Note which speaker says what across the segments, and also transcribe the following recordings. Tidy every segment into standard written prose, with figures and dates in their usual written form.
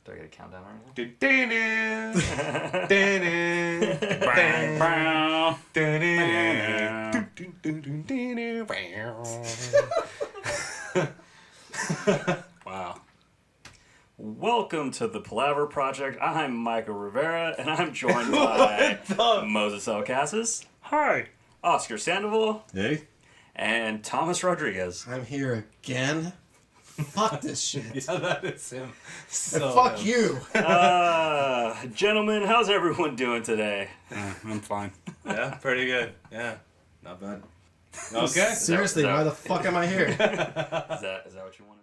Speaker 1: Do I get a countdown or anything? Wow. Welcome to the Palaver Project. I'm Michael Rivera, and I'm joined by Moses Alcasis.
Speaker 2: Hi.
Speaker 1: Oscar Sandoval.
Speaker 2: Hey.
Speaker 1: And Thomas Rodriguez.
Speaker 3: I'm here again. Fuck this shit.
Speaker 2: Yeah, that is him.
Speaker 3: So fuck you.
Speaker 1: Gentlemen, how's everyone doing today?
Speaker 2: I'm fine.
Speaker 4: Yeah, pretty good. Yeah, not bad. Okay.
Speaker 3: Seriously, why the fuck am I here?
Speaker 1: Is that what you wanted?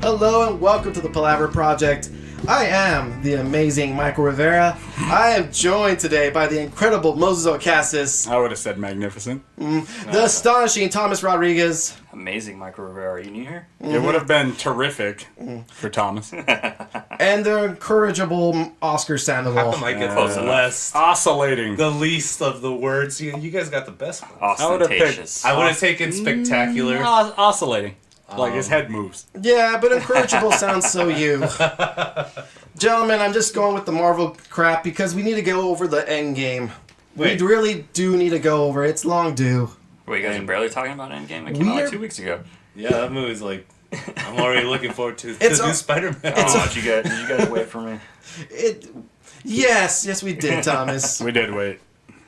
Speaker 3: Hello and welcome to the Palaver Project. I am the amazing Michael Rivera. I am joined today by the incredible Moses Alcasis.
Speaker 2: I would have said magnificent.
Speaker 3: The astonishing Thomas Rodriguez.
Speaker 1: Amazing, Michael Rivera. Are you new here?
Speaker 2: It would have been terrific for Thomas.
Speaker 3: And the incorrigible Oscar Sandoval.
Speaker 4: How come I get the less,
Speaker 2: Oscillating.
Speaker 4: the least of the words? You guys got the best ones.
Speaker 1: Ostentatious.
Speaker 4: I would have taken spectacular.
Speaker 2: Oscillating. Like his head moves.
Speaker 3: Yeah, but incorrigible sounds so you. Gentlemen, I'm just going with the Marvel crap because we need to go over the Endgame. We really do need to go over it. It's long due.
Speaker 1: Wait, you guys are barely talking about Endgame? It came out like 2 weeks ago.
Speaker 4: Yeah, that movie's like, I'm already looking forward to the new Spider-Man.
Speaker 1: Did you guys wait for me?
Speaker 3: Yes, we did, Thomas.
Speaker 2: We did wait.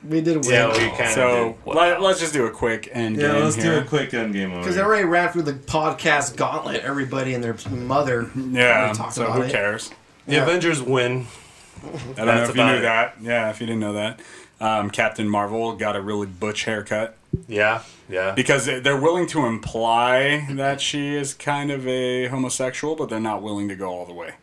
Speaker 3: We did win.
Speaker 4: Yeah, we kind of
Speaker 2: So let's just do a quick Endgame here.
Speaker 4: Yeah, let's do a quick Endgame over
Speaker 3: Because they already ran through the podcast gauntlet, everybody and their mother.
Speaker 2: Yeah,
Speaker 3: talked
Speaker 2: so
Speaker 3: about
Speaker 2: who
Speaker 3: it.
Speaker 2: cares?
Speaker 4: The Avengers win.
Speaker 2: I don't know if you knew that. Yeah, if you didn't know that. Captain Marvel got a really butch haircut.
Speaker 4: Yeah.
Speaker 2: Because they're willing to imply that she is kind of a homosexual, but they're not willing to go all the way.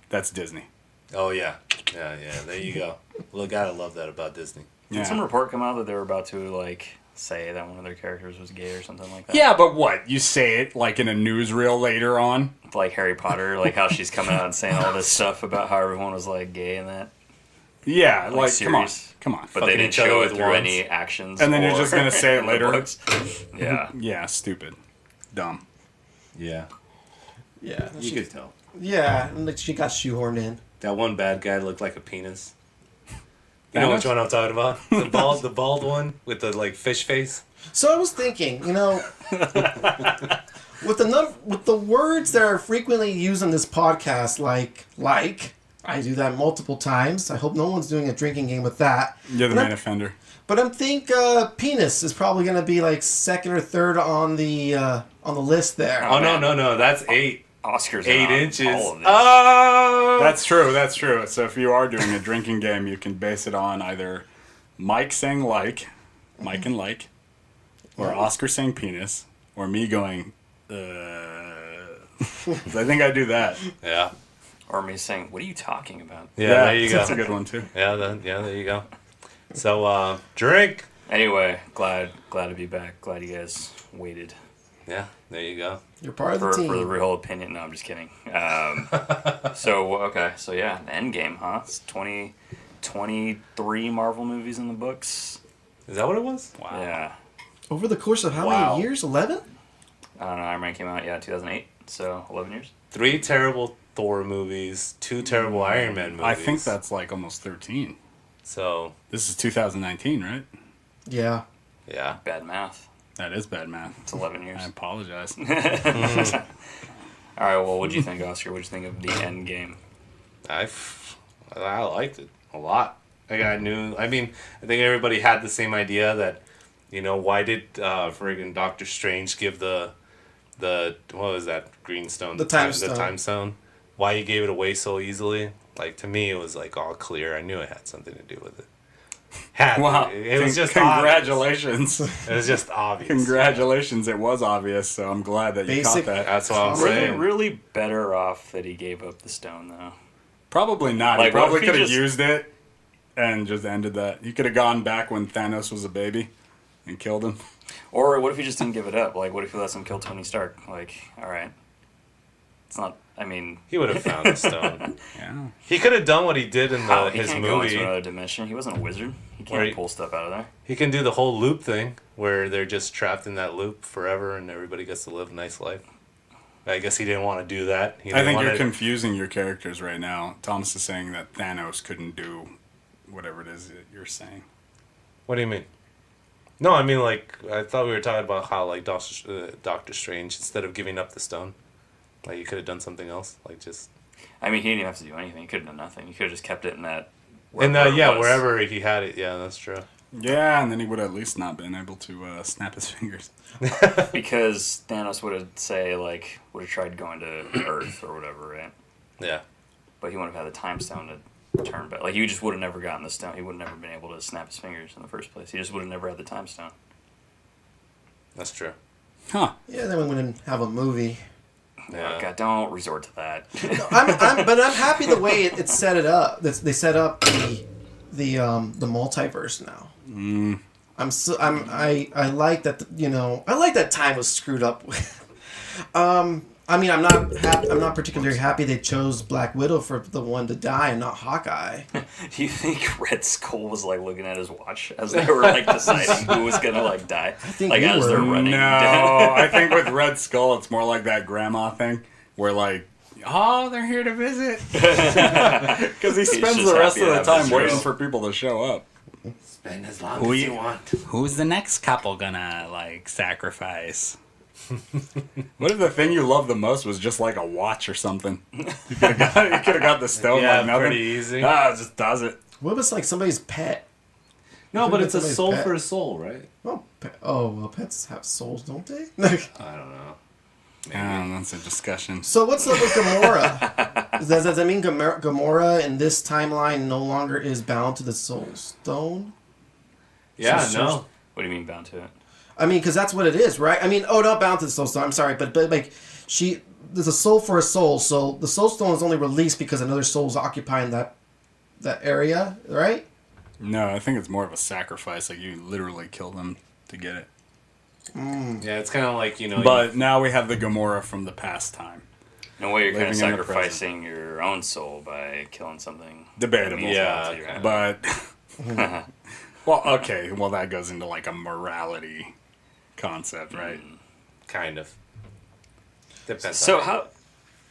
Speaker 2: That's Disney.
Speaker 4: Oh, yeah. Yeah, there you go. Well, gotta love that about Disney.
Speaker 1: Did some report come out that they were about to, say that one of their characters was gay or something like that?
Speaker 2: Yeah, but what? You say it, in a newsreel later on?
Speaker 1: Like Harry Potter, how she's coming out and saying all this stuff about how everyone was, gay and that?
Speaker 2: Yeah,
Speaker 1: serious.
Speaker 2: come on.
Speaker 1: But they didn't show it through any actions.
Speaker 2: And then you're just going to say it later?
Speaker 1: Yeah.
Speaker 2: Yeah, stupid. Dumb.
Speaker 4: Yeah.
Speaker 3: Yeah.
Speaker 4: You could tell.
Speaker 3: Yeah, and she got shoehorned in.
Speaker 4: That one bad guy looked like a penis. You know which one I'm talking about? The bald one with the fish face.
Speaker 3: So I was thinking, with the words that are frequently used on this podcast, like I do that multiple times. I hope no one's doing a drinking game with that.
Speaker 2: You're the main offender.
Speaker 3: But I think penis is probably going to be second or third on the list there.
Speaker 4: Oh no, that's 8.
Speaker 1: Oscar's
Speaker 4: 8 inches.
Speaker 1: All of this.
Speaker 4: Oh,
Speaker 2: That's true. So if you are doing a drinking game, you can base it on either Mike saying Mike and or Oscar saying penis, or me going, I think I do that.
Speaker 4: Yeah.
Speaker 1: Or me saying, what are you talking about?
Speaker 4: Yeah, there you go.
Speaker 2: That's a good one, too.
Speaker 4: Yeah, there you go. So, drink.
Speaker 1: Anyway, glad to be back. Glad you guys waited.
Speaker 4: Yeah, there you go.
Speaker 3: You're part of the team.
Speaker 1: For the real opinion. No, I'm just kidding. So yeah, the Endgame, huh? It's 23 Marvel movies in the books.
Speaker 4: Is that what it was?
Speaker 1: Wow. Yeah.
Speaker 3: Over the course of how many years? 11?
Speaker 1: I don't know. Iron Man came out, 2008. So 11 years.
Speaker 4: 3 terrible Thor movies, 2 terrible Iron Man movies.
Speaker 2: I think that's almost 13.
Speaker 4: So.
Speaker 2: This is 2019, right?
Speaker 3: Yeah.
Speaker 4: Yeah.
Speaker 1: Bad math.
Speaker 2: That is bad math.
Speaker 1: It's 11 years.
Speaker 2: I apologize.
Speaker 1: All right, well, what'd you think, Oscar? What'd you think of the Endgame?
Speaker 4: I liked it a lot. I think everybody had the same idea that, why did friggin' Doctor Strange give the what was that, green stone?
Speaker 3: The time stone.
Speaker 4: The time stone. Why he gave it away so easily. To me, it was all clear. I knew it had something to do with it.
Speaker 2: Wow.
Speaker 4: It was just
Speaker 2: congratulations.
Speaker 4: Obvious. It was just obvious.
Speaker 2: Congratulations. It was obvious, so I'm glad that you caught that.
Speaker 4: That's what I'm
Speaker 1: Were they
Speaker 4: saying.
Speaker 1: really better off that he gave up the stone, though?
Speaker 2: Probably not. He
Speaker 1: what
Speaker 2: probably
Speaker 1: if he
Speaker 2: could have
Speaker 1: just-
Speaker 2: used it and just ended that. He could have gone back when Thanos was a baby and killed him.
Speaker 1: Or what if he just didn't give it up? What if he lets him kill Tony Stark? All right. It's not... I mean,
Speaker 4: He would have found the stone.
Speaker 2: Yeah.
Speaker 4: He could have done what he did in
Speaker 1: he
Speaker 4: his
Speaker 1: can't go into
Speaker 4: movie.
Speaker 1: another dimension. He wasn't a wizard. He
Speaker 4: Where
Speaker 1: can't
Speaker 4: he-
Speaker 1: pull stuff out of there.
Speaker 4: He can do the whole loop thing where they're just trapped in that loop forever and everybody gets to live a nice life. I guess he didn't want to do that.
Speaker 2: I think you're confusing your characters right now. Thomas is saying that Thanos couldn't do whatever it is that you're saying.
Speaker 4: What do you mean? No, I mean, like, I thought we were talking about how, like, Doctor Strange, instead of giving up the stone, like, you could have done something else. Like, just...
Speaker 1: I mean, he didn't have to do anything. He could have done nothing. He could have just kept it in that.
Speaker 4: Wherever he had it. Yeah, that's true.
Speaker 2: Yeah, and then he would have at least not been able to snap his fingers.
Speaker 1: Because Thanos would have tried going to Earth or whatever, right?
Speaker 4: Yeah.
Speaker 1: But he wouldn't have had the time stone to turn back. Like, you just would have never gotten the stone. He would have never been able to snap his fingers in the first place. He just would have never had the time stone.
Speaker 4: That's true.
Speaker 2: Huh.
Speaker 3: Yeah, then we wouldn't have a movie.
Speaker 4: Yeah.
Speaker 1: Oh, God, don't resort to that.
Speaker 3: But I'm happy the way it set it up. They set up the multiverse now. I like that. I like that time was screwed up with. I mean, I'm not particularly happy they chose Black Widow for the one to die and not Hawkeye.
Speaker 1: Do you think Red Skull was like looking at his watch as they were like deciding who was gonna like die? I
Speaker 3: think
Speaker 1: like
Speaker 3: you
Speaker 1: as
Speaker 3: were.
Speaker 1: they're running.
Speaker 2: No, I think with Red Skull, it's more like that grandma thing where, like, oh, they're here to visit. Because he spends
Speaker 1: just
Speaker 2: the rest
Speaker 1: happy
Speaker 2: of
Speaker 1: to
Speaker 2: the
Speaker 1: have
Speaker 2: time
Speaker 1: the
Speaker 2: waiting
Speaker 1: show.
Speaker 2: for people to show up.
Speaker 4: Spend as long as you want.
Speaker 2: Who's the next couple gonna, like, sacrifice? What if the thing you love the most was just like a watch or something? You could have got the stone
Speaker 4: Yeah,
Speaker 2: like nothing.
Speaker 4: pretty easy.
Speaker 2: It just does it.
Speaker 3: What if it's like somebody's pet?
Speaker 5: No, but
Speaker 3: Could've
Speaker 5: it's a
Speaker 3: been somebody's
Speaker 5: soul
Speaker 3: pet.
Speaker 5: for a soul, right?
Speaker 3: Well, pets have souls, don't they?
Speaker 4: I don't know.
Speaker 2: That's a discussion.
Speaker 3: So what's up with Gamora? Does that mean Gamora in this timeline no longer is bound to the Soul Stone?
Speaker 4: Yeah,
Speaker 3: So-
Speaker 4: no.
Speaker 1: What do you mean bound to it?
Speaker 3: I mean, because that's what it is, right? I mean, not bound to the Soul Stone. I'm sorry, but like there's a soul for a soul. So the Soul Stone is only released because another soul is occupying that area, right?
Speaker 2: No, I think it's more of a sacrifice. Like, you literally kill them to get it.
Speaker 4: Yeah, it's kind of like,
Speaker 2: But now we have the Gamora from the past time.
Speaker 1: No way you're kind of
Speaker 2: Living in the
Speaker 1: sacrificing your own soul by killing something.
Speaker 2: Debatable.
Speaker 4: Yeah,
Speaker 1: Yeah.
Speaker 2: But, well, okay. Well, that goes into, like, a morality concept, right?
Speaker 4: kind of. Depends
Speaker 1: So
Speaker 4: on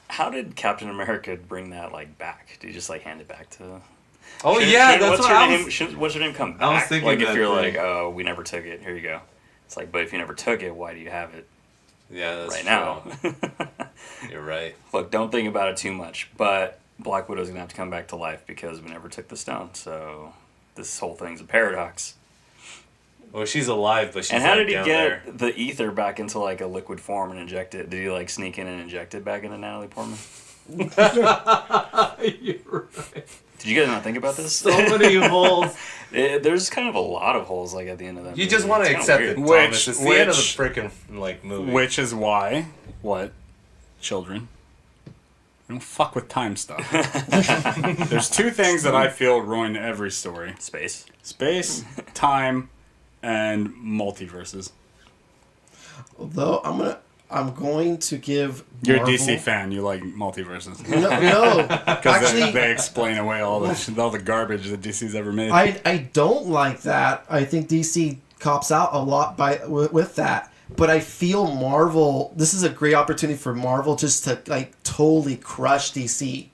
Speaker 1: how did Captain America bring that like back? Did you just like hand it back to?
Speaker 4: Oh,
Speaker 1: Shouldn't-
Speaker 4: yeah,
Speaker 1: shouldn't-
Speaker 4: that's
Speaker 1: what's
Speaker 4: what
Speaker 1: her
Speaker 4: I
Speaker 1: name?
Speaker 4: was...
Speaker 1: What's her name come back?
Speaker 5: I was thinking
Speaker 1: like if
Speaker 5: that
Speaker 1: you're
Speaker 5: thing.
Speaker 1: like, oh, we never took it. Here you go. It's like, but if you never took it, why do you have it
Speaker 4: Yeah, that's
Speaker 1: right
Speaker 4: true.
Speaker 1: now?
Speaker 4: You're right.
Speaker 1: Look, don't think about it too much. But Black Widow's gonna have to come back to life because we never took the stone. So this whole thing's a paradox.
Speaker 4: Well, she's alive, but she's
Speaker 1: And how
Speaker 4: like
Speaker 1: did he
Speaker 4: down
Speaker 1: get
Speaker 4: there.
Speaker 1: the ether back into like a liquid form and inject it? Did he like sneak in and inject it back into Natalie Portman?
Speaker 5: You're right.
Speaker 1: Did you guys not think about this?
Speaker 5: So many holes.
Speaker 1: There's kind of a lot of holes like at the end of that.
Speaker 4: You
Speaker 1: movie.
Speaker 4: just want to
Speaker 1: It's kinda
Speaker 4: accept it,
Speaker 1: weird.
Speaker 4: Thomas. It's the end of the freaking like movie.
Speaker 2: Which is why, children, we don't fuck with time stuff. There's two things that I feel ruin every story:
Speaker 1: Space.
Speaker 2: space, time, and multiverses.
Speaker 3: Although I'm going to give
Speaker 2: You're
Speaker 3: Marvel,
Speaker 2: a DC fan. You like multiverses
Speaker 3: No,
Speaker 2: because
Speaker 3: actually,
Speaker 2: they explain away all the garbage that DC's ever made.
Speaker 3: I don't like that. I think DC cops out a lot with that. But I feel Marvel. This is a great opportunity for Marvel just to like totally crush DC.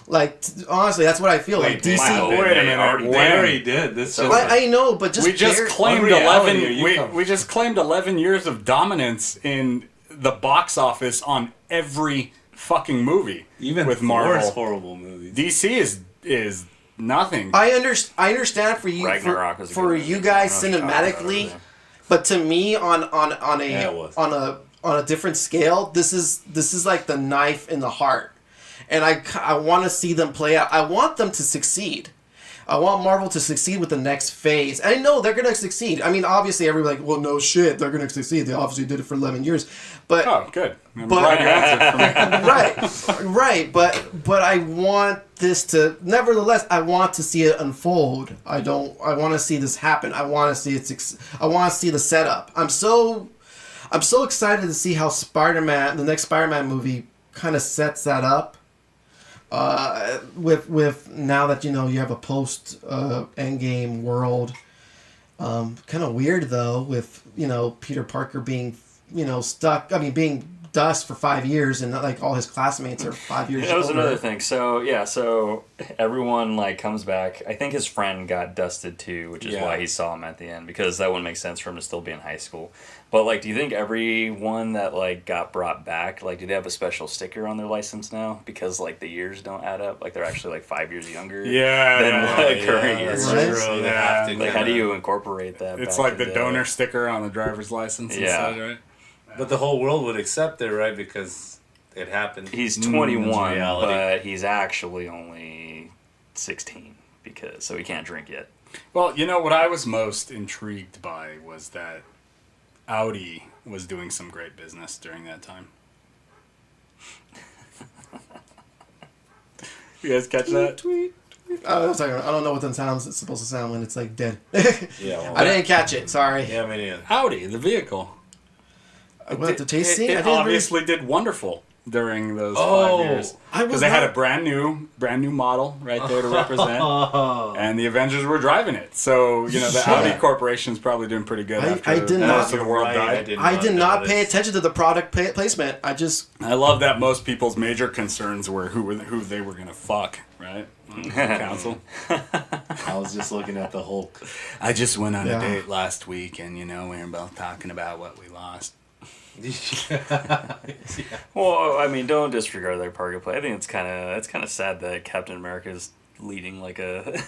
Speaker 3: Like honestly, that's what I feel. Like DC.
Speaker 1: wow.
Speaker 2: Wait a
Speaker 1: They
Speaker 2: minute.
Speaker 1: already
Speaker 5: We
Speaker 2: when?
Speaker 5: already did. This
Speaker 1: So-
Speaker 5: just,
Speaker 3: I know, but just
Speaker 2: We just
Speaker 3: dare-
Speaker 2: claimed
Speaker 5: reality,
Speaker 2: 11.
Speaker 5: you come-
Speaker 2: We just claimed 11 years of dominance in the box office on every fucking movie.
Speaker 5: even
Speaker 2: with
Speaker 5: Thor's
Speaker 2: Marvel,
Speaker 5: horrible movies.
Speaker 2: DC is nothing.
Speaker 3: I understand for you
Speaker 1: Ragnarok was a
Speaker 3: for
Speaker 1: good
Speaker 3: you
Speaker 1: movie.
Speaker 3: guys
Speaker 1: I don't know if you talked about it
Speaker 3: cinematically,
Speaker 1: over there.
Speaker 3: but to me on
Speaker 5: Yeah, it was.
Speaker 3: on a different scale, this is like the knife in the heart, and I want to see them play out. I want them to succeed. I want Marvel to succeed with the next phase. And I know they're going to succeed. I mean, obviously, everybody's like, well, no shit, they're going to succeed. They obviously did it for 11 years. But
Speaker 2: Oh, good. I'm
Speaker 3: But-
Speaker 2: glad you answered for me.
Speaker 3: right. But I want this to, nevertheless, I want to see it unfold. I want to see this happen. I want to see I want to see the setup. I'm so excited to see how the next Spider-Man movie kind of sets that up. With now that you have a post Endgame world, kind of weird though with Peter Parker being stuck. I mean, being dust for 5 years, and like all his classmates are 5 years.
Speaker 1: That was
Speaker 3: older.
Speaker 1: another thing. So everyone like comes back. I think his friend got dusted too, which is why he saw him at the end, because that wouldn't make sense for him to still be in high school. But like, do you think everyone that like got brought back, like, do they have a special sticker on their license now because like the years don't add up? Like they're actually like 5 years younger. than the current years.
Speaker 4: That's true. They have to
Speaker 1: Like, how do you incorporate that?
Speaker 2: It's
Speaker 1: back
Speaker 2: like the
Speaker 1: into-
Speaker 2: donor sticker on the driver's license inside, right?
Speaker 4: But the whole world would accept it, right? Because it happened.
Speaker 1: He's 21,
Speaker 4: reality.
Speaker 1: but he's actually only 16 so he can't drink yet.
Speaker 2: Well, what I was most intrigued by was that Audi was doing some great business during that time. You guys catch that?
Speaker 3: Tweet. Sorry, I don't know what that sounds. It's supposed to sound when it's like dead.
Speaker 4: Yeah.
Speaker 3: I didn't catch it. Sorry.
Speaker 4: Yeah, me neither.
Speaker 2: Audi, the vehicle.
Speaker 3: What, the taste scene? I
Speaker 2: It
Speaker 3: didn't really-
Speaker 2: obviously did wonderful during those 5 years.
Speaker 3: I was
Speaker 2: Because they had
Speaker 3: not-
Speaker 2: a brand new model right there to represent, and the Avengers were driving it. So the Audi Corporation's probably doing pretty good.
Speaker 3: I
Speaker 2: after
Speaker 3: did
Speaker 2: the
Speaker 3: not-
Speaker 2: rest of the world died.
Speaker 3: I did not pay attention to the product placement. I just
Speaker 2: I love that most people's major concerns were who they were gonna fuck, right? On the council.
Speaker 5: I was just looking at the Hulk.
Speaker 2: I just went on
Speaker 3: Yeah.
Speaker 2: a date last week, and we were both talking about what we lost.
Speaker 1: Well, I mean, don't disregard their Parker play. I think it's kind of sad that Captain America is leading like a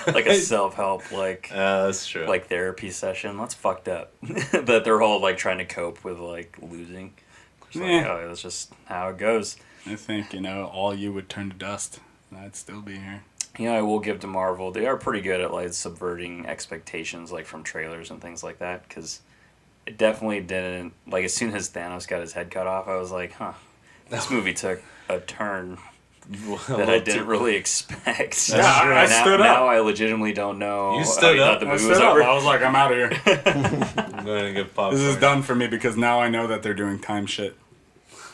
Speaker 1: like a self-help
Speaker 4: That's true.
Speaker 1: like therapy session. That's fucked up. That they're all like trying to cope with like losing. It's like,
Speaker 2: Yeah.
Speaker 1: oh, that's just how it goes.
Speaker 2: I think all you would turn to dust, and I'd still be here.
Speaker 1: I will give to Marvel. They are pretty good at like subverting expectations, like from trailers and things like that. Because it definitely didn't. Like as soon as Thanos got his head cut off, I was like, huh, this movie took a turn that I didn't really expect.
Speaker 2: Yeah, I stood up.
Speaker 1: Now I legitimately don't know.
Speaker 4: You stood
Speaker 1: how
Speaker 4: up?
Speaker 1: thought the
Speaker 2: I
Speaker 1: movie
Speaker 2: stood
Speaker 1: was
Speaker 2: up.
Speaker 1: over.
Speaker 2: I was like, I'm out of here.
Speaker 4: I'm going to get popcorn.
Speaker 2: This is done for me because now I know that they're doing time shit.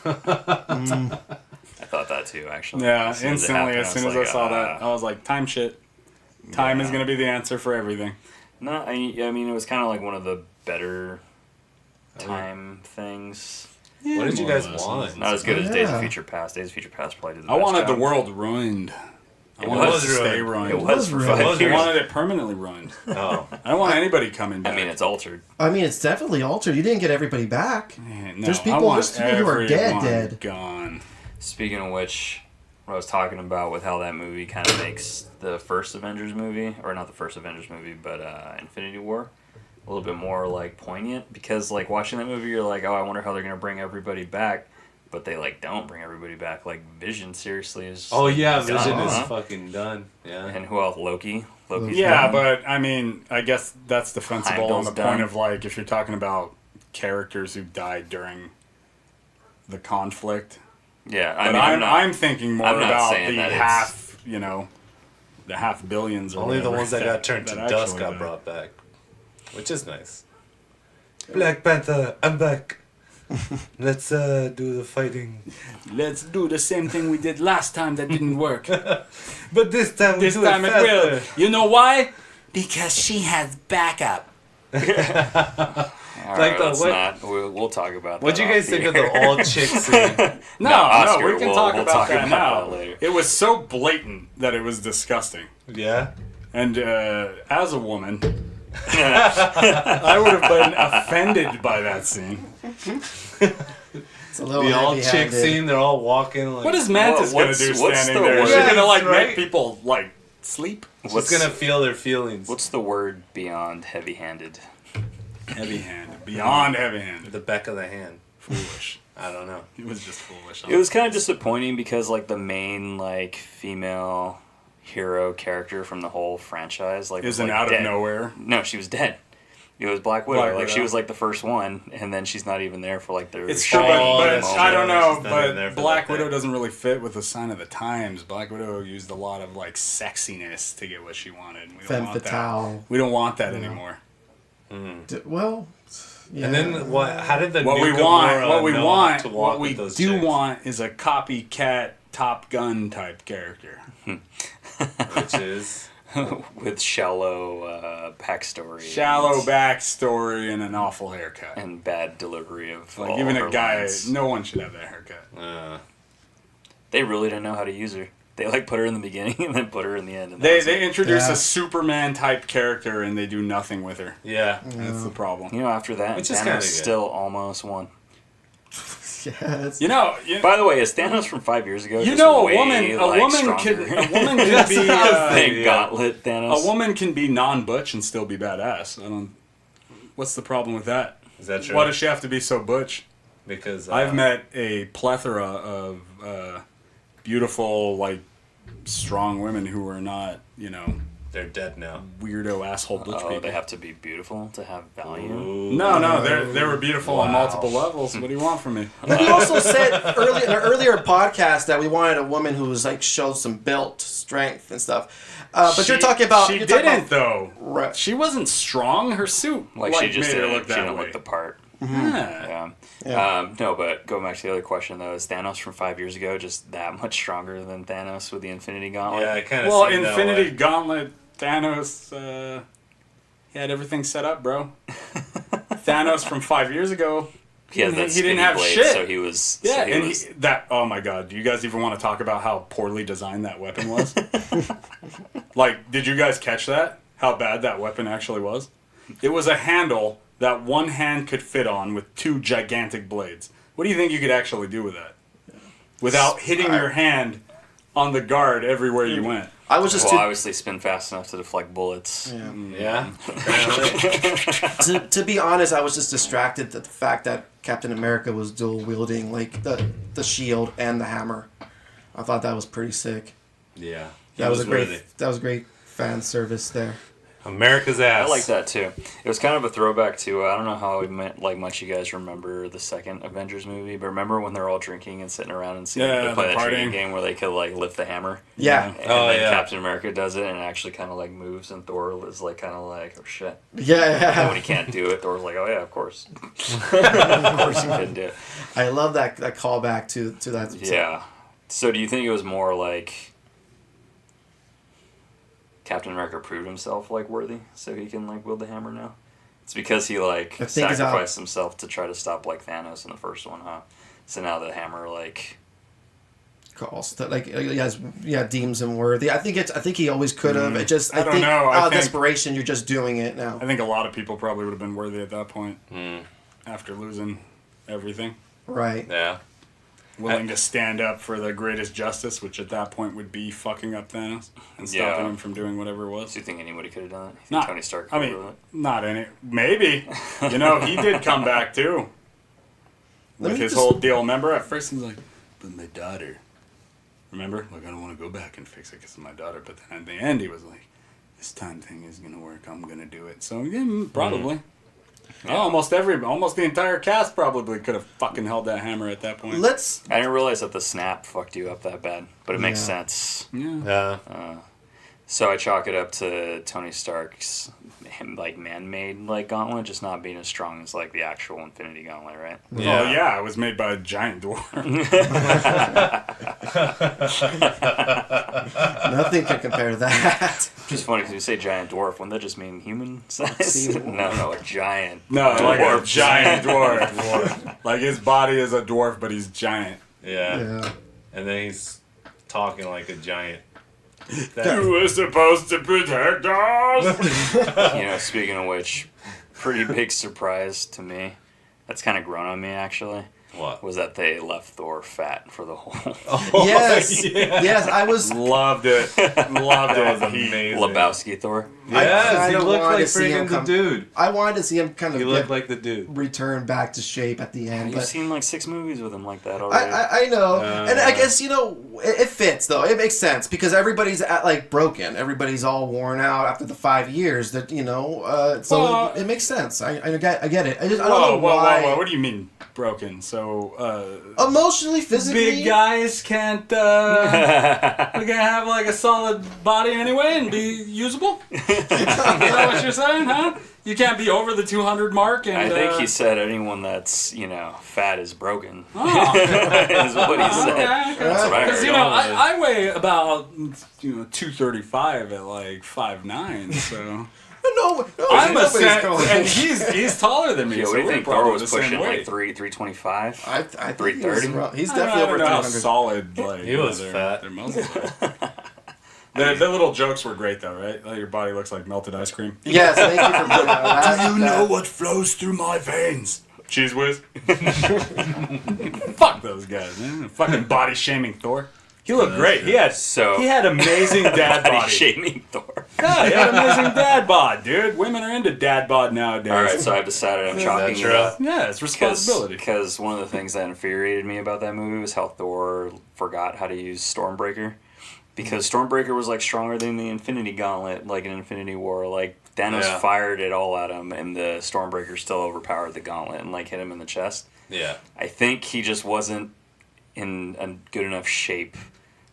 Speaker 1: I thought that too, actually.
Speaker 2: Yeah,
Speaker 1: As soon as it
Speaker 2: instantly,
Speaker 1: happened,
Speaker 2: as soon as I
Speaker 1: was
Speaker 2: saw
Speaker 1: like,
Speaker 2: that, I was like, time shit. Time is
Speaker 1: Yeah.
Speaker 2: going to be the answer for everything.
Speaker 1: No, I mean, it was kind of like one of the better time things.
Speaker 4: What did you
Speaker 2: more or
Speaker 4: guys
Speaker 2: less.
Speaker 4: want?
Speaker 1: Not as good as Days
Speaker 3: Yeah.
Speaker 1: of Future Past. Days of Future Past probably did the
Speaker 2: I
Speaker 1: best
Speaker 2: wanted
Speaker 1: job.
Speaker 2: the world ruined. I
Speaker 1: It
Speaker 2: wanted
Speaker 1: was
Speaker 2: it to stay
Speaker 4: ruined.
Speaker 2: ruined.
Speaker 1: It was for
Speaker 3: ruined.
Speaker 1: 5
Speaker 4: It was
Speaker 2: I
Speaker 1: years.
Speaker 2: wanted it permanently ruined.
Speaker 4: Oh.
Speaker 2: I don't want anybody coming back.
Speaker 1: I mean, it's altered.
Speaker 3: I mean, it's definitely altered. You didn't get everybody back.
Speaker 2: Man, no,
Speaker 3: There's
Speaker 2: I
Speaker 3: people-
Speaker 2: want
Speaker 3: there's people who are dead,
Speaker 2: everyone
Speaker 3: dead.
Speaker 2: Gone.
Speaker 1: Speaking of which, what I was talking about with how that movie kind of makes the first Avengers movie, or not the first Avengers movie, but Infinity War, a little bit more like poignant, because like watching that movie, you're like, oh, I wonder how they're gonna bring everybody back, but they like don't bring everybody back. Like Vision, seriously, is
Speaker 4: Oh, yeah,
Speaker 1: done,
Speaker 4: Vision is
Speaker 1: huh?
Speaker 4: fucking done. Yeah.
Speaker 1: And who else? Loki's
Speaker 2: Yeah,
Speaker 1: done.
Speaker 2: but I mean, I guess that's defensible on
Speaker 1: Heimdall's
Speaker 2: the
Speaker 1: done.
Speaker 2: point of like if you're talking about characters who died during the conflict.
Speaker 1: Yeah, I
Speaker 2: But
Speaker 1: mean,
Speaker 2: I'm thinking more
Speaker 1: I'm not
Speaker 2: about
Speaker 1: saying
Speaker 2: the
Speaker 1: that it's-
Speaker 2: half, the half billions. Or
Speaker 4: Only the
Speaker 2: whatever
Speaker 4: ones that got turned to
Speaker 2: that
Speaker 4: dust
Speaker 2: actually
Speaker 4: got
Speaker 2: died.
Speaker 4: brought back. Which is nice. Black Panther, I'm back. Let's do the fighting.
Speaker 2: Let's do the same thing we did last time that didn't work.
Speaker 4: But this time
Speaker 2: This time it will. You know why? Because she has backup.
Speaker 1: All
Speaker 4: Like
Speaker 1: right,
Speaker 4: the
Speaker 1: let's
Speaker 4: what-
Speaker 1: not. We'll talk about that.
Speaker 4: What'd you
Speaker 1: off
Speaker 4: guys think of
Speaker 1: air.
Speaker 4: the all chick scene?
Speaker 2: No,
Speaker 1: Oscar,
Speaker 2: we can
Speaker 1: we'll
Speaker 2: talk
Speaker 1: talk
Speaker 2: about that
Speaker 1: about
Speaker 2: now.
Speaker 1: that later.
Speaker 2: It was so blatant that it was disgusting.
Speaker 4: Yeah?
Speaker 2: And as a woman, I would have been offended by that scene.
Speaker 3: It's a little
Speaker 4: The all chick
Speaker 3: heavy-handed.
Speaker 4: scene, they're all walking like...
Speaker 2: What is Mantis
Speaker 1: Well,
Speaker 2: gonna do
Speaker 1: what's
Speaker 2: standing
Speaker 1: the
Speaker 2: there?
Speaker 1: word?
Speaker 2: She's gonna
Speaker 4: Yes,
Speaker 2: like
Speaker 4: right?
Speaker 2: make people like sleep.
Speaker 4: She's gonna feel their feelings.
Speaker 1: What's the word beyond heavy-handed?
Speaker 2: Heavy-handed, beyond heavy-handed.
Speaker 4: the back of the hand?
Speaker 2: Foolish.
Speaker 4: I don't know.
Speaker 2: It was just foolish.
Speaker 1: It was kind of disappointing because like the main like female hero character from the whole franchise like was,
Speaker 2: Isn't
Speaker 1: like,
Speaker 2: out
Speaker 1: dead.
Speaker 2: of nowhere.
Speaker 1: No, she was dead. It was Black Widow.
Speaker 2: Black
Speaker 1: Like she
Speaker 2: Widow.
Speaker 1: was like the first one, and then she's not even there for like their.
Speaker 2: It's true,
Speaker 4: Oh,
Speaker 2: but
Speaker 4: that's
Speaker 2: I don't
Speaker 4: true.
Speaker 2: know.
Speaker 4: She's not even there
Speaker 2: But
Speaker 4: for
Speaker 2: Black
Speaker 4: that
Speaker 2: Widow
Speaker 4: thing.
Speaker 2: doesn't really fit with the sign of the times. Black Widow used a lot of like sexiness to get what she wanted. We don't
Speaker 3: Femme
Speaker 2: want
Speaker 3: fatale.
Speaker 2: that. We don't want that anymore.
Speaker 3: Well, yeah.
Speaker 4: And then what? How did the
Speaker 2: What we
Speaker 4: new
Speaker 2: want,
Speaker 4: Gamora
Speaker 2: what we
Speaker 4: know
Speaker 2: want,
Speaker 4: how to walk
Speaker 2: what we
Speaker 4: with those
Speaker 2: do
Speaker 4: chicks?
Speaker 2: want is a copycat Top Gun type character.
Speaker 4: Which is
Speaker 1: with shallow backstory.
Speaker 2: Shallow backstory and an awful haircut.
Speaker 1: and bad delivery of
Speaker 2: Like
Speaker 1: all
Speaker 2: even
Speaker 1: her
Speaker 2: a guy,
Speaker 1: lines.
Speaker 2: no one should have that haircut.
Speaker 1: They really didn't know how to use her. They like put her in the beginning and then put her in the end. And
Speaker 2: They introduce
Speaker 3: Yeah.
Speaker 2: a Superman type character and they do nothing with her.
Speaker 4: yeah.
Speaker 2: That's the problem.
Speaker 1: you know, after that,
Speaker 4: Which is
Speaker 1: Thanos
Speaker 4: kinda good.
Speaker 1: still almost won.
Speaker 3: Yes.
Speaker 2: You know,
Speaker 1: By the way, is Thanos from 5 years ago?
Speaker 2: you
Speaker 1: just
Speaker 2: know,
Speaker 1: way,
Speaker 2: a woman
Speaker 1: like,
Speaker 2: can
Speaker 1: stronger?
Speaker 2: be
Speaker 1: Thank Gauntlet Thanos.
Speaker 2: a woman can be non-butch and still be badass. I don't. What's the problem with that?
Speaker 4: Is that true?
Speaker 2: Why does she have to be so butch?
Speaker 4: Because
Speaker 2: I've met a plethora of beautiful, like, strong women who are not, you know,
Speaker 4: they're dead now.
Speaker 2: weirdo asshole butch
Speaker 1: Oh,
Speaker 2: people.
Speaker 1: they have to be beautiful to have value.
Speaker 2: No, they were beautiful on
Speaker 4: Wow.
Speaker 2: multiple levels. What do you want from me?
Speaker 3: But we also said early in an earlier podcast that we wanted a woman who was like showed some built strength and stuff. But you're talking about
Speaker 2: She
Speaker 3: you're talking
Speaker 2: didn't
Speaker 3: about-
Speaker 2: though.
Speaker 3: Right.
Speaker 2: She wasn't strong. Her suit
Speaker 1: Like she just
Speaker 2: made her
Speaker 1: didn't,
Speaker 2: look
Speaker 1: she
Speaker 2: that
Speaker 1: didn't
Speaker 2: way.
Speaker 1: look the part.
Speaker 2: Yeah.
Speaker 1: Yeah. No, but going back to the other question though, is Thanos from 5 years ago just that much stronger than Thanos with the Infinity Gauntlet?
Speaker 4: Yeah, I kind of.
Speaker 2: Well, Infinity Gauntlet, Thanos, he had everything set up, bro. Thanos from 5 years ago,
Speaker 1: He had that
Speaker 2: he didn't
Speaker 1: spinny
Speaker 2: have
Speaker 1: blade,
Speaker 2: shit.
Speaker 1: so he was.
Speaker 2: Yeah,
Speaker 1: so he
Speaker 2: and
Speaker 1: was,
Speaker 2: oh my god, do you guys even want to talk about how poorly designed that weapon was? Like, did you guys catch that? How bad that weapon actually was? It was a handle that one hand could fit on with two gigantic blades. What do you think you could actually do with that? Without hitting your hand on the guard everywhere you went.
Speaker 3: I was just
Speaker 1: well, obviously spin fast enough to deflect bullets.
Speaker 4: Yeah. Apparently.
Speaker 3: to be honest, I was just distracted at the fact that Captain America was dual wielding like the shield and the hammer. I thought that was pretty sick.
Speaker 4: Yeah.
Speaker 3: That was
Speaker 4: worthy.
Speaker 3: that was great fan service there.
Speaker 4: America's ass.
Speaker 1: I like that too. It was kind of a throwback to I don't know how much you guys remember the second Avengers movie, but remember when they're all drinking and sitting around and seeing they play that drinking game where they could like lift the hammer.
Speaker 3: Yeah.
Speaker 1: And
Speaker 4: Oh,
Speaker 1: then
Speaker 4: yeah.
Speaker 1: Captain America does it and it actually kind of like moves, and Thor is like kind of like, oh shit.
Speaker 3: Yeah.
Speaker 1: And when he can't do it, Thor's like, oh yeah, of course. Of course he couldn't do it.
Speaker 3: I love that callback to that.
Speaker 1: Yeah. So do you think it was more like Captain America proved himself like worthy, so he can like wield the hammer now? It's because he like
Speaker 3: I think it's
Speaker 1: sacrificed himself to try to stop like Thanos in the first one, huh? So now the hammer like
Speaker 3: calls that like deems him worthy. I think he always could have. It just
Speaker 2: I don't know. I
Speaker 3: out of
Speaker 2: think-
Speaker 3: desperation you're just doing it now.
Speaker 2: I think a lot of people probably would have been worthy at that point. After losing everything.
Speaker 3: Right.
Speaker 4: Yeah.
Speaker 2: Willing to stand up for the greatest justice, which at that point would be fucking up Thanos and stopping
Speaker 1: Yeah.
Speaker 2: him from doing whatever it was.
Speaker 1: do you think anybody could have done it? You think
Speaker 2: Not
Speaker 1: Tony Stark
Speaker 2: I
Speaker 1: could
Speaker 2: mean,
Speaker 1: have done it?
Speaker 2: not any. Maybe. You know, he did come back too.
Speaker 3: Let
Speaker 2: With
Speaker 3: me
Speaker 2: his
Speaker 3: just-
Speaker 2: whole deal. Remember, at first he was like, but my daughter. Remember? Like, I don't want to go back and fix it because of my daughter. But then at the end, he was like, this time thing is going to work. I'm going to do it. So, yeah, probably. Oh, almost the entire cast probably could have fucking held that hammer at that point.
Speaker 3: Let's
Speaker 1: I didn't realize that the snap fucked you up that bad, but it makes
Speaker 3: Yeah.
Speaker 1: sense.
Speaker 2: Yeah.
Speaker 4: Yeah.
Speaker 1: So I chalk it up to Tony Stark's like man-made like gauntlet just not being as strong as like the actual Infinity Gauntlet, right?
Speaker 4: Yeah.
Speaker 2: Oh, yeah, it was made by a giant dwarf.
Speaker 3: nothing can compare to that.
Speaker 1: Just funny because you say giant dwarf, wouldn't that just mean human size?
Speaker 3: See,
Speaker 1: no, a giant.
Speaker 2: No, like a
Speaker 1: dwarf.
Speaker 2: giant dwarf. Like his body is a dwarf, but he's giant.
Speaker 4: Yeah.
Speaker 3: Yeah.
Speaker 4: And then he's talking like a giant.
Speaker 2: You were supposed to protect us.
Speaker 1: You know, speaking of which, pretty big surprise to me. That's kind of grown on me actually.
Speaker 4: What?
Speaker 1: Was that they left Thor fat for the whole
Speaker 3: Yes. Yes, I was.
Speaker 2: Loved it. Loved
Speaker 4: That
Speaker 2: it.
Speaker 4: was amazing.
Speaker 1: Lebowski Thor?
Speaker 4: Yes, he
Speaker 3: kinda
Speaker 4: looked
Speaker 3: wanted
Speaker 4: like
Speaker 3: to see him
Speaker 4: friggin' the
Speaker 3: come-
Speaker 4: dude.
Speaker 3: I wanted to see him kind of
Speaker 4: He looked like the dude.
Speaker 3: return back to shape at the end.
Speaker 1: You've
Speaker 3: But
Speaker 1: seen like 6 movies with him like that already.
Speaker 3: I know, and I guess it fits though. It makes sense because everybody's like broken. Everybody's all worn out after the 5 years. That so
Speaker 2: Well,
Speaker 3: it makes sense. I get it. I don't
Speaker 2: Whoa,
Speaker 3: know why.
Speaker 2: whoa. What do you mean broken. So
Speaker 3: Emotionally, physically.
Speaker 2: big guys can't. We can't have like a solid body anyway and be usable. Is that what you're saying, huh? You can't be over the 200 mark. And
Speaker 1: I think he said anyone that's fat is broken.
Speaker 2: Oh.
Speaker 1: Is what he said.
Speaker 2: Okay.
Speaker 1: That's what I
Speaker 2: Because
Speaker 1: heard.
Speaker 2: I weigh about 235 at like 5'9", so.
Speaker 3: No,
Speaker 2: I'm a
Speaker 3: nobody's
Speaker 2: cent,
Speaker 3: going.
Speaker 2: and he's taller than me.
Speaker 1: Yeah, what
Speaker 2: so
Speaker 1: do you
Speaker 2: we're
Speaker 1: think
Speaker 2: probably
Speaker 1: Thor was
Speaker 2: the same
Speaker 1: pushing
Speaker 2: weight.
Speaker 1: like 325?
Speaker 3: I think
Speaker 1: 330?
Speaker 3: he's
Speaker 2: I
Speaker 3: definitely over
Speaker 2: don't know how
Speaker 3: 300.
Speaker 2: solid like
Speaker 4: He was
Speaker 2: their,
Speaker 4: fat.
Speaker 2: Their muscles are. The little jokes were great though, right? Like your body looks like melted ice cream.
Speaker 3: Yes, thank you for bringing that.
Speaker 2: what flows through my veins? Cheese whiz. Fuck those guys, man. Fucking body shaming Thor. He looked great. He had amazing dad
Speaker 1: Body
Speaker 2: body.
Speaker 1: shaming Thor.
Speaker 2: Yeah, he had amazing dad bod, dude. Women are into dad bod nowadays.
Speaker 1: All right, so I've decided I'm chalking it
Speaker 4: true?
Speaker 1: up.
Speaker 2: Yeah, it's responsibility.
Speaker 1: Because one of the things that infuriated me about that movie was how Thor forgot how to use Stormbreaker. Because Stormbreaker was like stronger than the Infinity Gauntlet, like in Infinity War. Like Thanos fired it all at him, and the Stormbreaker still overpowered the Gauntlet and like hit him in the chest.
Speaker 4: Yeah.
Speaker 1: I think he just wasn't in a good enough shape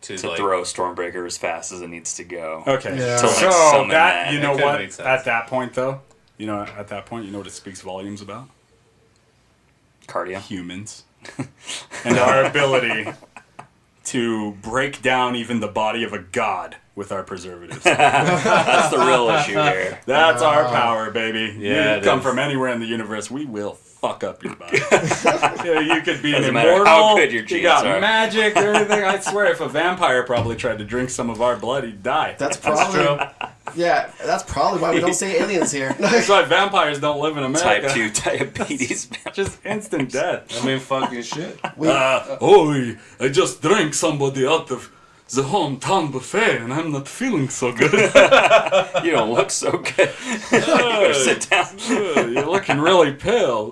Speaker 1: to
Speaker 4: like,
Speaker 1: throw Stormbreaker as fast as it needs to go.
Speaker 2: Okay.
Speaker 3: Yeah.
Speaker 1: To, like,
Speaker 2: So
Speaker 1: summon
Speaker 2: that you
Speaker 1: that.
Speaker 2: know
Speaker 4: That kinda
Speaker 2: what?
Speaker 4: makes sense.
Speaker 2: At that point though, you know what it speaks volumes about?
Speaker 1: Cardio.
Speaker 2: Humans. And our ability to break down even the body of a god with our preservatives.
Speaker 1: That's the real issue here.
Speaker 2: That's our power, baby.
Speaker 4: Yeah,
Speaker 2: You
Speaker 4: it
Speaker 2: come
Speaker 4: is.
Speaker 2: from anywhere in the universe, we will fuck up your body. Yeah, you could be an
Speaker 1: Doesn't matter
Speaker 2: immortal.
Speaker 1: how good your
Speaker 2: you
Speaker 1: genes
Speaker 2: got
Speaker 1: are.
Speaker 2: magic, everything. I swear, if a vampire probably tried to drink some of our blood, he'd die.
Speaker 3: That's probably that's probably why we don't say aliens here.
Speaker 2: That's why vampires don't live in America.
Speaker 1: Type 2 diabetes.
Speaker 2: Just instant death.
Speaker 4: I mean, fucking shit.
Speaker 2: I just drank somebody out of the hometown buffet and I'm not feeling so good.
Speaker 1: You don't look so good. You better sit down.
Speaker 2: You're looking really pale.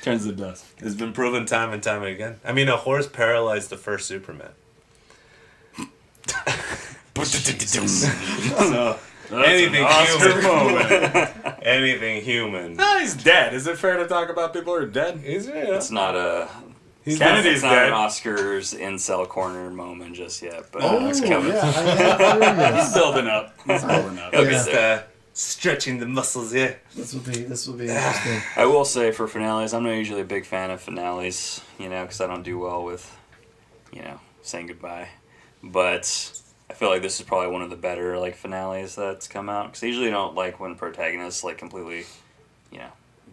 Speaker 2: Turns to dust.
Speaker 4: It's been proven time and time again. I mean, a horse paralyzed the first Superman. So, anything
Speaker 2: Oscar
Speaker 4: human.
Speaker 2: moment.
Speaker 4: Anything human.
Speaker 2: He's dead. Is it fair to talk about people who are dead?
Speaker 1: It's not a...
Speaker 2: Kennedy's
Speaker 1: It's not
Speaker 2: dead.
Speaker 1: an Oscars incel corner moment just yet, but
Speaker 3: Oh,
Speaker 1: it's coming.
Speaker 3: yeah, I am
Speaker 2: He's building up. He's building up.
Speaker 1: He'll get
Speaker 4: Just
Speaker 1: there.
Speaker 4: stretching the muscles, yeah.
Speaker 3: This will be interesting.
Speaker 1: I will say for finales, I'm not usually a big fan of finales, because I don't do well with, saying goodbye. But I feel like this is probably one of the better finales that's come out. Because I usually don't like when protagonists completely,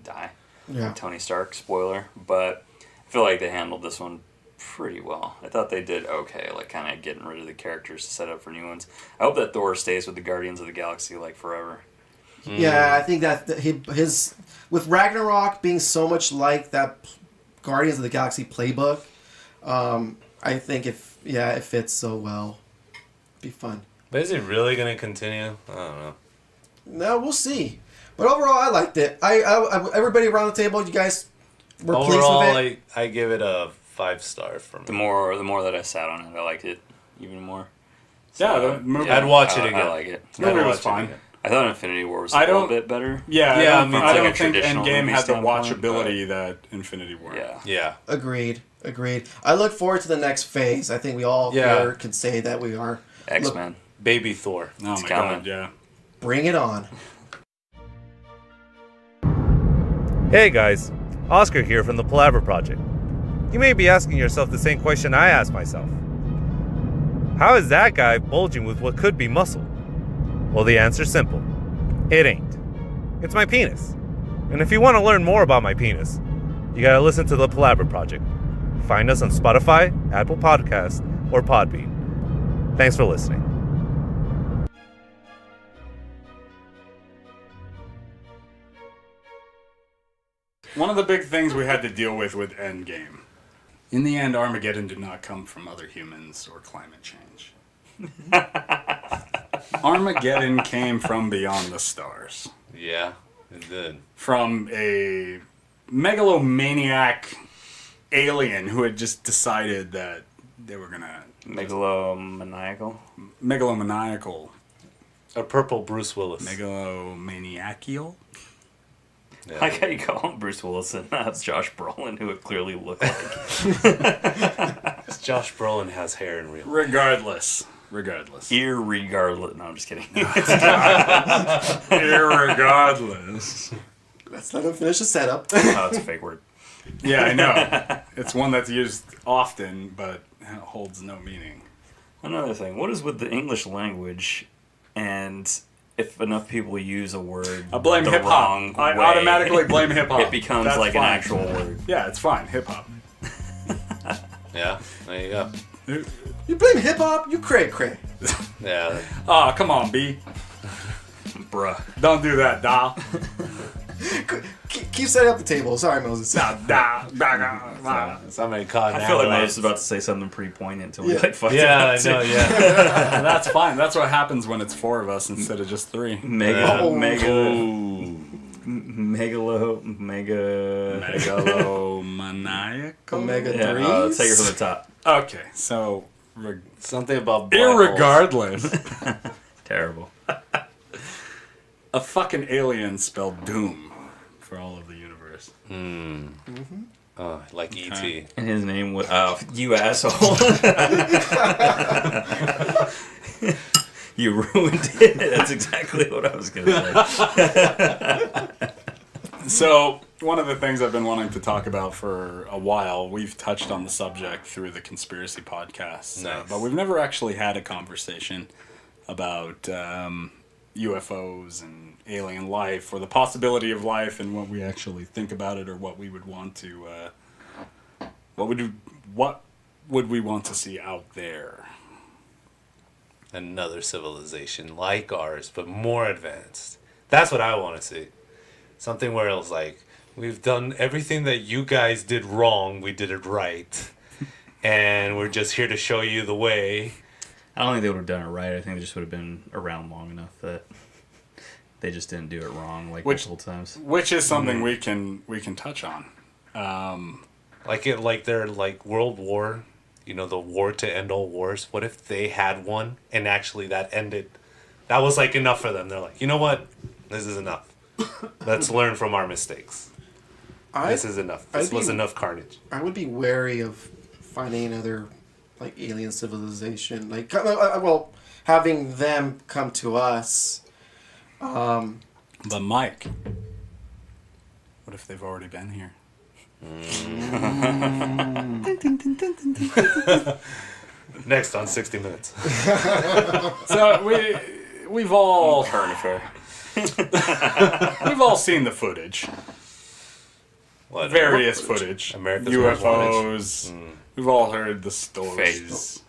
Speaker 1: die.
Speaker 3: Yeah.
Speaker 1: Tony Stark, spoiler. But I feel like they handled this one pretty well. I thought they did okay, kind of getting rid of the characters to set up for new ones. I hope that Thor stays with the Guardians of the Galaxy forever.
Speaker 3: Yeah, I think that his with Ragnarok being so much like that Guardians of the Galaxy playbook, I think it fits so well. It'd be fun.
Speaker 4: But is it really going to continue? I don't know.
Speaker 3: No, we'll see. But overall, I liked it. I everybody around the table, you guys were pleased
Speaker 4: Overall,
Speaker 3: with it.
Speaker 4: I give it a 5-star from
Speaker 1: The more that I sat on it, I liked it even more.
Speaker 2: Yeah, the movie.
Speaker 4: I'd watch it
Speaker 1: I
Speaker 4: again.
Speaker 1: like it.
Speaker 2: movie
Speaker 4: I'd
Speaker 2: was
Speaker 4: watch it
Speaker 2: fine.
Speaker 4: again.
Speaker 1: I thought Infinity War was a
Speaker 2: I
Speaker 1: little
Speaker 2: don't-
Speaker 1: bit better.
Speaker 2: Yeah,
Speaker 4: Yeah,
Speaker 2: I
Speaker 4: me
Speaker 2: don't,
Speaker 4: too.
Speaker 2: I don't
Speaker 1: Like a
Speaker 2: think
Speaker 1: traditional
Speaker 2: Endgame
Speaker 1: movie
Speaker 2: had the
Speaker 1: standpoint,
Speaker 2: watchability that Infinity War.
Speaker 1: Yeah.
Speaker 4: Yeah.
Speaker 3: Agreed. I look forward to the next phase. I think we all here can say that we are.
Speaker 1: X-Men.
Speaker 4: Baby Thor.
Speaker 2: Oh
Speaker 1: It's
Speaker 2: my
Speaker 1: coming.
Speaker 2: god, yeah.
Speaker 3: Bring it on.
Speaker 6: Hey guys, Oscar here from the Palaver Project. You may be asking yourself the same question I asked myself. How is that guy bulging with what could be muscle? Well, the answer's simple. It ain't. It's my penis. And if you want to learn more about my penis, you gotta listen to the Palaver Project. Find us on Spotify, Apple Podcasts, or Podbean. Thanks for listening.
Speaker 2: One of the big things we had to deal with Endgame. In the end, Armageddon did not come from other humans or climate change. Armageddon came from beyond the stars.
Speaker 4: Yeah, it did.
Speaker 2: From a megalomaniac alien who had just decided that they were gonna...
Speaker 1: Megalomaniacal.
Speaker 2: Megalomaniacal.
Speaker 4: A purple Bruce Willis.
Speaker 2: Megalomaniacal?
Speaker 4: Yeah.
Speaker 1: Like how you call him Bruce Willis, and that's Josh Brolin, who it clearly looked like.
Speaker 4: Josh Brolin has hair in real.
Speaker 2: Regardless.
Speaker 1: Irregardless. No, I'm just kidding.
Speaker 2: Irregardless.
Speaker 3: Let's let him finish the setup.
Speaker 1: Oh, it's a fake word.
Speaker 2: Yeah, I know. It's one that's used often, but holds no meaning.
Speaker 1: Another thing, what is with the English language, and if enough people use a word
Speaker 2: I blame
Speaker 1: the
Speaker 2: hip
Speaker 1: wrong
Speaker 2: hop. I
Speaker 1: way,
Speaker 2: automatically blame hip hop.
Speaker 1: it becomes
Speaker 2: That's
Speaker 1: like
Speaker 2: fine.
Speaker 1: an actual word.
Speaker 2: Yeah, it's fine. Hip hop.
Speaker 4: Yeah, there you go.
Speaker 3: You blame hip hop, you cray cray.
Speaker 4: Yeah.
Speaker 2: Oh, come on, B.
Speaker 1: Bruh.
Speaker 2: Don't do that, da.
Speaker 3: Keep setting up the table. Sorry, Moses.
Speaker 4: Somebody caught an
Speaker 1: I feel like
Speaker 4: avalanche.
Speaker 1: Moses was about to say something pretty poignant until we
Speaker 3: Yeah.
Speaker 1: like fucked
Speaker 4: Yeah, I
Speaker 1: it up.
Speaker 4: know, yeah.
Speaker 2: That's fine. That's what happens when it's 4 of us instead of just 3. Megalomaniacal.
Speaker 3: Omega
Speaker 1: Yeah,
Speaker 3: 3s.
Speaker 1: let's take it from the top.
Speaker 2: Okay, so
Speaker 4: Something about black holes.
Speaker 2: irregardless,
Speaker 1: Terrible.
Speaker 2: a fucking alien spelled doom for all of the universe.
Speaker 4: Like E.T.
Speaker 1: And his name was, you asshole. You ruined it. That's exactly what I was going to say.
Speaker 2: So, one of the things I've been wanting to talk about for a while, we've touched on the subject through the conspiracy podcast,
Speaker 4: Nice.
Speaker 2: but we've never actually had a conversation about UFOs and alien life, or the possibility of life, and what we actually think about it, or what we would want to, what would we want to see out there?
Speaker 4: Another civilization like ours, but more advanced. That's what I want to see. Something where it was like, we've done everything that you guys did wrong, we did it right. And we're just here to show you the way.
Speaker 1: I don't think they would have done it right. I think they just would have been around long enough that they just didn't do it wrong multiple times.
Speaker 2: Which is something we can touch on.
Speaker 4: Like they're like World War, you know, the war to end all wars. What if they had one and actually that ended? That was like enough for them. They're like, you know what? This is enough. Let's learn from our mistakes. This is enough. This was enough carnage.
Speaker 3: I would be wary of finding another like alien civilization, like well, having them come to us.
Speaker 2: But Mike, what if they've already been here?
Speaker 4: Next on 60 Minutes.
Speaker 2: So we've all
Speaker 1: Current affair.
Speaker 2: we've all seen the footage,
Speaker 4: What?
Speaker 2: various footage,
Speaker 4: America's Most
Speaker 2: UFOs. We've all heard the stories,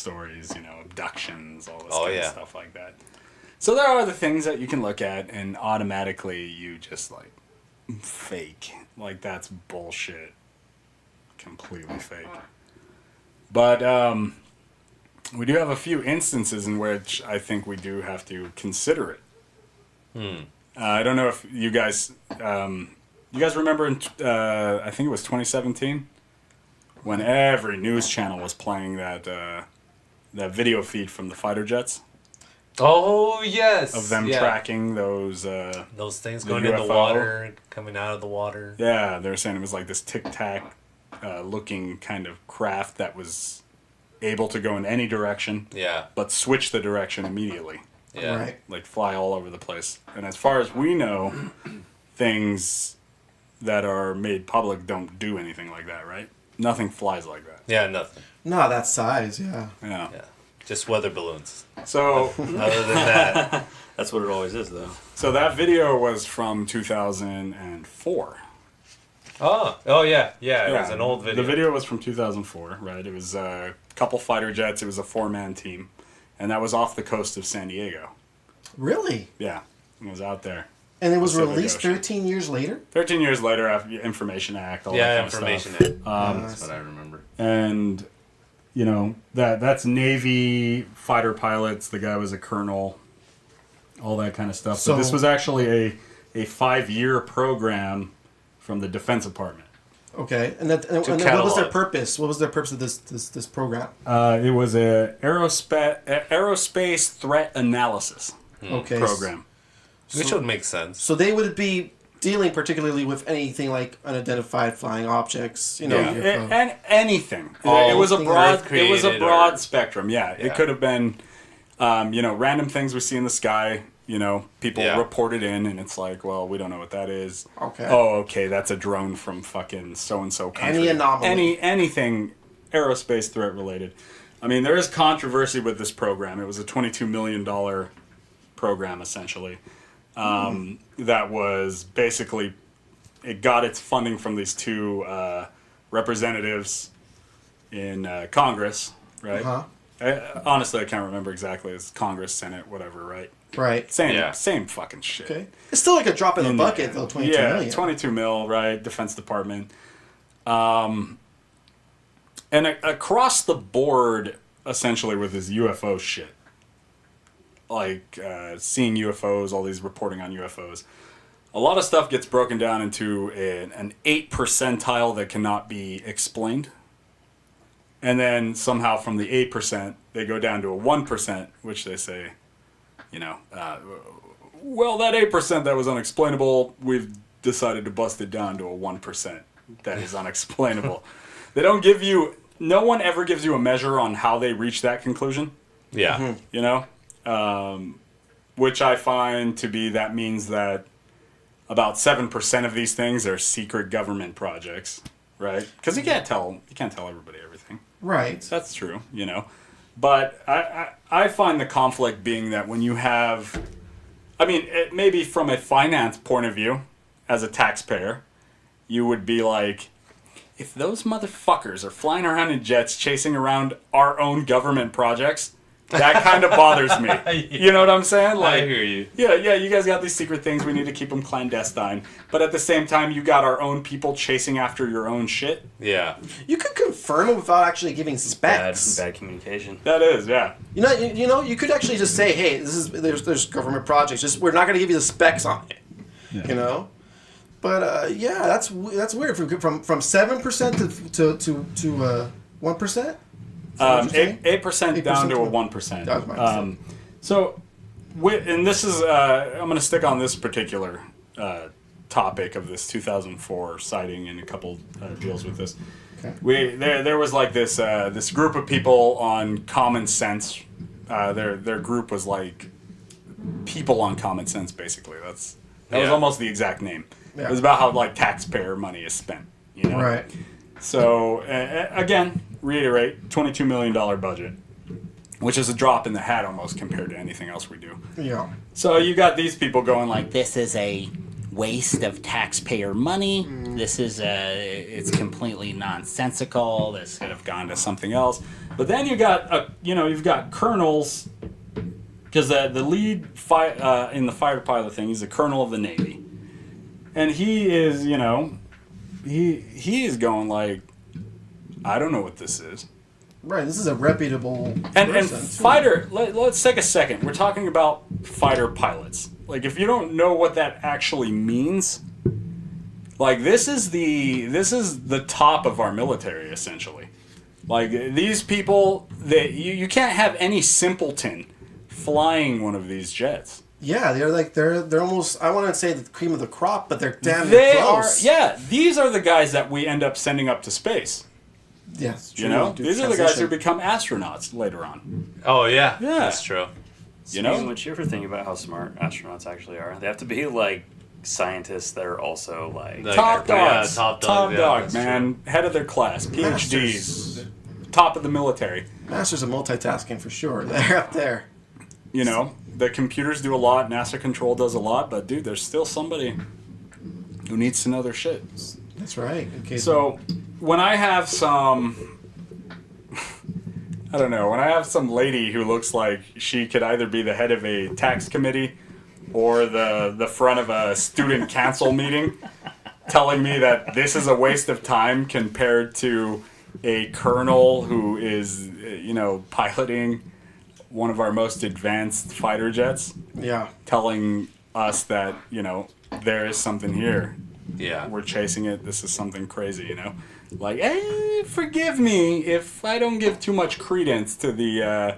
Speaker 2: you know, abductions, all this kind of stuff like that. So there are the things that you can look at and automatically you just like fake, like that's bullshit, completely fake. But we do have a few instances in which I think we do have to consider it. I don't know if you guys remember in I think it was 2017 when every news channel was playing that video feed from the fighter jets
Speaker 4: Oh, yes.
Speaker 2: of them tracking those
Speaker 4: things
Speaker 2: the
Speaker 4: going in the
Speaker 2: UFO.
Speaker 4: water, coming out of the water.
Speaker 2: Yeah, they were saying it was like this tic-tac looking kind of craft that was able to go in any direction,
Speaker 4: Yeah.
Speaker 2: but switch the direction immediately,
Speaker 4: Yeah.
Speaker 3: Right.
Speaker 2: like fly all over the place. And as far as we know, things that are made public don't do anything like that, right? Nothing flies like that.
Speaker 4: Yeah, nothing.
Speaker 3: Not that size, yeah.
Speaker 2: Yeah.
Speaker 4: Yeah. Just weather balloons.
Speaker 2: So,
Speaker 4: Other than that,
Speaker 1: That's what it always is, though.
Speaker 2: so that video was from 2004.
Speaker 4: oh yeah, it was an old video.
Speaker 2: The video was from 2004, right? It was a couple fighter jets. It was a 4-man team. And that was off the coast of San Diego.
Speaker 3: Really?
Speaker 2: Yeah, it was out there.
Speaker 3: And it was
Speaker 2: Pacific
Speaker 3: released
Speaker 2: Ocean.
Speaker 3: 13 years later?
Speaker 2: 13 years later, after Information Act, all that
Speaker 4: Yeah,
Speaker 2: kind
Speaker 4: Information
Speaker 2: of stuff.
Speaker 4: Act. That's what I remember.
Speaker 2: And, you know, that's Navy fighter pilots. The guy was a colonel, all that kind of stuff. So
Speaker 3: So-
Speaker 2: this was actually a 5-year program from the Defense Department.
Speaker 3: Okay. And what was their
Speaker 4: catalog.
Speaker 3: purpose? What was their purpose of this program?
Speaker 2: It was a aerospace threat analysis
Speaker 3: Okay.
Speaker 2: program.
Speaker 4: Which would make sense.
Speaker 3: So they would be dealing particularly with anything like unidentified flying objects, you know.
Speaker 2: Yeah, and anything.
Speaker 4: All
Speaker 2: It was a broad. It was a
Speaker 4: Earth-created
Speaker 2: broad
Speaker 4: or-
Speaker 2: spectrum. Yeah, it could have been, random things we see in the sky. People report it in, and it's like, well, we don't know what that is.
Speaker 3: Okay.
Speaker 2: Oh, okay, that's a drone from fucking so and so country.
Speaker 3: Any anomaly.
Speaker 2: Anything aerospace threat related. I mean, there is controversy with this program. It was a $22 million program, essentially. That was basically, it got its funding from these two representatives in Congress, right? Honestly, I can't remember exactly. It's Congress, Senate, whatever, right?
Speaker 3: Right.
Speaker 2: Same fucking shit.
Speaker 3: Okay. It's still like a drop in the bucket, though. 22 million.
Speaker 2: 22 mil, right? Defense Department. And across the board, essentially, with this UFO shit, like seeing UFOs, all these reporting on UFOs, a lot of stuff gets broken down into an 8 percentile that cannot be explained. And then somehow from the 8%, they go down to a 1%, which they say, well, that 8% that was unexplainable, we've decided to bust it down to a 1% that is unexplainable. They don't give you, no one ever gives you a measure on how they reach that conclusion.
Speaker 4: Yeah.
Speaker 2: Which I find to be, that means that about 7% of these things are secret government projects, right? Because you can't tell everybody everything.
Speaker 3: Right.
Speaker 2: That's true, But I find the conflict being that when you have, maybe from a finance point of view, as a taxpayer, you would be like, if those motherfuckers are flying around in jets chasing around our own government projects, that kind of bothers me. You know what I'm saying? Like,
Speaker 4: I hear you.
Speaker 2: Yeah, you guys got these secret things, we need to keep them clandestine. But at the same time, you got our own people chasing after your own shit.
Speaker 4: Yeah.
Speaker 3: You could confirm it without actually giving specs.
Speaker 1: Bad communication.
Speaker 2: That is, yeah.
Speaker 3: You could actually just say, hey, there's government projects. Just we're not going to give you the specs on it. Yeah. But that's weird. From 7% to 1%.
Speaker 2: 8% down to a 1%. And this is I'm going to stick on this particular topic of this 2004 sighting and a couple deals with this. Okay. There was like this group of people on Common Sense. Their group was like People on Common Sense, basically. That was almost the exact name. Yeah. It was about how like taxpayer money is spent.
Speaker 3: Right.
Speaker 2: So again, reiterate, $22 million budget, which is a drop in the hat almost compared to anything else we do.
Speaker 3: Yeah.
Speaker 2: So you got these people going like,
Speaker 7: this is a waste of taxpayer money. This is it's completely nonsensical. This could have
Speaker 2: gone to something else. But then you got you've got colonels, because the lead in the fighter pilot thing, he's a colonel of the Navy, and he is he is going like, I don't know what this is.
Speaker 3: Right, this is a reputable
Speaker 2: and fighter. Let's take a second. We're talking about fighter pilots. Like, if you don't know what that actually means, like this is the top of our military essentially. Like these people, you can't have any simpleton flying one of these jets.
Speaker 3: Yeah, they're almost, I want to say the cream of the crop, but they're damn close.
Speaker 2: These are the guys that we end up sending up to space.
Speaker 3: Yes,
Speaker 2: these are the guys who become astronauts later on.
Speaker 4: Oh yeah, that's true.
Speaker 1: Would you ever think about how smart astronauts actually are? They have to be like scientists that are also like
Speaker 2: top dogs,
Speaker 4: top dog,
Speaker 2: man,
Speaker 4: true.
Speaker 2: Head of their class, PhDs, top of the military.
Speaker 3: Masters of multitasking for sure. They're up there.
Speaker 2: The computers do a lot, NASA control does a lot, but dude, there's still somebody who needs to know their shit.
Speaker 3: That's right. Okay.
Speaker 2: So when I have some, when I have some lady who looks like she could either be the head of a tax committee or the front of a student council meeting telling me that this is a waste of time compared to a colonel who is, piloting one of our most advanced fighter jets.
Speaker 3: Yeah.
Speaker 2: Telling us that, there is something here.
Speaker 4: Yeah.
Speaker 2: We're chasing it. This is something crazy, Like, forgive me if I don't give too much credence to the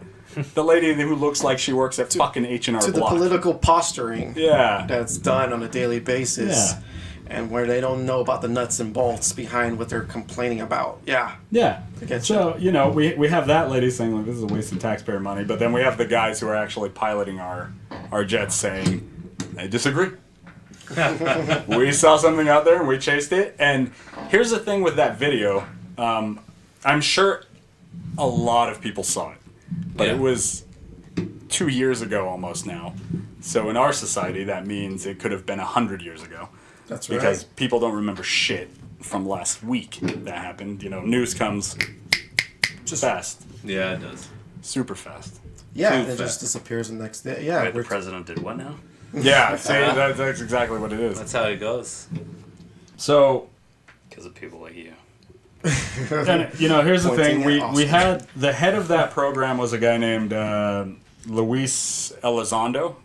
Speaker 2: lady who looks like she works at fucking H&R Block.
Speaker 3: To the political posturing.
Speaker 2: Yeah.
Speaker 3: That's done on a daily basis.
Speaker 2: Yeah.
Speaker 3: and where they don't know about the nuts and bolts behind what they're complaining about. Yeah.
Speaker 2: Yeah.
Speaker 3: get
Speaker 2: So, you know, we have that lady saying, like, this is a waste of taxpayer money, but then we have the guys who are actually piloting our jets saying, I disagree. We saw something out there and we chased it. And here's the thing with that video. I'm sure a lot of people saw it, but it was 2 years ago almost now. So in our society, that means it could have been 100 years ago.
Speaker 3: That's right.
Speaker 2: Because people don't remember shit from last week that happened. You know, news comes just fast.
Speaker 4: Yeah, it does.
Speaker 2: Super fast.
Speaker 3: Yeah,
Speaker 4: Too
Speaker 3: and it
Speaker 4: fast.
Speaker 3: just disappears the next day. Yeah,
Speaker 1: Wait, the president did what now?
Speaker 2: Yeah, see, that's exactly what it is.
Speaker 4: That's how it goes.
Speaker 2: So,
Speaker 1: Because of people like you.
Speaker 2: and, you know, here's the thing.
Speaker 3: Pointing at
Speaker 2: We
Speaker 3: Oscar.
Speaker 2: had, the head of that program was a guy named Luis Elizondo.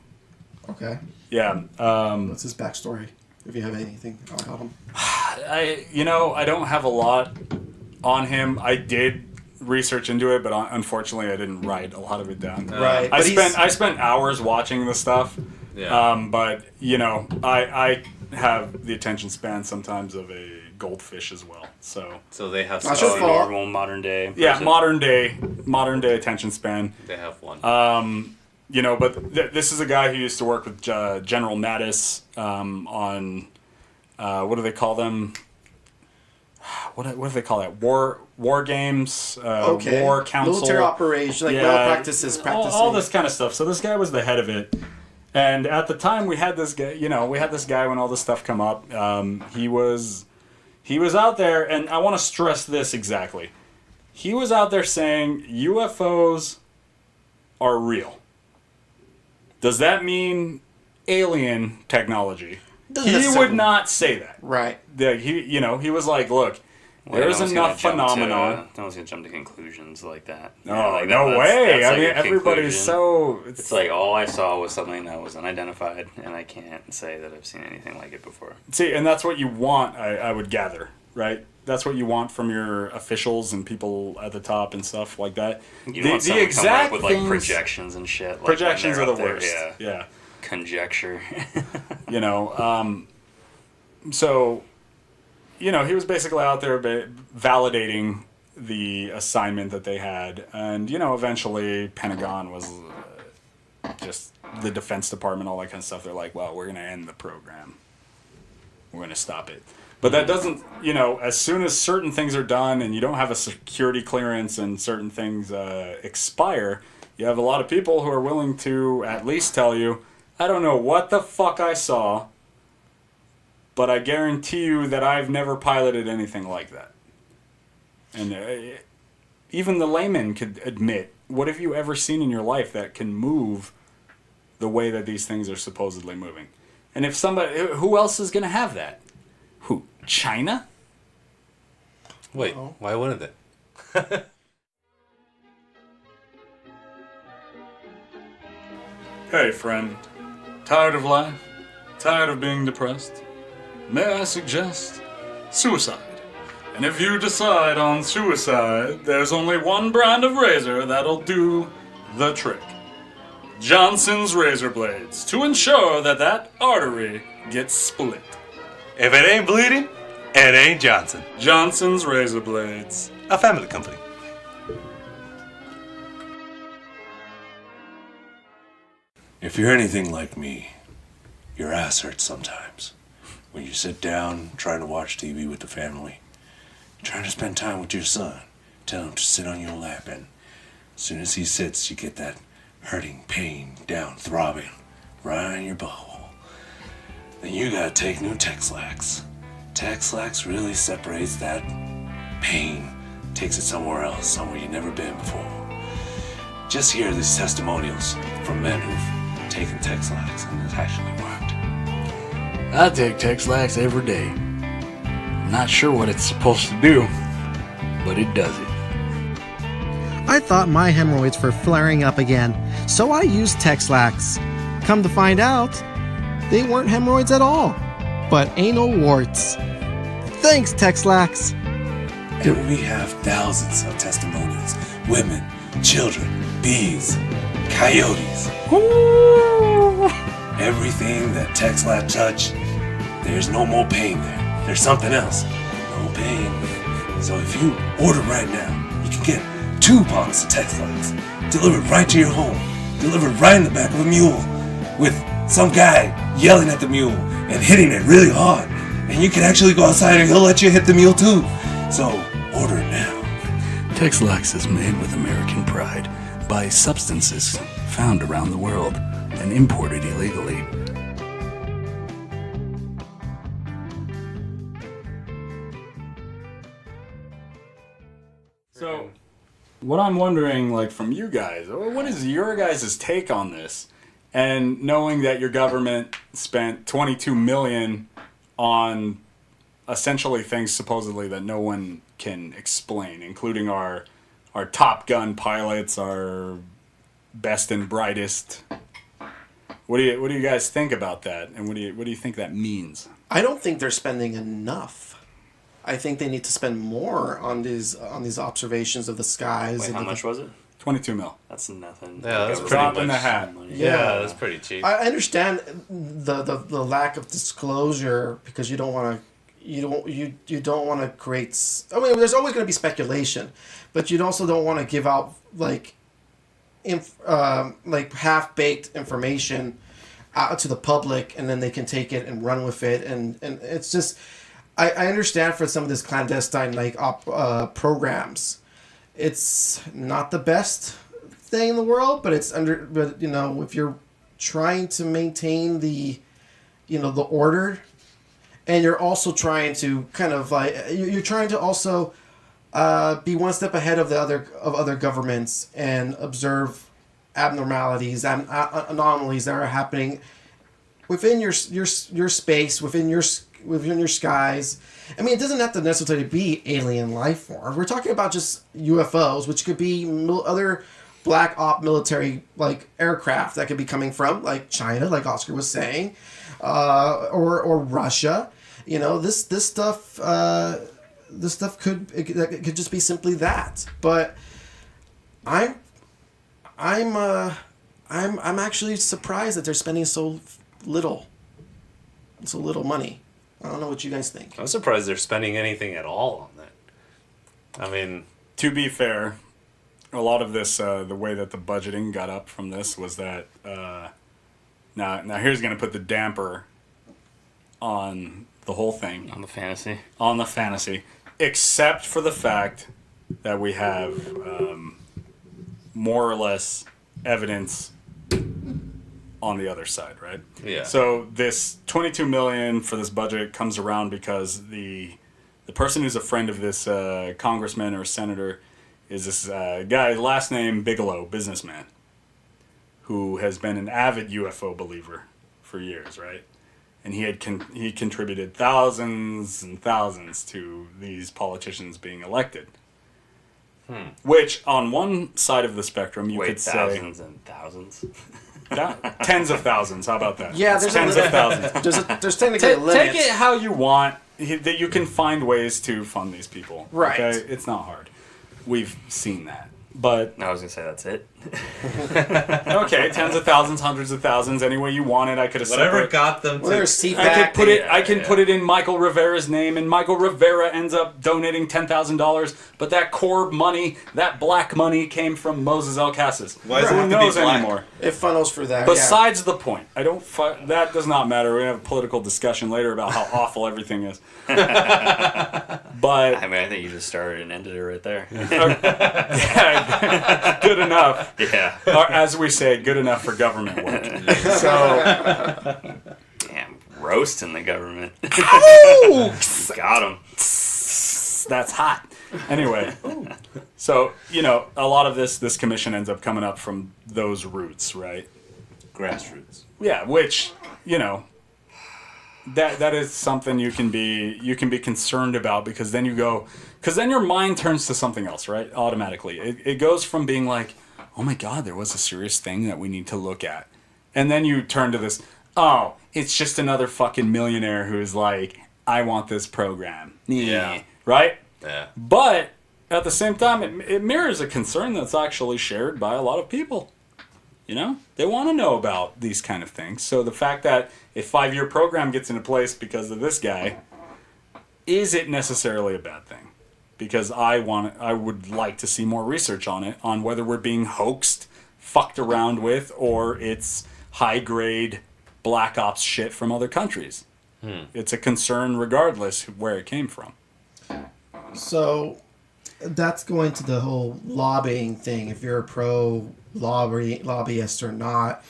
Speaker 3: Okay.
Speaker 2: Yeah.
Speaker 3: What's his backstory? If you have anything about him.
Speaker 2: I don't have a lot on him. I did research into it, but unfortunately I didn't write a lot of it down.
Speaker 3: Right.
Speaker 2: I spent hours watching the stuff.
Speaker 4: Yeah.
Speaker 2: But you know, I have the attention span sometimes of a goldfish as well. So
Speaker 4: They have
Speaker 3: I should
Speaker 4: some-
Speaker 3: follow-
Speaker 1: Normal modern day.
Speaker 2: yeah,
Speaker 1: person.
Speaker 2: modern day attention span.
Speaker 4: They have one.
Speaker 2: You know, but this is a guy who used to work with General Mattis on what do they call them? What do they call that? War games,
Speaker 3: Okay.
Speaker 2: war council,
Speaker 3: Military operation, like malpractices, practicing.
Speaker 2: all this kind of stuff. So this guy was the head of it, and at the time we had this guy. You know, we had this guy when all this stuff come up. He was out there, and I want to stress this exactly. He was out there saying UFOs are real. Does that mean alien technology?
Speaker 3: Doesn't
Speaker 2: He
Speaker 3: necessarily-
Speaker 2: would not say that.
Speaker 3: Right.
Speaker 2: He was like, look,
Speaker 1: Well,
Speaker 2: there's
Speaker 1: no one's
Speaker 2: enough
Speaker 1: gonna jump
Speaker 2: phenomenon.
Speaker 1: No one's going to jump to conclusions like that.
Speaker 2: No,
Speaker 1: Yeah, like
Speaker 2: no way.
Speaker 1: that's
Speaker 2: I
Speaker 1: like
Speaker 2: mean,
Speaker 1: a
Speaker 2: everybody's
Speaker 1: conclusion.
Speaker 2: so...
Speaker 1: It's like all I saw was something that was unidentified, and I can't say that I've seen anything like it before.
Speaker 2: See, and that's what you want, I would gather, right? That's what you want from your officials and people at the top and stuff like that.
Speaker 1: You don't want someone coming up with like projections and shit. Like, when
Speaker 2: Projections
Speaker 1: they're
Speaker 2: are the
Speaker 1: up there,
Speaker 2: worst.
Speaker 1: Yeah.
Speaker 2: Yeah.
Speaker 1: Conjecture.
Speaker 2: You know, so, you know, he was basically out there validating the assignment that they had. And, you know, eventually Pentagon was just the Defense Department, all that kind of stuff. They're like, well, we're going to end the program. We're going to stop it. But that doesn't, you know, as soon as certain things are done and you don't have a security clearance and certain things expire, you have a lot of people who are willing to at least tell you, I don't know what the fuck I saw, but I guarantee you that I've never piloted anything like that. And even the layman could admit, what have you ever seen in your life that can move the way that these things are supposedly moving? And if somebody, who else is going to have that? Who? China?
Speaker 4: Wait, why wouldn't they?
Speaker 2: Hey, friend. Tired of life? Tired of being depressed? May I suggest suicide? And if you decide on suicide, there's only one brand of razor that'll do the trick. Johnson's Razor Blades, to ensure that that artery gets split.
Speaker 4: If it ain't bleeding, it ain't Johnson.
Speaker 2: Johnson's Razor Blades.
Speaker 4: A family company.
Speaker 5: If you're anything like me, your ass hurts sometimes. When you sit down trying to watch TV with the family, trying to spend time with your son, tell him to sit on your lap, and as soon as he sits, you get that hurting pain down throbbing right in your butthole. Then you gotta take new Texlax. Texlax really separates that pain, takes it somewhere else, somewhere you've never been before. Just hear these testimonials from men who've taken Texlax and it's actually worked.
Speaker 8: I take Texlax every day. I'm not sure what it's supposed to do, but it does it.
Speaker 9: I thought my hemorrhoids were flaring up again, so I used Texlax. Come to find out, they weren't hemorrhoids at all, but anal warts. Thanks, Texlax.
Speaker 5: And we have thousands of testimonials. Women, children, bees, coyotes. Everything that Texlax touch there's no more pain there. There's something else. No pain. So if you order right now, you can get 2 boxes of Tex-Lax delivered right to your home, delivered right in the back of a mule, with some guy yelling at the mule and hitting it really hard. And you can actually go outside and he'll let you hit the mule too. So order it now.
Speaker 8: Tex-Lax is made with American pride by substances found around the world and imported illegally.
Speaker 2: So, what I'm wondering, like, from you guys, what is your guys' take on this? And knowing that your government spent $22 million on essentially things supposedly that no one can explain, including our Top Gun pilots, our best and brightest. What do you guys think about that? And what do you think that means?
Speaker 3: I don't think they're spending enough. I think they need to spend more on these observations of the skies.
Speaker 1: Wait, how much was it?
Speaker 2: 22 mil.
Speaker 1: That's nothing.
Speaker 4: Yeah, that's pretty
Speaker 2: Drop
Speaker 4: much.
Speaker 2: in the hat.
Speaker 4: Yeah, that's pretty cheap.
Speaker 3: I understand the lack of disclosure because you don't want to create. I mean, there's always going to be speculation, but you also don't want to give out like half baked information out to the public, and then they can take it and run with it, and it's just. I understand for some of these clandestine programs, it's not the best thing in the world, but but if you're trying to maintain the order, and you're also trying to kind of you're trying to also be one step ahead of other governments and observe abnormalities and anomalies that are happening within your space, within your skies. I mean, it doesn't have to necessarily be alien life form. We're talking about just UFOs, which could be other black op military aircraft that could be coming from China, like Oscar was saying, or Russia. This stuff could just be simply that. But I'm actually surprised that they're spending so little money. I don't know what you guys think.
Speaker 4: I'm surprised they're spending anything at all on that. I mean,
Speaker 2: To be fair, a lot of this, the way that the budgeting got up from this was that, now here's going to put the damper on the whole thing.
Speaker 1: On the fantasy.
Speaker 2: On the fantasy. Except for the fact that we have more or less evidence on the other side, right?
Speaker 4: Yeah.
Speaker 2: So this $22 million for this budget comes around because the person who's a friend of this congressman or senator is this guy, last name Bigelow, businessman, who has been an avid UFO believer for years, right? And he contributed thousands and thousands to these politicians being elected. Which, on one side of the spectrum, you could say...
Speaker 1: thousands and thousands?
Speaker 2: Tens of thousands. How about that?
Speaker 3: Yeah, there's
Speaker 2: tens of thousands.
Speaker 3: There's technically a limit.
Speaker 2: Take it how you want. That you can find ways to fund these people.
Speaker 3: Right.
Speaker 2: Okay? It's not hard. We've seen that. But
Speaker 1: I was gonna say that's it.
Speaker 2: okay, tens of thousands, hundreds of thousands, any way you want it. I could have
Speaker 4: whatever got them to.
Speaker 2: I can put it in Michael Rivera's name, and Michael Rivera ends up donating $10,000. But that core money, that black money, came from Moses Alcacis.
Speaker 4: Why does it
Speaker 2: Who
Speaker 4: have to be
Speaker 2: knows
Speaker 4: black?
Speaker 2: anymore?
Speaker 3: It funnels for that.
Speaker 2: Besides the point, that does not matter. We're gonna have a political discussion later about how awful everything is. But
Speaker 1: I mean, I think you just started and ended it right there.
Speaker 2: yeah, good enough.
Speaker 1: Yeah.
Speaker 2: Or, as we say, good enough for government work. So,
Speaker 1: Damn, roasting the government.
Speaker 2: ow!
Speaker 1: Got him.
Speaker 2: That's hot. Anyway, so a lot of this commission ends up coming up from those roots, right?
Speaker 5: Grassroots.
Speaker 2: Yeah, which that is something you can be concerned about because then your mind turns to something else, right? Automatically, it goes from being like, oh my God, there was a serious thing that we need to look at, and then you turn to this, oh, it's just another fucking millionaire who's like, I want this program,
Speaker 4: Yeah.
Speaker 2: right?
Speaker 4: Yeah.
Speaker 2: But at the same time, it mirrors a concern that's actually shared by a lot of people. You know, they want to know about these kind of things. So the fact that a 5-year program gets into place because of this guy, is it necessarily a bad thing? Because I would like to see more research on it, on whether we're being hoaxed, fucked around with, or it's high grade black ops shit from other countries. It's a concern regardless where it came from.
Speaker 3: So that's going to the whole lobbying thing. If you're a pro lobbyist or not.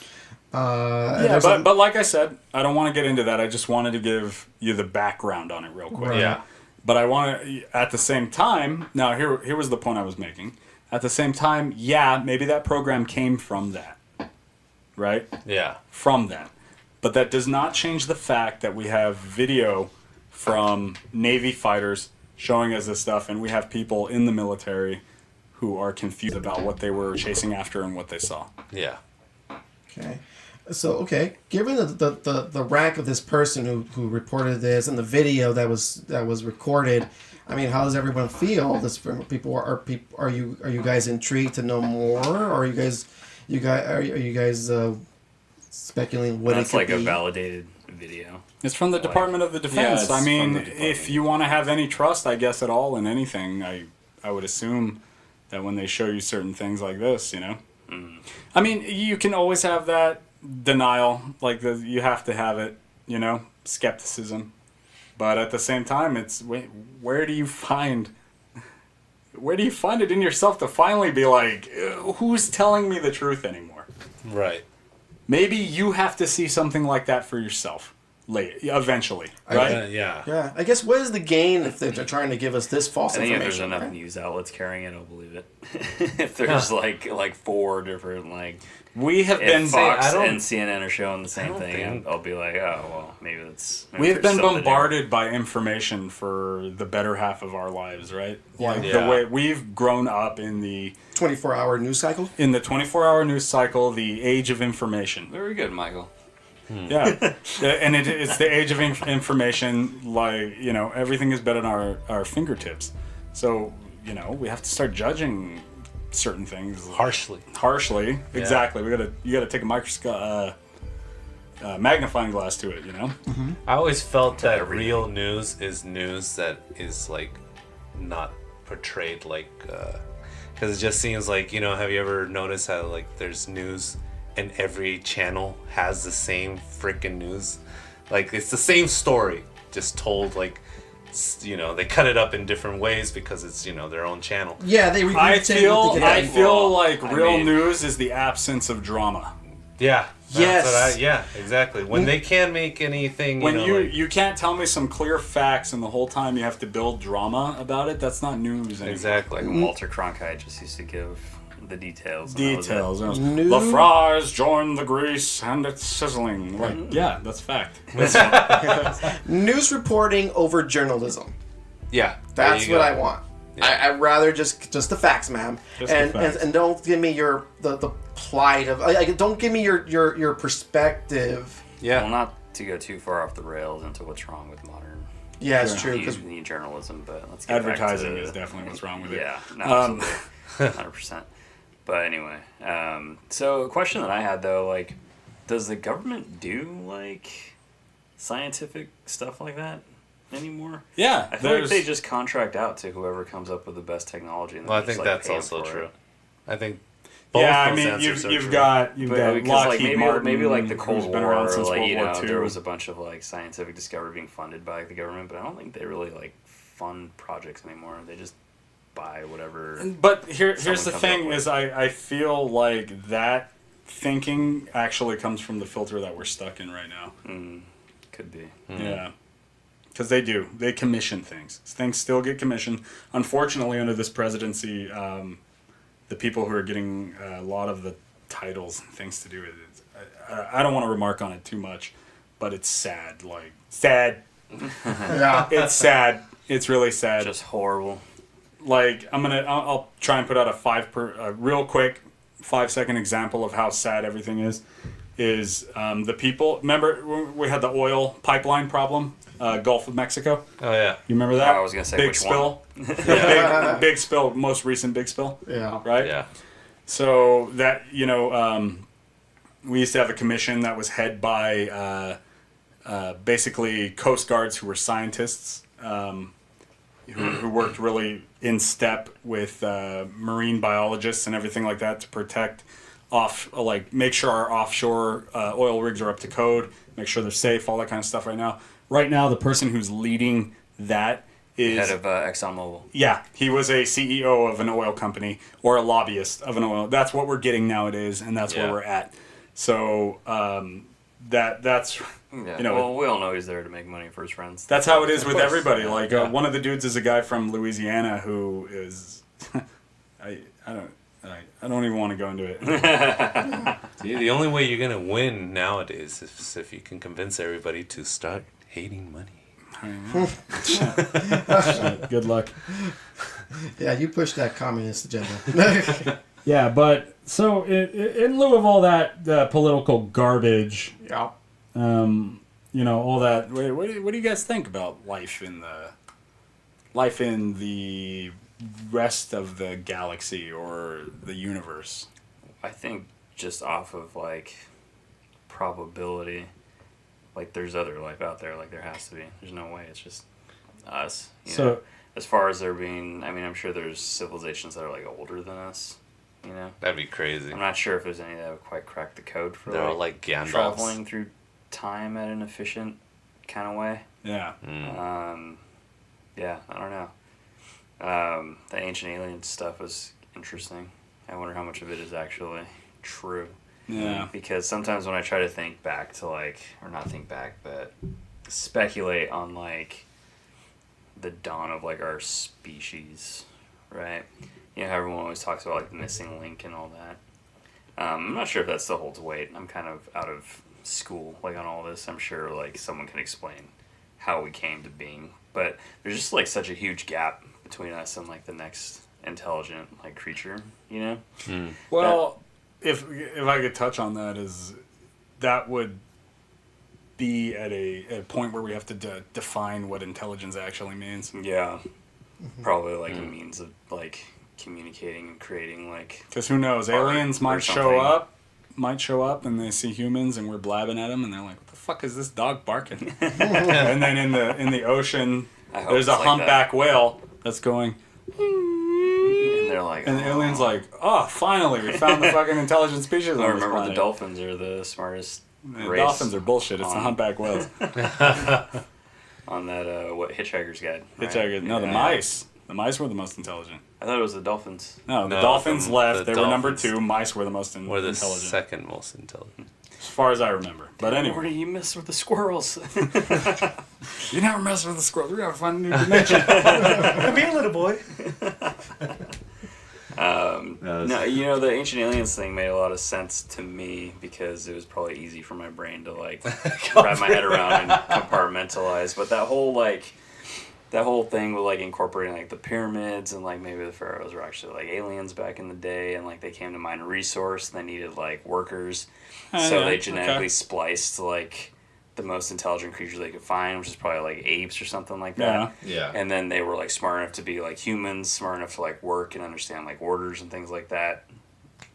Speaker 2: But like I said, I don't want to get into that. I just wanted to give you the background on it real quick.
Speaker 3: Right.
Speaker 4: Yeah.
Speaker 2: But I want to, at the same time, now here was the point I was making. At the same time, yeah, maybe that program came from that. Right?
Speaker 4: Yeah.
Speaker 2: From that. But that does not change the fact that we have video from Navy fighters showing us this stuff, and we have people in the military who are confused about what they were chasing after and what they saw.
Speaker 4: Yeah.
Speaker 3: Okay. So, given the rank of this person who reported this and the video that was recorded, I mean, how does everyone feel? Are you guys intrigued to know more, or are you guys speculating what
Speaker 1: That's
Speaker 3: it could
Speaker 1: like
Speaker 3: be?
Speaker 1: a validated video.
Speaker 2: It's from the Department of the Defense.
Speaker 1: it's
Speaker 2: I mean,
Speaker 1: from the department.
Speaker 2: if you want to have any trust, I guess, at all in anything, I would assume that when they show you certain things like this, you know? I mean, you can always have that denial, like you have to have it, you know, skepticism. But at the same time, it's where do you find it in yourself to finally be like, who's telling me the truth anymore?
Speaker 4: Right.
Speaker 2: Maybe you have to see something like that for yourself eventually, right?
Speaker 4: Yeah.
Speaker 3: Yeah, I guess what is the gain if they're trying to give us this false
Speaker 1: I think if
Speaker 3: information?
Speaker 1: there's enough news outlets carrying it, I'll believe it. If there's like 4 different
Speaker 2: We have been
Speaker 1: Fox and CNN are showing the same thing, and I'll be like, oh well, maybe that's.
Speaker 2: We have
Speaker 1: there's
Speaker 2: been
Speaker 1: something
Speaker 2: bombarded by information for the better half of our lives, right? Like
Speaker 4: Yeah.
Speaker 2: the way we've grown up in the
Speaker 3: 24-hour news cycle.
Speaker 2: 24-hour news cycle, the age of information.
Speaker 1: there. Very good, Michael.
Speaker 2: Yeah, and it's the age of information. Like, you know, everything is better at our fingertips. So, you know, we have to start judging certain things
Speaker 4: Harshly.
Speaker 2: Harshly, exactly. You gotta take a magnifying glass to it. You know.
Speaker 4: I always felt that real news is news that is like not portrayed like, because it just seems like, you know, have you ever noticed how like there's news and every channel has the same freaking news? Like it's the same story, just told like, you know, they cut it up in different ways because it's, you know, their own channel.
Speaker 3: Yeah, they.
Speaker 2: I feel like real
Speaker 1: mean-
Speaker 2: news is the absence of drama.
Speaker 4: Yeah.
Speaker 3: Yes.
Speaker 4: Yeah, exactly. When they can make anything,
Speaker 2: When
Speaker 4: you know, like,
Speaker 2: you can't tell me some clear facts and the whole time you have to build drama about it, that's not news anymore.
Speaker 4: exactly.
Speaker 1: Like Walter Cronkite just used to give the details. and that was it.
Speaker 2: Details.
Speaker 3: New-
Speaker 2: The fries join the grease and it's sizzling. Like, yeah, that's fact.
Speaker 3: News reporting over journalism.
Speaker 4: Yeah.
Speaker 3: That's
Speaker 4: there you
Speaker 3: what
Speaker 4: go.
Speaker 3: I want.
Speaker 4: Yeah.
Speaker 3: I'd rather just the facts, ma'am.
Speaker 2: Just the facts.
Speaker 3: And don't give me the plight of don't give me your perspective.
Speaker 4: Yeah.
Speaker 1: Well, not to go too far off the rails into what's wrong with modern
Speaker 3: Yeah, it's true because
Speaker 1: journalism, but let's get
Speaker 2: Advertising
Speaker 1: back to
Speaker 2: is definitely what's wrong with it.
Speaker 1: Yeah, no, absolutely, 100%. But anyway, so a question that I had though, like, does the government do like scientific stuff like that anymore?
Speaker 2: Yeah,
Speaker 1: I feel like they just contract out to whoever comes up with the best technology. And
Speaker 4: Well, I
Speaker 1: they just,
Speaker 4: think
Speaker 1: like,
Speaker 4: that's
Speaker 1: pay 'em
Speaker 4: also
Speaker 1: for
Speaker 4: true.
Speaker 1: it.
Speaker 4: I think both
Speaker 2: yeah, I
Speaker 4: those
Speaker 2: mean,
Speaker 4: answers are
Speaker 2: you've
Speaker 4: true.
Speaker 2: got
Speaker 1: But because
Speaker 2: Lockheed
Speaker 1: like
Speaker 2: Martin,
Speaker 1: maybe like the
Speaker 2: who's
Speaker 1: Cold
Speaker 2: been
Speaker 1: War,
Speaker 2: around since
Speaker 1: like
Speaker 2: World
Speaker 1: you
Speaker 2: War
Speaker 1: know,
Speaker 2: II.
Speaker 1: there was a bunch of like scientific discovery being funded by the government, but I don't think they really like fund projects anymore. They just buy whatever.
Speaker 2: But here's
Speaker 1: someone
Speaker 2: the
Speaker 1: comes
Speaker 2: thing:
Speaker 1: up with.
Speaker 2: is I feel like that thinking actually comes from the filter that we're stuck in right now.
Speaker 1: Could be.
Speaker 2: Yeah. Because they commission things. Things still get commissioned. Unfortunately, under this presidency, the people who are getting a lot of the titles and things to do with it, I don't want to remark on it too much, but it's sad. Like, sad.
Speaker 3: yeah.
Speaker 2: It's sad. It's really sad.
Speaker 1: Just horrible.
Speaker 2: Like, I'll try and put out a real quick 5-second example of how sad everything is the people. Remember we had the oil pipeline problem, Gulf of Mexico.
Speaker 4: Oh yeah.
Speaker 2: You remember that?
Speaker 1: I was gonna say
Speaker 2: big
Speaker 1: which
Speaker 2: spill. big spill. Most recent big spill.
Speaker 3: Yeah.
Speaker 2: Right.
Speaker 4: Yeah.
Speaker 2: So that we used to have a commission that was head by basically Coast Guards who were scientists who worked really in step with marine biologists and everything like that to protect make sure our offshore oil rigs are up to code, make sure they're safe, all that kind of stuff right now. Right now, the person who's leading that is...
Speaker 1: Head of ExxonMobil.
Speaker 2: Yeah, he was a CEO of an oil company or a lobbyist of an oil. That's what we're getting nowadays, and that's where we're at. So that's...
Speaker 1: Yeah. Well, we all know he's there to make money for his friends.
Speaker 2: That's how it is with everybody. Like one of the dudes is a guy from Louisiana who is... I don't even want to go into it.
Speaker 4: The only way you're going to win nowadays is if you can convince everybody to start hating money.
Speaker 2: Good luck.
Speaker 3: Yeah, you push that communist agenda.
Speaker 2: Yeah, but so in lieu of all that political garbage, all that. What do you guys think about life in the rest of the galaxy or the universe?
Speaker 1: I think just off of probability, there's other life out there. There has to be. There's no way. It's just us. You know? As far as there being, I'm sure there's civilizations that are older than us.
Speaker 4: That'd be crazy.
Speaker 1: I'm not sure if there's any that have quite cracked the code for
Speaker 4: they're all like Gandalfs.
Speaker 1: Traveling through time at an efficient kind of way.
Speaker 2: Yeah.
Speaker 1: Yeah, I don't know. The ancient alien stuff was interesting. I wonder how much of it is actually true.
Speaker 2: Yeah.
Speaker 1: Because sometimes when I try to think back to or not think back, but speculate on the dawn of our species, right? How everyone always talks about the missing link and all that. I'm not sure if that still holds weight. I'm kind of out of school on all this. I'm sure someone can explain how we came to being, but there's just such a huge gap between us and the next intelligent creature,
Speaker 2: Well, if I could touch on that, is that would be at a point where we have to define what intelligence actually means.
Speaker 1: Yeah, probably a means of communicating and creating
Speaker 2: because who knows, aliens might show up and they see humans and we're blabbing at them and they're like, what the fuck is this dog barking? And then in the ocean there's a humpback whale that's going,
Speaker 1: and they're
Speaker 2: and the alien's oh, finally we found the fucking intelligent species.
Speaker 1: I remember the dolphins are the smartest race.
Speaker 2: Dolphins are bullshit. It's the humpback whales.
Speaker 1: On that Hitchhiker's Guide, right?
Speaker 2: The mice. The mice were the most intelligent.
Speaker 1: I thought it was the dolphins.
Speaker 2: No, the dolphins left. They were number 2. Mice were the most intelligent.
Speaker 4: We're the second most intelligent.
Speaker 2: As far as I remember. But anyway.
Speaker 1: Where do you mess with the squirrels?
Speaker 2: You never mess with the squirrels. We gotta find a new dimension.
Speaker 8: Come here, little boy.
Speaker 1: No, the ancient aliens thing made a lot of sense to me because it was probably easy for my brain to wrap my head around and compartmentalize. But that whole thing with incorporating the pyramids and maybe the pharaohs were actually aliens back in the day and they came to mine a resource and they needed workers, so they genetically spliced the most intelligent creature they could find, which is probably apes or something like that.
Speaker 4: Yeah.
Speaker 1: And then they were smart enough to be humans, smart enough to work and understand orders and things like that,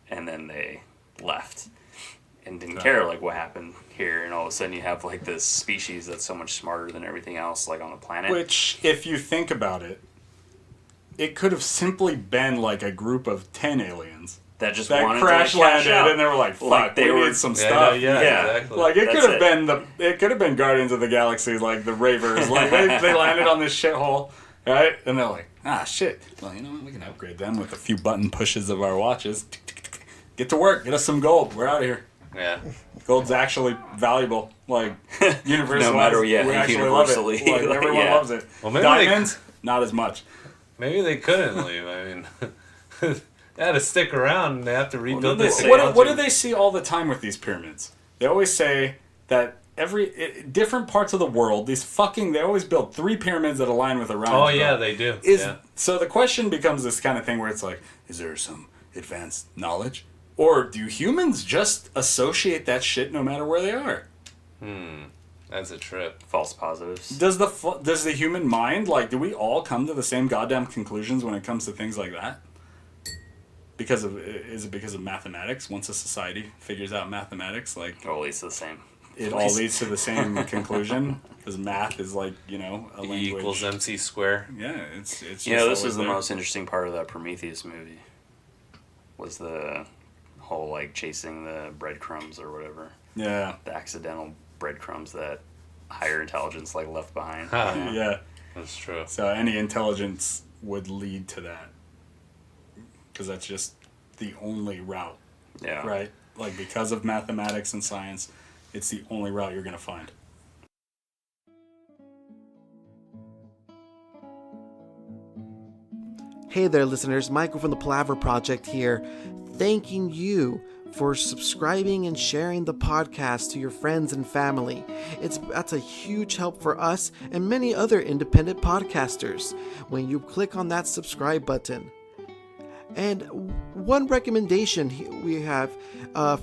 Speaker 1: and then they left and didn't care what happened here, and all of a sudden you have this species that's so much smarter than everything else on the planet.
Speaker 2: Which, if you think about it, it could have simply been a group of 10 aliens
Speaker 1: that just
Speaker 2: that
Speaker 1: wanted
Speaker 2: crash
Speaker 1: to cash
Speaker 2: landed
Speaker 1: out.
Speaker 2: and they were fuck, we need some stuff.
Speaker 4: Yeah, exactly.
Speaker 2: It could have been it could have been Guardians of the Galaxy, the Ravers. they landed on this shithole, right? And they're like, shit. Well, you know what? We can upgrade them with a few button pushes of our watches. Get to work. Get us some gold. We're out of here.
Speaker 4: Yeah.
Speaker 2: Gold's actually valuable. Universally.
Speaker 1: No matter,
Speaker 2: we actually
Speaker 1: universally.
Speaker 2: love it. Everyone loves it.
Speaker 4: Well, maybe
Speaker 2: Diamonds, not as much.
Speaker 4: Maybe they couldn't leave. They had to stick around and they have to rebuild this.
Speaker 2: What do they see all the time with these pyramids? They always say that different parts of the world, they always build 3 pyramids that align with Orion's belt.
Speaker 4: Oh, yeah, they do.
Speaker 2: So the question becomes this kind of thing where it's is there some advanced knowledge? Or do humans just associate that shit no matter where they are?
Speaker 4: That's a trip.
Speaker 1: False positives.
Speaker 2: Does the human mind, do we all come to the same goddamn conclusions when it comes to things like that? is it because of mathematics? Once a society figures out mathematics, like
Speaker 1: Or at least the same.
Speaker 2: it all leads to the same conclusion because math is like a
Speaker 4: E
Speaker 2: language.
Speaker 4: equals MC square.
Speaker 2: Yeah, it's just
Speaker 1: This is the
Speaker 2: there.
Speaker 1: most interesting part of that Prometheus movie. Was the whole like chasing the breadcrumbs or whatever.
Speaker 2: Yeah.
Speaker 1: The accidental breadcrumbs that higher intelligence like left behind.
Speaker 2: Yeah.
Speaker 4: That's true.
Speaker 2: So any intelligence would lead to that because that's just the only route,
Speaker 1: Yeah.
Speaker 2: right? Like because of mathematics and science, it's the only route you're going to find.
Speaker 9: Hey there, listeners. Michael from the Palaver Project here, thanking you for subscribing and sharing the podcast to your friends and family. That's a huge help for us and many other independent podcasters when you click on that subscribe button. And one recommendation we have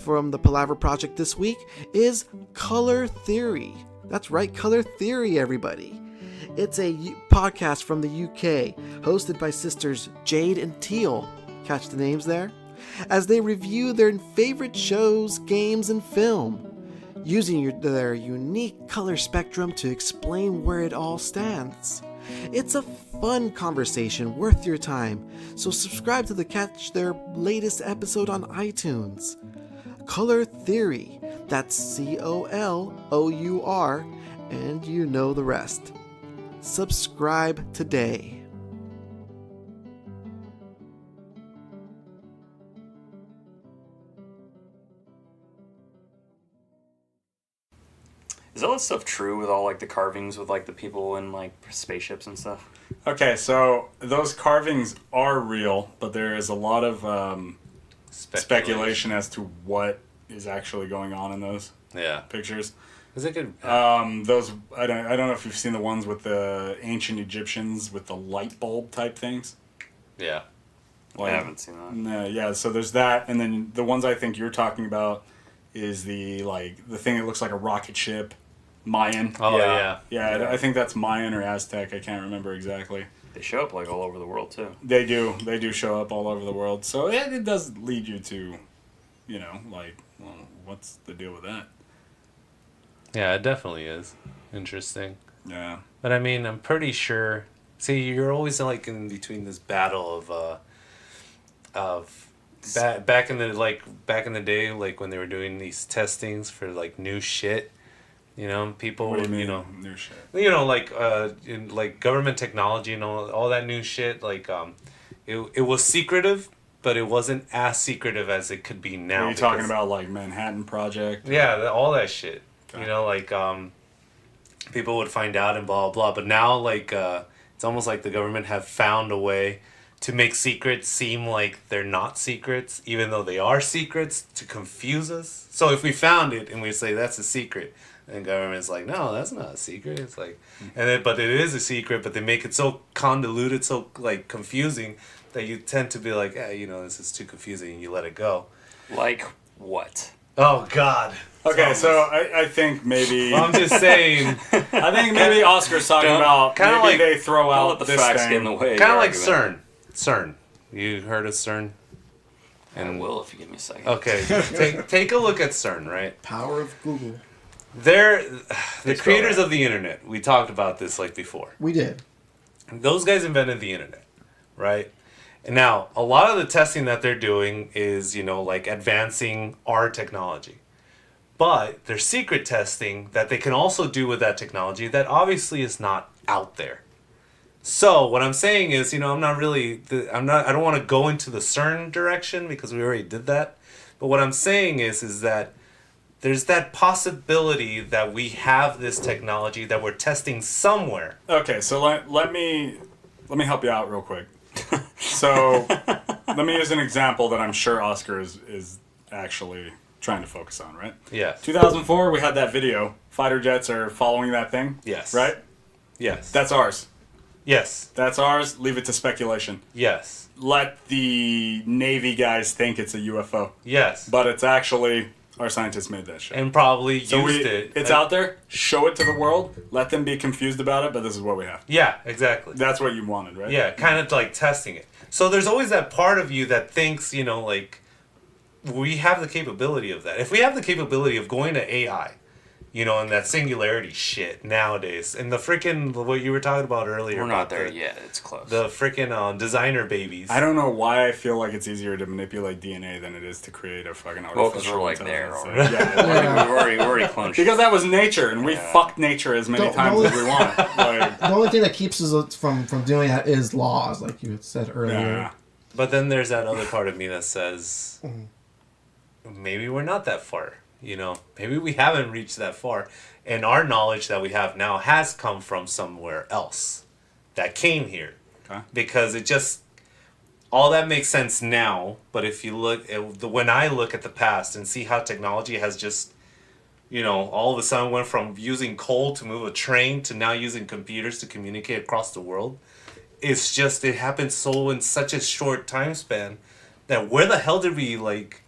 Speaker 9: from the Palaver Project this week is Color Theory. That's right, Color Theory, everybody. It's a podcast from the UK, hosted by sisters Jade and Teal. Catch the names there? As they review their favorite shows, games, and film, using their unique color spectrum to explain where it all stands. It's a fun conversation worth your time, so subscribe to catch their latest episode on iTunes. Color Theory, that's COLOUR, and you know the rest. Subscribe today.
Speaker 1: Is all that stuff true with all like the carvings with like the people in like spaceships and stuff?
Speaker 2: Okay, so those carvings are real, but there is a lot of speculation as to what is actually going on in those pictures.
Speaker 4: Is it good?
Speaker 2: Those I don't know if you've seen the ones with the ancient Egyptians with the light bulb type things.
Speaker 4: Yeah.
Speaker 1: I haven't seen that.
Speaker 2: No, yeah. So there's that, and then the ones I think you're talking about is the thing that looks like a rocket ship, Mayan.
Speaker 4: Oh yeah.
Speaker 2: Yeah, I think that's Mayan or Aztec. I can't remember exactly.
Speaker 1: They show up like all over the world too.
Speaker 2: They do show up all over the world. So it does lead you to, what's the deal with that?
Speaker 4: Yeah, it definitely is interesting.
Speaker 2: Yeah.
Speaker 4: But I mean, I'm pretty sure. See, you're always like in between this battle back in the day, like when they were doing these testings for like new shit. People
Speaker 2: What do you
Speaker 4: were,
Speaker 2: mean, new shit?
Speaker 4: In like government technology and all that new shit. Like, it was secretive, but it wasn't as secretive as it could be now.
Speaker 2: Are you talking about like Manhattan Project?
Speaker 4: Yeah, all that shit.
Speaker 2: Okay.
Speaker 4: People would find out and blah blah. But now, it's almost like the government have found a way to make secrets seem like they're not secrets, even though they are secrets, to confuse us. So if we found it and we say that's a secret, and the government's like, no, that's not a secret. It's like, but it is a secret. But they make it so convoluted, so like confusing, that you tend to be like, this is too confusing, and you let it go.
Speaker 1: Like what?
Speaker 4: Oh God.
Speaker 2: Okay, so I think maybe...
Speaker 4: Well, I'm just saying...
Speaker 2: I think maybe Oscar's talking about...
Speaker 4: Kinda
Speaker 2: maybe
Speaker 4: like...
Speaker 2: they throw
Speaker 1: Don't
Speaker 2: out
Speaker 1: let the
Speaker 2: this
Speaker 1: facts
Speaker 2: thing.
Speaker 1: get in the way.
Speaker 4: Kind of like CERN. CERN. You heard of CERN?
Speaker 1: I will if you give me a second.
Speaker 4: Okay. Take a look at CERN, right?
Speaker 3: Power of Google.
Speaker 4: They're the creators of the internet. We talked about this before.
Speaker 3: We did.
Speaker 4: Those guys invented the internet, right? And now, a lot of the testing that they're doing is, like advancing our technology. But there's secret testing that they can also do with that technology that obviously is not out there. So what I'm saying is, I don't want to go into the CERN direction because we already did that. But what I'm saying is that there's that possibility that we have this technology that we're testing somewhere.
Speaker 2: Okay, so let me help you out real quick. So let me use an example that I'm sure Oscar is actually trying to focus on, right?
Speaker 4: Yeah.
Speaker 2: 2004, we had that video. Fighter jets are following that thing.
Speaker 4: Yes.
Speaker 2: Right?
Speaker 4: Yes.
Speaker 2: That's ours.
Speaker 4: Yes.
Speaker 2: That's ours. Leave it to speculation.
Speaker 4: Yes.
Speaker 2: Let the Navy guys think it's a UFO.
Speaker 4: Yes.
Speaker 2: But it's actually... Our scientists made that shit.
Speaker 4: And probably used it.
Speaker 2: It's out there. Show it to the world. Let them be confused about it, but this is what we have.
Speaker 4: Yeah, exactly.
Speaker 2: That's what you wanted, right?
Speaker 4: Yeah, kind of like testing it. So there's always that part of you that thinks, you know, like, we have the capability of that. If we have the capability of going to AI, you know, and that singularity shit nowadays, and the freaking, what you were talking about earlier.
Speaker 1: We're not there yet. It's close.
Speaker 4: The freaking designer babies.
Speaker 2: I don't know why I feel like it's easier to manipulate DNA than it is to create a fucking artificial
Speaker 1: because we're like there
Speaker 2: intelligence.
Speaker 1: already.
Speaker 2: Yeah,
Speaker 1: we're already cloned.
Speaker 2: because that was nature, and we fucked nature as many times as we want. Like,
Speaker 9: The only thing that keeps us from doing that is laws, like you had said earlier.
Speaker 2: yeah.
Speaker 4: But then there's that other part of me that says, maybe we're not that far. You know, maybe we haven't reached that far. And our knowledge that we have now has come from somewhere else that came here.
Speaker 2: Okay.
Speaker 4: Because it just, all that makes sense now. But if you look, when I look at the past and see how technology has just, you know, all of a sudden went from using coal to move a train to now using computers to communicate across the world. It's just, it happened so in such a short time span that where the hell did we, like,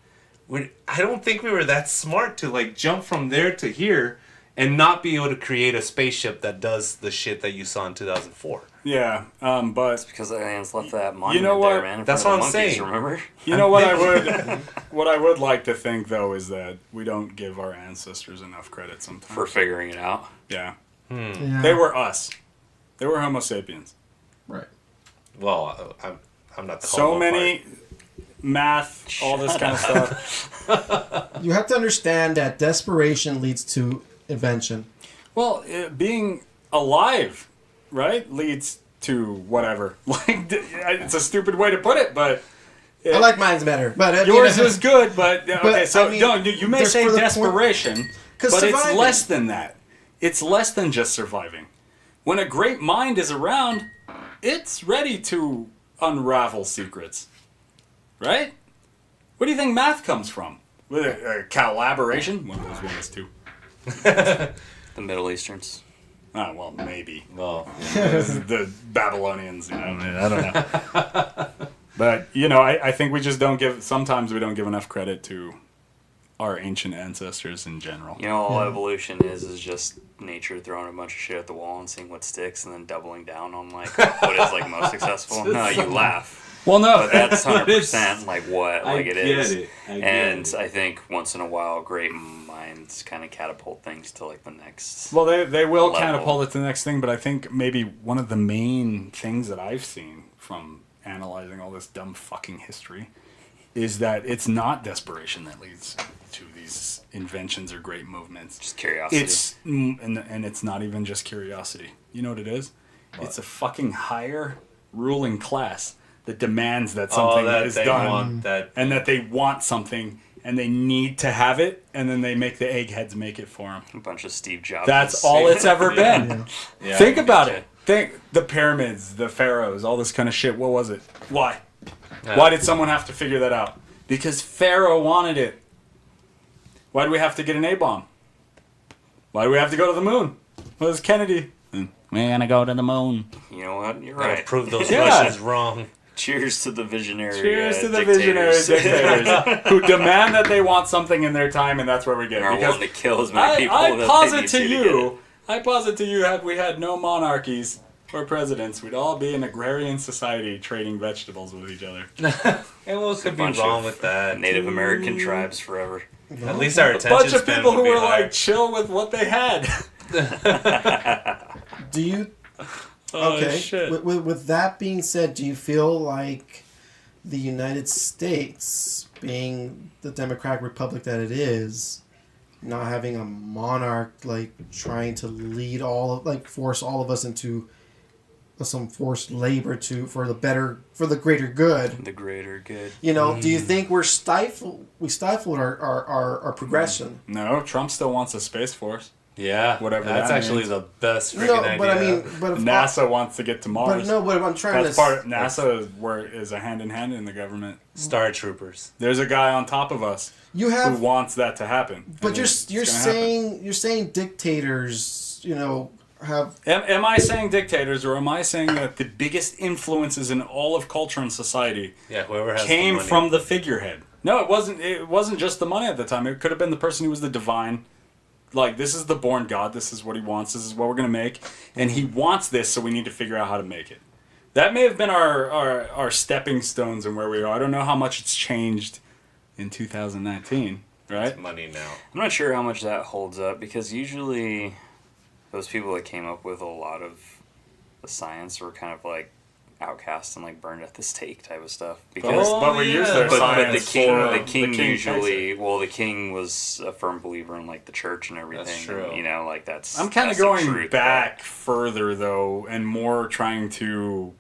Speaker 4: I don't think we were that smart to, like, jump from there to here and not be able to create a spaceship that does the shit that you saw in 2004.
Speaker 2: Yeah, but
Speaker 1: It's because the aliens left that monument
Speaker 2: know what?
Speaker 1: there, man. in
Speaker 4: That's
Speaker 1: front
Speaker 4: what
Speaker 1: of the
Speaker 4: I'm
Speaker 1: monkeys,
Speaker 4: saying.
Speaker 1: Remember?
Speaker 2: you know what I would like to think though is that we don't give our ancestors enough credit sometimes.
Speaker 1: For figuring it out.
Speaker 2: Yeah,
Speaker 9: Yeah.
Speaker 2: they were us. They were Homo sapiens.
Speaker 9: Right.
Speaker 4: Well, I'm not the
Speaker 2: So
Speaker 4: homo
Speaker 2: many math, all this kind of stuff.
Speaker 9: You have to understand that desperation leads to invention.
Speaker 2: Well, being alive, right, leads to whatever. Like, it's a stupid way to put it, but
Speaker 9: I like mine's better, but
Speaker 2: yours is good. But okay, so
Speaker 9: I mean,
Speaker 2: no, you may
Speaker 9: there's
Speaker 2: say
Speaker 9: for the
Speaker 2: desperation,
Speaker 9: 'Cause
Speaker 2: but it's
Speaker 9: surviving.
Speaker 2: less than that. It's less than just surviving. When a great mind is around, it's ready to unravel secrets, right? What do you think math comes from? With a collaboration? One of those ones too.
Speaker 1: The Middle Easterns.
Speaker 2: Oh, well, maybe.
Speaker 4: Well,
Speaker 2: The Babylonians, you know, I don't know. But, you know, I think we just sometimes we don't give enough credit to our ancient ancestors in general.
Speaker 1: You know, all evolution is just nature throwing a bunch of shit at the wall and seeing what sticks and then doubling down on, like, what is, like, most successful. No, you laugh.
Speaker 2: Well, no.
Speaker 1: But that's 100% like what like it is. I think once in a while, great minds kind of catapult things to like the next.
Speaker 2: Well, they will
Speaker 1: level.
Speaker 2: catapult it to the next thing, but I think maybe one of the main things that I've seen from analyzing all this dumb fucking history is that it's not desperation that leads to these inventions or great movements.
Speaker 1: Just curiosity.
Speaker 2: And it's not even just curiosity. You know what it is? What? It's a fucking higher ruling class that demands that something is done, and that they want something, and they need to have it, and then they make the eggheads make it for them.
Speaker 1: A bunch of Steve Jobs.
Speaker 2: That's all it's ever been.
Speaker 4: Yeah,
Speaker 2: Think about it. Think the pyramids, the pharaohs, all this kind of shit. What was it? Why? Why did someone have to figure that out? Because Pharaoh wanted it. Why do we have to get an A-bomb? Why do we have to go to the moon? What was Kennedy?
Speaker 7: We're gonna go to the moon.
Speaker 1: You know what? You're
Speaker 4: Gotta
Speaker 1: right.
Speaker 4: prove those
Speaker 2: Yeah.
Speaker 4: Russians wrong.
Speaker 1: Cheers to the visionary.
Speaker 2: Cheers to the
Speaker 1: dictators.
Speaker 2: visionary dictators who demand that they want something in their time, and that's where we get
Speaker 1: And
Speaker 2: it.
Speaker 1: are
Speaker 2: Because
Speaker 1: willing to kill as many people
Speaker 2: I
Speaker 1: that
Speaker 2: posit
Speaker 1: they need
Speaker 2: to
Speaker 1: to
Speaker 2: you, had we had no monarchies or presidents, we'd all be an agrarian society trading vegetables with each other.
Speaker 4: And what could be
Speaker 1: bunch
Speaker 4: wrong
Speaker 1: of
Speaker 4: with that?
Speaker 1: Native American tribes forever.
Speaker 4: At least our
Speaker 2: A
Speaker 4: attention
Speaker 2: bunch of
Speaker 4: span
Speaker 2: people
Speaker 4: would
Speaker 2: who
Speaker 4: be
Speaker 2: were
Speaker 4: higher.
Speaker 2: like chill with what they had.
Speaker 9: Do you?
Speaker 2: Oh,
Speaker 9: Okay.
Speaker 2: shit.
Speaker 9: With that being said, do you feel like the United States, being the democratic republic that it is, not having a monarch like trying to lead force all of us into some forced labor for the greater good?
Speaker 1: The greater good.
Speaker 9: You know, do you think we stifled our progression?
Speaker 2: No, Trump still wants a space force.
Speaker 4: Yeah,
Speaker 2: Whatever
Speaker 4: That's
Speaker 2: that
Speaker 4: actually
Speaker 2: means.
Speaker 4: the best freaking
Speaker 9: No,
Speaker 4: idea.
Speaker 9: but I mean,
Speaker 2: NASA wants to get to Mars.
Speaker 9: But no, what I'm trying
Speaker 2: That's
Speaker 9: to
Speaker 2: part. NASA is a hand in hand in the government.
Speaker 4: Star Troopers.
Speaker 2: There's a guy on top of us
Speaker 9: you
Speaker 2: who
Speaker 9: have,
Speaker 2: wants that to happen.
Speaker 9: but
Speaker 2: And
Speaker 9: you're
Speaker 2: it's gonna happen.
Speaker 9: saying dictators, you know, have.
Speaker 2: Am I saying dictators, or am I saying that the biggest influences in all of culture and society
Speaker 4: Yeah, whoever has
Speaker 2: came
Speaker 4: the money.
Speaker 2: from the figurehead? No, it wasn't. It wasn't just the money at the time. It could have been the person who was the divine. Like, this is the born God. This is what he wants. This is what we're gonna make, and he wants this, so we need to figure out how to make it. that may have been our stepping stones and where we are. I don't know how much it's changed in 2019, right?
Speaker 4: It's money now.
Speaker 1: I'm not sure how much that holds up because usually those people that came up with a lot of the science were kind of like outcast and like burned at the stake type of stuff. Because
Speaker 2: but we use their
Speaker 1: but
Speaker 2: science
Speaker 1: the
Speaker 2: for
Speaker 1: king
Speaker 2: the king
Speaker 1: usually the king was a firm believer in like the church and everything.
Speaker 4: That's true.
Speaker 1: And, you know, like that's.
Speaker 2: I'm kind of
Speaker 1: that's the
Speaker 2: going
Speaker 1: truth,
Speaker 2: back further though, and more trying to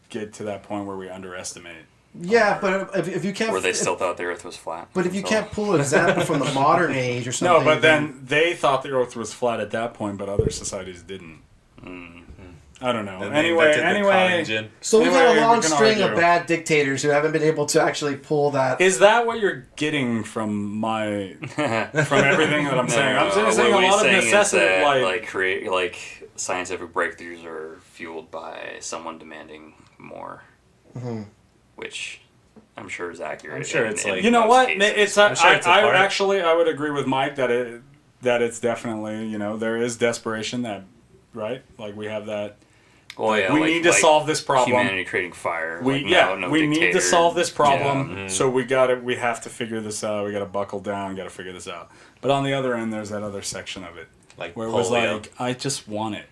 Speaker 2: get to that point where we underestimate.
Speaker 3: Yeah, but if you can't,
Speaker 1: where they still thought the Earth was flat.
Speaker 3: But if you can't pull an example from the modern age or something,
Speaker 2: No, but then they thought the Earth was flat at that point, but other societies didn't. I don't know.
Speaker 4: And they invented the
Speaker 2: Anyway,
Speaker 4: cotton gin.
Speaker 3: so we've had
Speaker 2: Anyway,
Speaker 3: a long
Speaker 2: we can
Speaker 3: string of
Speaker 2: argue.
Speaker 3: bad dictators who haven't been able to actually pull that.
Speaker 2: is that what you're getting from everything that I'm saying? I'm just saying a
Speaker 1: what he's
Speaker 2: lot of
Speaker 1: saying is
Speaker 2: necessity,
Speaker 1: that,
Speaker 2: like
Speaker 1: create scientific breakthroughs are fueled by someone demanding more, which I'm sure is accurate.
Speaker 4: I'm sure it's like-
Speaker 2: you know
Speaker 1: most
Speaker 2: what?
Speaker 1: cases.
Speaker 2: It's
Speaker 4: I'm sure it's a part.
Speaker 2: I would agree with Mike that it's definitely there is desperation that right like we have that.
Speaker 1: Well, yeah,
Speaker 2: we need to solve this problem.
Speaker 1: Humanity creating fire.
Speaker 2: We need to
Speaker 1: dictator.
Speaker 2: solve this problem.
Speaker 1: Yeah.
Speaker 2: So we have to figure this out. We got to buckle down. Got to figure this out. But on the other end, there's that other section of it
Speaker 4: Like
Speaker 2: where it was
Speaker 4: polio.
Speaker 2: like, I just want it.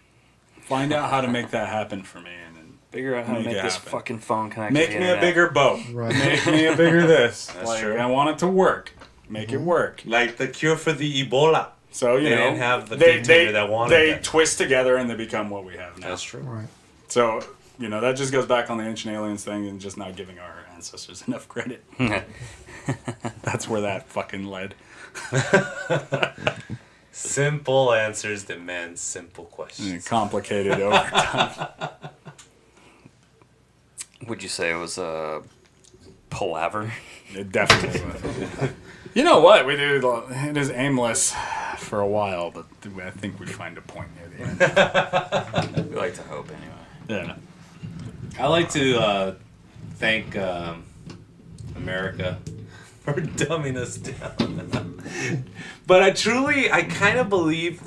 Speaker 2: Find out how to make that happen for me, and then
Speaker 1: Figure out how to
Speaker 2: Make
Speaker 1: make
Speaker 2: it
Speaker 1: this
Speaker 2: happen.
Speaker 1: fucking phone connect.
Speaker 2: make
Speaker 1: to the
Speaker 2: me a
Speaker 1: internet.
Speaker 2: bigger boat.
Speaker 3: Right.
Speaker 2: Make me a bigger this.
Speaker 4: That's true.
Speaker 2: I want it to work. Make it work.
Speaker 4: Like the cure for the Ebola.
Speaker 2: So
Speaker 4: They didn't have the dictator that wanted
Speaker 2: They
Speaker 4: that.
Speaker 2: twist together and they become what we have now.
Speaker 4: That's true.
Speaker 3: Right.
Speaker 2: So that just goes back on the ancient aliens thing and just not giving our ancestors enough credit. That's where that fucking led.
Speaker 4: Simple answers demand simple questions.
Speaker 2: Complicated over time.
Speaker 1: Would you say it was a palaver?
Speaker 2: It definitely was. You know what? It is aimless for a while, but I think we find a point near the end.
Speaker 1: We like to hope anyway.
Speaker 2: Yeah.
Speaker 4: I like to thank America for dumbing us down. But I kind of believe,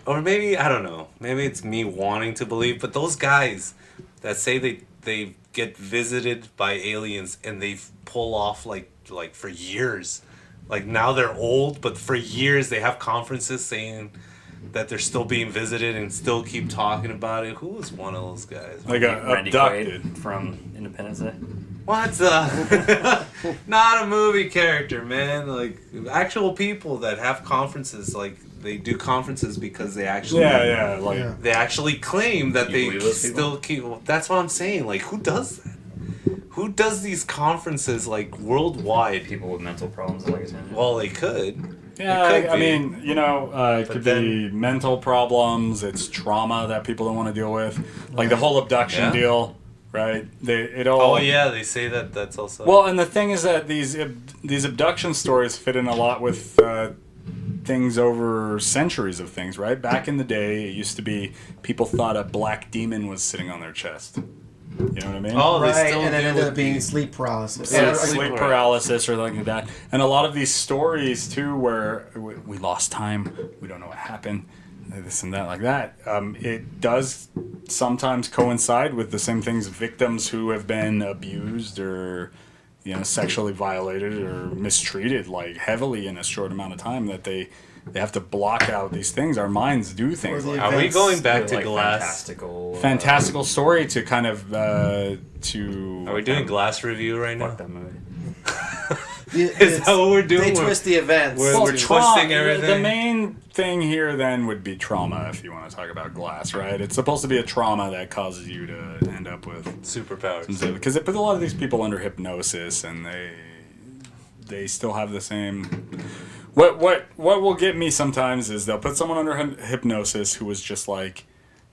Speaker 4: or maybe, I don't know, maybe it's me wanting to believe, but those guys that say they get visited by aliens and they pull off like for years. Like now they're old, but for years they have conferences saying that they're still being visited and still keep talking about it. Who was one of those guys?
Speaker 2: Like
Speaker 1: Randy
Speaker 2: abducted.
Speaker 1: Quaid from Independence Day.
Speaker 4: What? Not a movie character, man. Like actual people that have conferences. Like they do conferences because they actually they actually claim that they
Speaker 1: believe those
Speaker 4: still keep. That's what I'm saying. Like who does that? Who does these conferences like worldwide?
Speaker 1: People with mental problems, like I said.
Speaker 4: Well, they could.
Speaker 2: Yeah,
Speaker 4: It could
Speaker 2: I
Speaker 4: be.
Speaker 2: mean, it could be mental problems. It's trauma that people don't want to deal with, like the whole abduction deal, right?
Speaker 4: Oh yeah, they say that. That's also.
Speaker 2: Well, and the thing is that these abduction stories fit in a lot with things over centuries of things, right? Back in the day, it used to be people thought a black demon was sitting on their chest. You know what I mean?
Speaker 4: Oh, they
Speaker 3: Right,
Speaker 4: still
Speaker 3: and it
Speaker 4: do
Speaker 3: ended
Speaker 4: with
Speaker 3: up being
Speaker 4: the-
Speaker 3: sleep paralysis.
Speaker 2: Yeah,
Speaker 3: Or-
Speaker 2: sleep paralysis or like that. And a lot of these stories too where we lost time, we don't know what happened, this and that like that. It does sometimes coincide with the same things victims who have been abused or sexually violated or mistreated like heavily in a short amount of time that they have to block out these things. Our minds do things
Speaker 3: Or the
Speaker 2: like
Speaker 4: Are we
Speaker 3: events-
Speaker 4: going back to
Speaker 1: Like
Speaker 4: Glass?
Speaker 2: fantastical story to kind of
Speaker 4: Are we doing Glass review right now?
Speaker 1: Fuck that movie.
Speaker 4: Is that what we're doing?
Speaker 3: They
Speaker 4: We're-
Speaker 3: twist the events.
Speaker 4: we're-
Speaker 2: Well,
Speaker 4: twisting everything.
Speaker 2: The main thing here then would be trauma, if you want to talk about Glass, right? It's supposed to be a trauma that causes you to end up with
Speaker 4: Superpowers.
Speaker 2: because it puts a lot of these people under hypnosis, and they still have the same. What will get me sometimes is they'll put someone under hypnosis who was just like,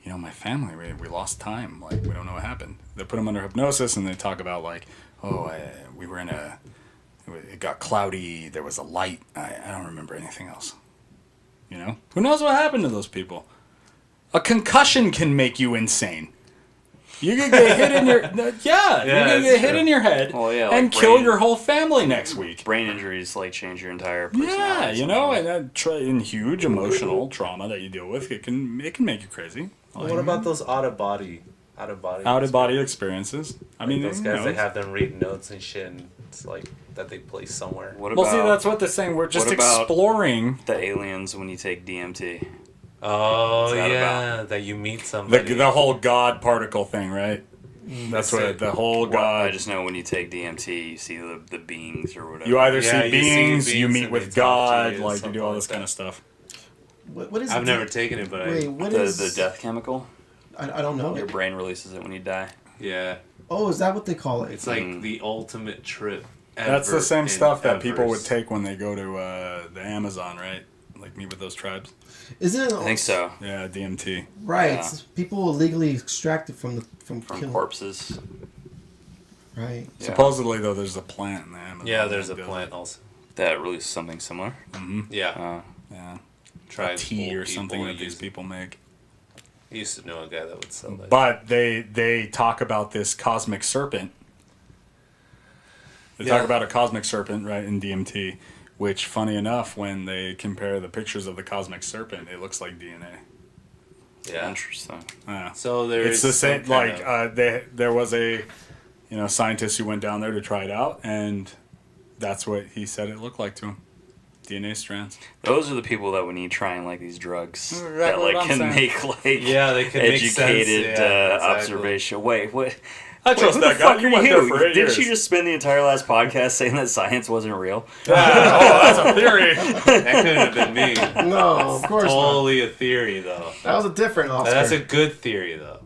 Speaker 2: my family, we lost time, like we don't know what happened. They put them under hypnosis and they talk about like, we were it got cloudy, there was a light, I don't remember anything else. Who knows what happened to those people? A concussion can make you insane. You could get hit in your you could get hit in your head and kill your whole family next week.
Speaker 1: Brain injuries change your entire personality.
Speaker 2: Yeah, and in huge emotional trauma that you deal with, it can make you crazy.
Speaker 4: What about those out of body Out of body.
Speaker 2: Out of body experiences. I mean,
Speaker 4: those guys, they have them read notes and shit, and it's like that they place somewhere.
Speaker 1: What about,
Speaker 2: well, see, that's what they're saying. We're just exploring
Speaker 1: the aliens when you take DMT.
Speaker 4: Oh yeah, that you meet somebody.
Speaker 2: The whole God particle thing, right? That's what the whole God.
Speaker 1: I just know when you take DMT, you see the beings or whatever.
Speaker 2: You either see beings, you meet
Speaker 4: and
Speaker 2: with
Speaker 4: they talk to
Speaker 2: God,
Speaker 4: you,
Speaker 2: like you do all
Speaker 4: something
Speaker 2: this
Speaker 4: like
Speaker 2: kind
Speaker 4: that.
Speaker 2: of stuff.
Speaker 3: What is?
Speaker 4: I've never taken it, but
Speaker 3: Wait, what
Speaker 1: the
Speaker 3: is
Speaker 1: the death chemical?
Speaker 3: I don't know.
Speaker 1: Your brain releases it when you die.
Speaker 4: yeah,
Speaker 3: Oh, is that what they call it?
Speaker 4: it's like the ultimate trip. Ever
Speaker 2: That's the same
Speaker 4: in
Speaker 2: stuff that people would
Speaker 4: Everest.
Speaker 2: take when they go to the Amazon, right? Like meet with those tribes.
Speaker 3: Isn't it?
Speaker 1: I think so.
Speaker 2: Yeah, DMT.
Speaker 3: Right.
Speaker 1: Yeah.
Speaker 3: People illegally extract it from
Speaker 1: From
Speaker 3: killing-
Speaker 1: corpses.
Speaker 3: Right.
Speaker 1: Yeah.
Speaker 2: Supposedly, though, there's a plant in the Amazon.
Speaker 4: Yeah, there's a
Speaker 2: that does
Speaker 4: plant
Speaker 2: it.
Speaker 4: also.
Speaker 1: That releases something similar.
Speaker 4: Yeah,
Speaker 2: Yeah,
Speaker 4: tribes,
Speaker 2: tea
Speaker 4: old
Speaker 2: or something
Speaker 4: people
Speaker 2: that these
Speaker 4: use it.
Speaker 2: people make.
Speaker 4: I used to know a guy that would sell that.
Speaker 2: But they talk about this cosmic serpent. They
Speaker 4: Yeah.
Speaker 2: talk about a cosmic serpent, right, in DMT, which, funny enough, when they compare the pictures of the cosmic serpent, it looks like DNA.
Speaker 4: yeah.
Speaker 1: Interesting.
Speaker 2: Yeah.
Speaker 4: So there
Speaker 2: It's
Speaker 4: is
Speaker 2: the same.
Speaker 4: some kind
Speaker 2: Like
Speaker 4: of-
Speaker 2: there was a, scientist who went down there to try it out, and that's what he said it looked like to him. DNA strands.
Speaker 1: Those are the people that when you trying like these drugs
Speaker 2: Exactly
Speaker 1: that
Speaker 2: what
Speaker 1: like
Speaker 2: I'm
Speaker 1: can
Speaker 2: saying.
Speaker 1: make like
Speaker 4: Yeah, they can make sense.
Speaker 1: educated
Speaker 4: Yeah, exactly.
Speaker 1: observation. Wait, what?
Speaker 2: I trust
Speaker 1: who
Speaker 2: that
Speaker 1: the
Speaker 2: guy.
Speaker 1: fuck
Speaker 2: You
Speaker 1: are
Speaker 2: went
Speaker 1: you?
Speaker 2: there for 8
Speaker 1: Didn't
Speaker 2: years.
Speaker 1: you just spend the entire last podcast saying that science wasn't real?
Speaker 2: That's a theory.
Speaker 4: That couldn't have been me.
Speaker 3: No, of course not.
Speaker 4: Totally a theory, though.
Speaker 3: That was a different Oscar.
Speaker 4: That's a good theory, though.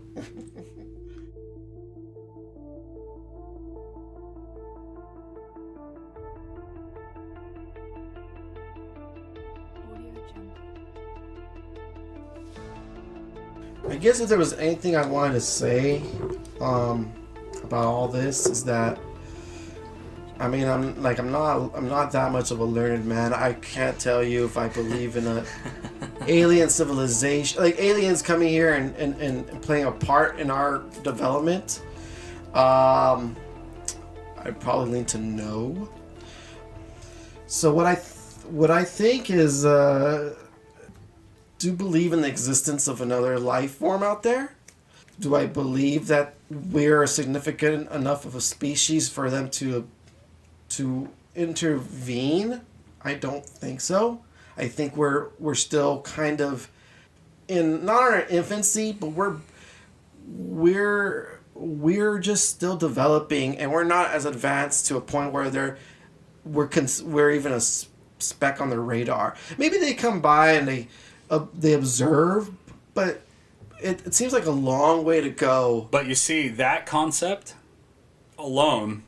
Speaker 3: I guess if there was anything I wanted to say about all this is that I'm not that much of a learned man. I can't tell you if I believe in a alien civilization, like aliens coming here and playing a part in our development. I'd probably lean to no. So what I think is do believe in the existence of another life form out there? Do I believe that we're significant enough of a species for them to intervene? I don't think so. I think we're still kind of in not our infancy, but we're just still developing, and we're not as advanced to a point where we're even a speck on their radar. Maybe they come by and they observe, but it seems like a long way to go.
Speaker 2: But you see, that concept alone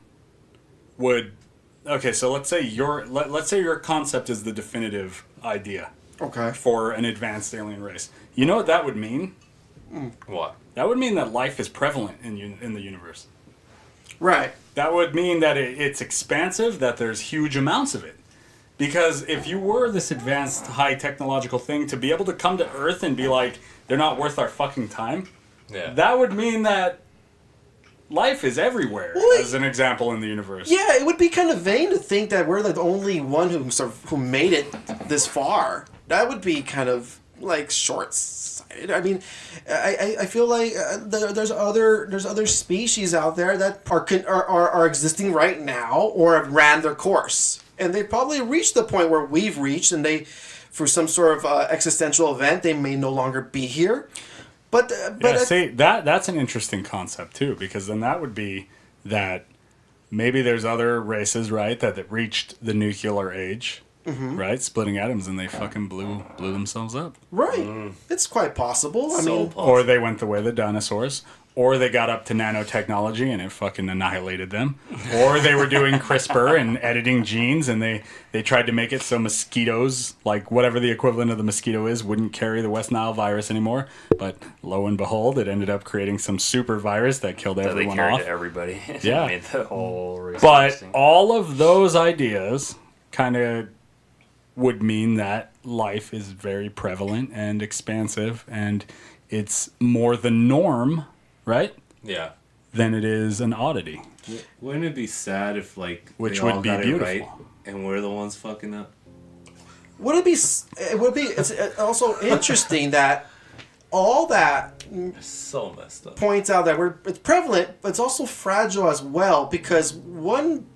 Speaker 2: would. Okay, so let's say your concept is the definitive idea.
Speaker 3: Okay.
Speaker 2: For an advanced alien race. You know what that would mean?
Speaker 4: What?
Speaker 2: That would mean that life is prevalent in the universe.
Speaker 3: Right.
Speaker 2: That would mean that it's expansive, that there's huge amounts of it. Because if you were this advanced, high technological thing, to be able to come to Earth and be like, they're not worth our fucking time, that would mean that life is everywhere, as an example in the universe.
Speaker 3: Yeah, it would be kind of vain to think that we're the only one who made it this far. That would be kind of like short-sighted. I mean, I feel like there's other species out there that are existing right now or have ran their course, and they probably reached the point where we've reached, and they, for some sort of existential event, they may no longer be here. But
Speaker 2: see, that's an interesting concept too, because then that would be that maybe there's other races, right, that reached the nuclear age, right, splitting atoms, and they fucking blew themselves up.
Speaker 3: Right, it's quite possible. I mean,
Speaker 2: or they went the way of the dinosaurs, or they got up to nanotechnology and it fucking annihilated them, or they were doing CRISPR and editing genes, and they tried to make it so mosquitoes, like whatever the equivalent of the mosquito is, wouldn't carry the West Nile virus anymore. But lo and behold, it ended up creating some super virus that killed everyone
Speaker 1: they carried
Speaker 2: off.
Speaker 1: To everybody.
Speaker 2: Yeah,
Speaker 1: made the whole race
Speaker 2: but
Speaker 1: interesting.
Speaker 2: all of those ideas kind of would mean that life is very prevalent and expansive, and it's more the norm, right?
Speaker 4: Yeah.
Speaker 2: Than it is an oddity.
Speaker 4: Wouldn't it be sad if
Speaker 2: which
Speaker 4: they
Speaker 2: would
Speaker 4: all
Speaker 2: be
Speaker 4: got
Speaker 2: beautiful,
Speaker 4: it right and we're the ones fucking up?
Speaker 3: It's also interesting that all that
Speaker 4: So messed up.
Speaker 3: points out that it's prevalent, but it's also fragile as well, because one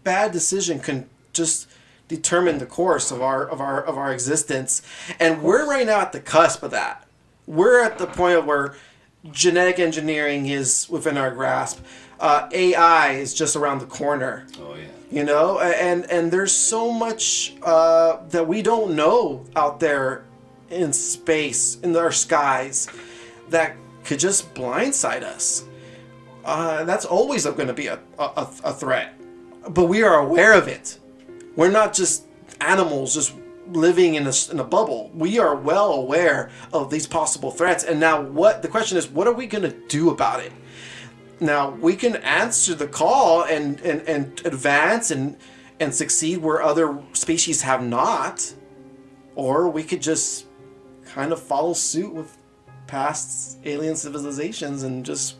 Speaker 3: bad decision can just determine the course of our existence, and we're right now at the cusp of that. We're at the point of where genetic engineering is within our grasp. AI is just around the corner.
Speaker 4: Oh yeah.
Speaker 3: You know, and there's so much that we don't know out there in space, in our skies, that could just blindside us. That's always going to be a threat. But we are aware of it. We're not just animals just living in a bubble. We are well aware of these possible threats. And now the question is, what are we going to do about it? Now, we can answer the call and advance and succeed where other species have not. Or we could just kind of follow suit with past alien civilizations and just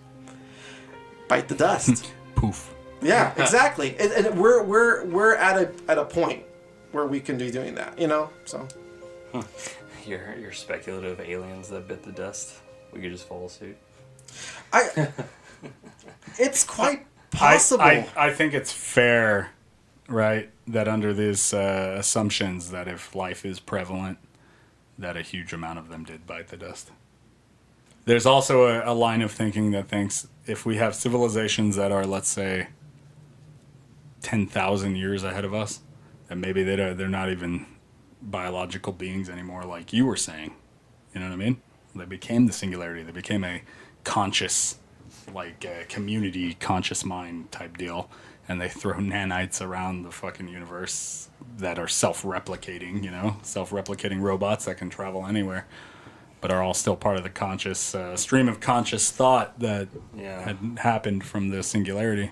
Speaker 3: bite the dust.
Speaker 2: Poof.
Speaker 3: Yeah, exactly. And we're at a point where we can be doing that, you know? So
Speaker 1: Your speculative aliens that bit the dust. We could just follow suit.
Speaker 3: It's quite possible.
Speaker 2: I think it's fair, right, that under these assumptions that if life is prevalent, that a huge amount of them did bite the dust. There's also a line of thinking that thinks if we have civilizations that are, let's say, 10,000 years ahead of us, that maybe they're not even biological beings anymore, like you were saying. You know what I mean? They became the singularity. They became a conscious, like a community conscious mind type deal, and they throw nanites around the fucking universe that are self-replicating, you know, self-replicating robots that can travel anywhere, but are all still part of the conscious stream of conscious thought that had happened from the singularity.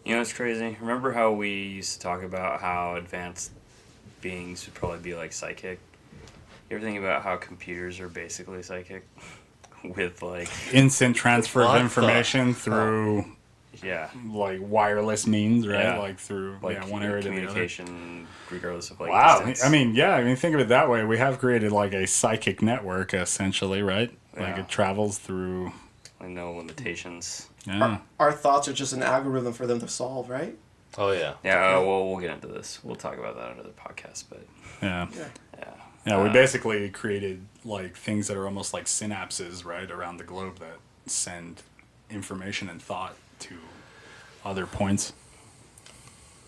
Speaker 1: You know what's crazy? Remember how we used to talk about how advanced beings would probably be like psychic? You ever think about how computers are basically psychic? With like
Speaker 2: instant transfer of information through like wireless means, right? Like through one area to the other.
Speaker 1: Communication regardless of like
Speaker 2: distance. I mean, think of it that way. We have created like a psychic network essentially, right? Like it travels through
Speaker 1: no limitations.
Speaker 2: Yeah.
Speaker 3: Our thoughts are just an algorithm for them to solve, right?
Speaker 4: Oh yeah.
Speaker 1: Yeah, well, we'll get into this. We'll talk about that under the podcast, but
Speaker 2: yeah, we basically created like things that are almost like synapses, right, around the globe that send information and thought to other points.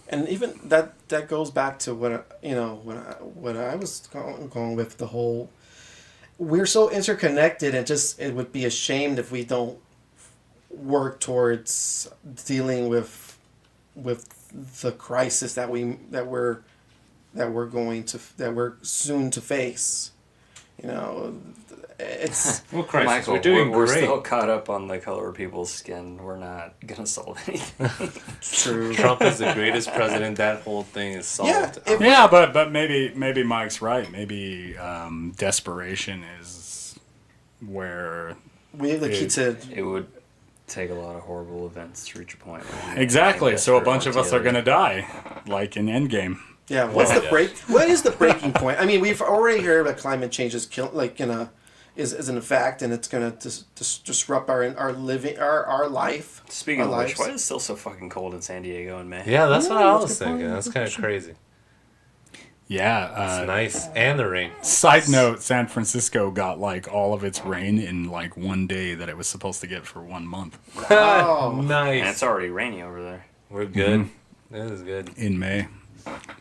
Speaker 3: And even that goes back to what I was going with the whole. We're so interconnected, and it would be a shame if we don't work towards dealing with the crisis that we're soon to face. You know, it's
Speaker 1: Michael,
Speaker 4: we're doing
Speaker 1: we're
Speaker 4: great.
Speaker 1: still caught up on the color of people's skin. We're not gonna solve anything.
Speaker 3: True.
Speaker 4: Trump is the greatest president. That whole thing is solved.
Speaker 2: But maybe Mike's right. Maybe desperation is where
Speaker 3: we have the key to.
Speaker 1: It would take a lot of horrible events to reach a point.
Speaker 2: Exactly. So a bunch of us are gonna die, like in Endgame.
Speaker 3: Yeah. What is the breaking point? I mean, we've already heard that climate change is is an effect, and it's gonna disrupt our living, our life.
Speaker 1: Speaking of which, why is it still so fucking cold in San Diego in May?
Speaker 4: Yeah, that's what I was thinking. That's kind of crazy.
Speaker 2: Yeah,
Speaker 4: it's nice, and the rain.
Speaker 2: Side note: San Francisco got like all of its rain in like one day that it was supposed to get for 1 month.
Speaker 3: Oh,
Speaker 4: nice!
Speaker 1: And it's already rainy over there.
Speaker 4: We're good. Mm-hmm. This is good
Speaker 2: in May.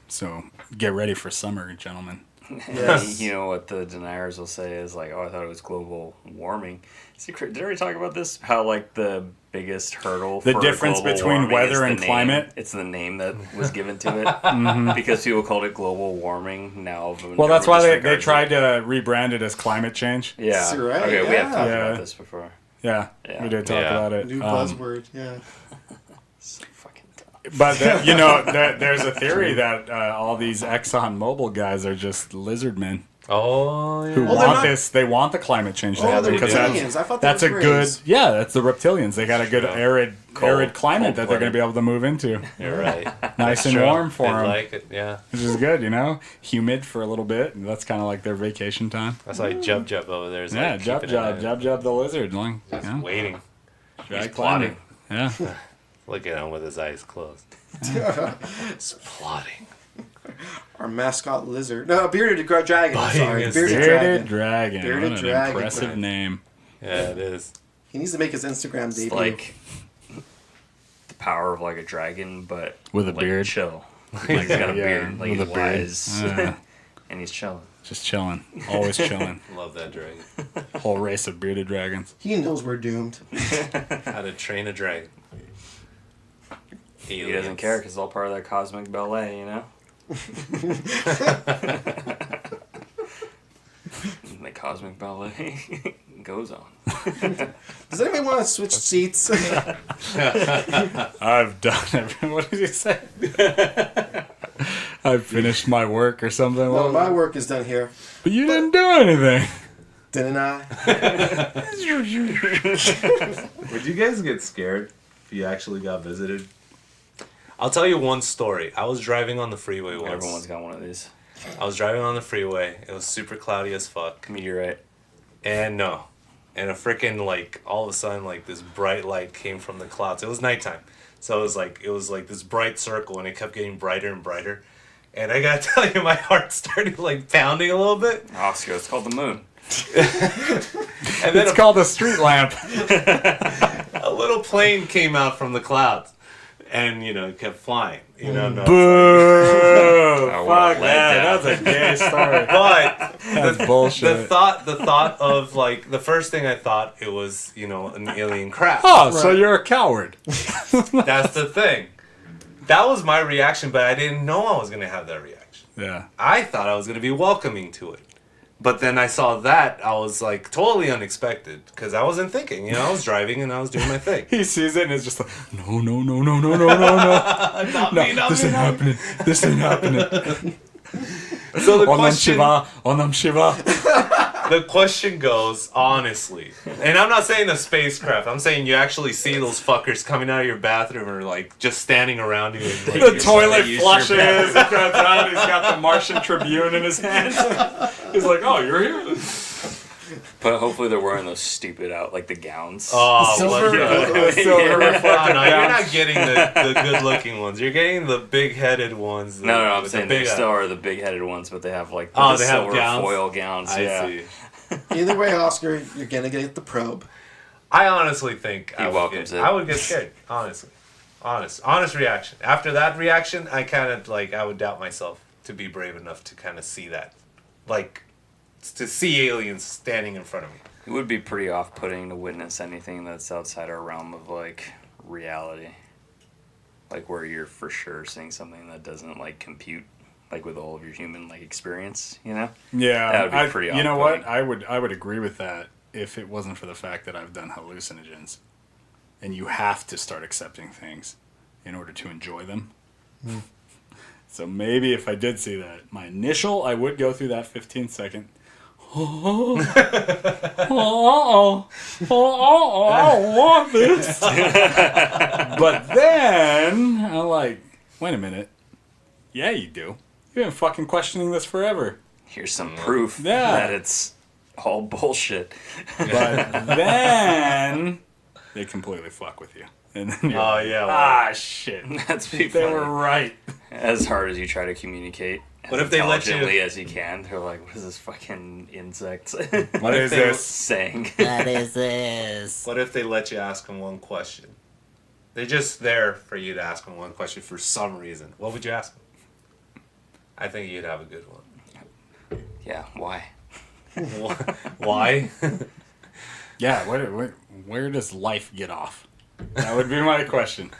Speaker 2: So get ready for summer, gentlemen.
Speaker 3: Yes.
Speaker 1: You know what the deniers will say is like, oh, I thought it was global warming. See, did I already talk about this? How like the biggest hurdle
Speaker 2: the
Speaker 1: for
Speaker 2: difference
Speaker 1: global
Speaker 2: between
Speaker 1: warming
Speaker 2: weather
Speaker 1: is
Speaker 2: and
Speaker 1: the
Speaker 2: climate.
Speaker 1: Name. It's the name that was given to it because people called it global warming. Now,
Speaker 2: well, that's why they tried to rebrand it as climate change.
Speaker 1: Yeah.
Speaker 3: Right,
Speaker 1: okay, we have talked
Speaker 2: Yeah.
Speaker 1: about this before.
Speaker 2: Yeah, we did talk about it.
Speaker 3: New buzzword. Yeah.
Speaker 1: So fucking dumb.
Speaker 2: But there's a theory that all these ExxonMobil guys are just lizard men.
Speaker 4: Oh, yeah.
Speaker 2: who
Speaker 3: they're
Speaker 2: want
Speaker 3: not-
Speaker 2: this. They want the climate change to
Speaker 3: Oh,
Speaker 2: happen
Speaker 3: the
Speaker 2: because
Speaker 3: reptilians. I thought
Speaker 2: that's
Speaker 3: they
Speaker 2: a
Speaker 3: were
Speaker 2: good.
Speaker 3: Greys.
Speaker 2: Yeah, that's the reptilians. They got a good
Speaker 4: True.
Speaker 2: arid climate that they're
Speaker 1: cold-blooded.
Speaker 2: going to be able to move into.
Speaker 4: You're right.
Speaker 2: Nice and
Speaker 4: True.
Speaker 2: warm for
Speaker 4: They
Speaker 2: them,
Speaker 4: like it, yeah.
Speaker 2: which is good. You know, humid for a little bit. And that's kind of like their vacation time.
Speaker 4: That's why Jub over there is
Speaker 2: Yeah,
Speaker 4: like
Speaker 2: Jub
Speaker 4: keeping an eye on
Speaker 2: Jub the lizard. Like,
Speaker 4: it. Just
Speaker 2: yeah,
Speaker 4: waiting.
Speaker 2: dry
Speaker 4: He's
Speaker 2: climate. Yeah.
Speaker 4: Look at him with his eyes closed. He's plotting.
Speaker 3: Our mascot lizard. No, a bearded dragon. I'm
Speaker 4: Biting
Speaker 3: sorry.
Speaker 4: his
Speaker 3: Bearded
Speaker 2: Bearded
Speaker 3: dragon.
Speaker 2: dragon.
Speaker 3: Bearded
Speaker 2: What an
Speaker 3: dragon.
Speaker 2: impressive name.
Speaker 4: Yeah, it is.
Speaker 3: He needs to make his Instagram
Speaker 1: It's
Speaker 3: debut.
Speaker 1: like the power of like a dragon, but
Speaker 2: With a
Speaker 1: like,
Speaker 2: beard.
Speaker 1: chill. Like he's got a
Speaker 2: Yeah,
Speaker 1: beard, like
Speaker 2: with
Speaker 1: he's
Speaker 2: a beard.
Speaker 1: wise,
Speaker 2: Yeah.
Speaker 1: and he's chilling.
Speaker 2: Just chilling. Always chilling.
Speaker 4: Love that dragon.
Speaker 2: Whole race of bearded dragons.
Speaker 3: He knows we're doomed.
Speaker 4: How to Train a Dragon.
Speaker 1: He doesn't care because it's all part of that cosmic ballet, you know. And the cosmic ballet goes on.
Speaker 3: Does anybody want to switch seats?
Speaker 2: I've done everything. What did you say? I've finished my work or something.
Speaker 3: No, my work is done here.
Speaker 2: But you didn't do anything.
Speaker 3: Didn't I?
Speaker 10: Would you guys get scared if you actually got visited?
Speaker 4: I'll tell you one story. I was driving on the freeway once.
Speaker 1: Everyone's got one of these.
Speaker 4: I was driving on the freeway. It was super cloudy as fuck.
Speaker 1: Meteorite.
Speaker 4: And a freaking like all of a sudden like this bright light came from the clouds. It was nighttime. So it was like this bright circle and it kept getting brighter and brighter. And I gotta tell you, my heart started like pounding a little bit.
Speaker 1: Oscar, it's called the moon.
Speaker 4: And then
Speaker 2: It's called a street lamp.
Speaker 4: a little plane came out from the clouds. And, it kept flying. No,
Speaker 2: Boo!
Speaker 1: Oh, what a
Speaker 2: Fuck that.
Speaker 1: letdown.
Speaker 2: That's a gay story.
Speaker 4: But
Speaker 2: That's bullshit.
Speaker 4: the thought of like the first thing I thought it was, an alien craft.
Speaker 2: Oh, so you're a coward.
Speaker 4: That's the thing. That was my reaction, but I didn't know I was gonna have that reaction.
Speaker 2: Yeah.
Speaker 4: I thought I was gonna be welcoming to it. But then I saw that, I was like totally unexpected because I wasn't thinking. I was driving and I was doing my thing.
Speaker 2: He sees it and is just like, no.
Speaker 4: Not
Speaker 2: No,
Speaker 4: me, not
Speaker 2: this
Speaker 4: me,
Speaker 2: ain't
Speaker 4: not me.
Speaker 2: happening. This ain't happening.
Speaker 4: So the
Speaker 2: Onam
Speaker 4: question,
Speaker 2: Shiva. Onam Shiva.
Speaker 4: the question goes, honestly, and I'm not saying the spacecraft. I'm saying you actually see those fuckers coming out of your bathroom or like just standing around you. And, like,
Speaker 2: The toilet
Speaker 1: use your
Speaker 2: flushes. He comes out. He's got the Martian Tribune in his hand. He's like, oh, you're here?
Speaker 1: But hopefully they're wearing those stupid out like the gowns.
Speaker 4: Oh,
Speaker 3: Silver-
Speaker 4: blood, yeah.
Speaker 2: Silver
Speaker 1: Yeah.
Speaker 2: reflective
Speaker 4: No, you're
Speaker 2: gowns.
Speaker 4: not getting the good-looking ones. You're getting the big-headed ones.
Speaker 1: No, I'm
Speaker 4: with
Speaker 1: saying
Speaker 4: the
Speaker 1: they
Speaker 4: big
Speaker 1: still are the big-headed ones, but they have like the
Speaker 4: Oh, they have
Speaker 1: silver
Speaker 4: gowns?
Speaker 1: foil gowns.
Speaker 4: I
Speaker 1: Yeah.
Speaker 4: see.
Speaker 3: Either way, Oscar, you're gonna get the probe.
Speaker 4: I honestly think
Speaker 1: He welcomes it.
Speaker 4: I would get scared. Honestly, honest reaction. After that reaction, I kind of I would doubt myself to be brave enough to kind of see that, like, to see aliens standing in front of me.
Speaker 1: It would be pretty off-putting to witness anything that's outside our realm of like reality, like where you're for sure seeing something that doesn't like compute, like with all of your human like experience.
Speaker 2: Yeah,
Speaker 1: That would be pretty
Speaker 2: you know what?
Speaker 1: off-putting.
Speaker 2: I would agree with that if it wasn't for the fact that I've done hallucinogens, and you have to start accepting things in order to enjoy them. So maybe if I did see that, I would go through that 15-second. I want this. But then I'm like, wait a minute. Yeah, you do. You've been fucking questioning this forever.
Speaker 1: Here's some proof
Speaker 2: Yeah.
Speaker 1: that it's all bullshit.
Speaker 2: But then they completely fuck with you. And then you're like,
Speaker 4: yeah.
Speaker 2: ah, shit.
Speaker 1: That's be
Speaker 2: They
Speaker 1: funny.
Speaker 2: were right.
Speaker 1: As hard as you try to communicate.
Speaker 4: What if they let you-
Speaker 1: intelligently as you can? They're like, what is this fucking insect?
Speaker 2: What is this?
Speaker 1: saying?
Speaker 7: What is this?
Speaker 4: What if they let you ask them one question? They're just there for you to ask them one question for some reason. What would you ask them? I think you'd have a good one.
Speaker 1: Yeah, why?
Speaker 4: Why?
Speaker 2: Yeah, where does life get off? That would be my question.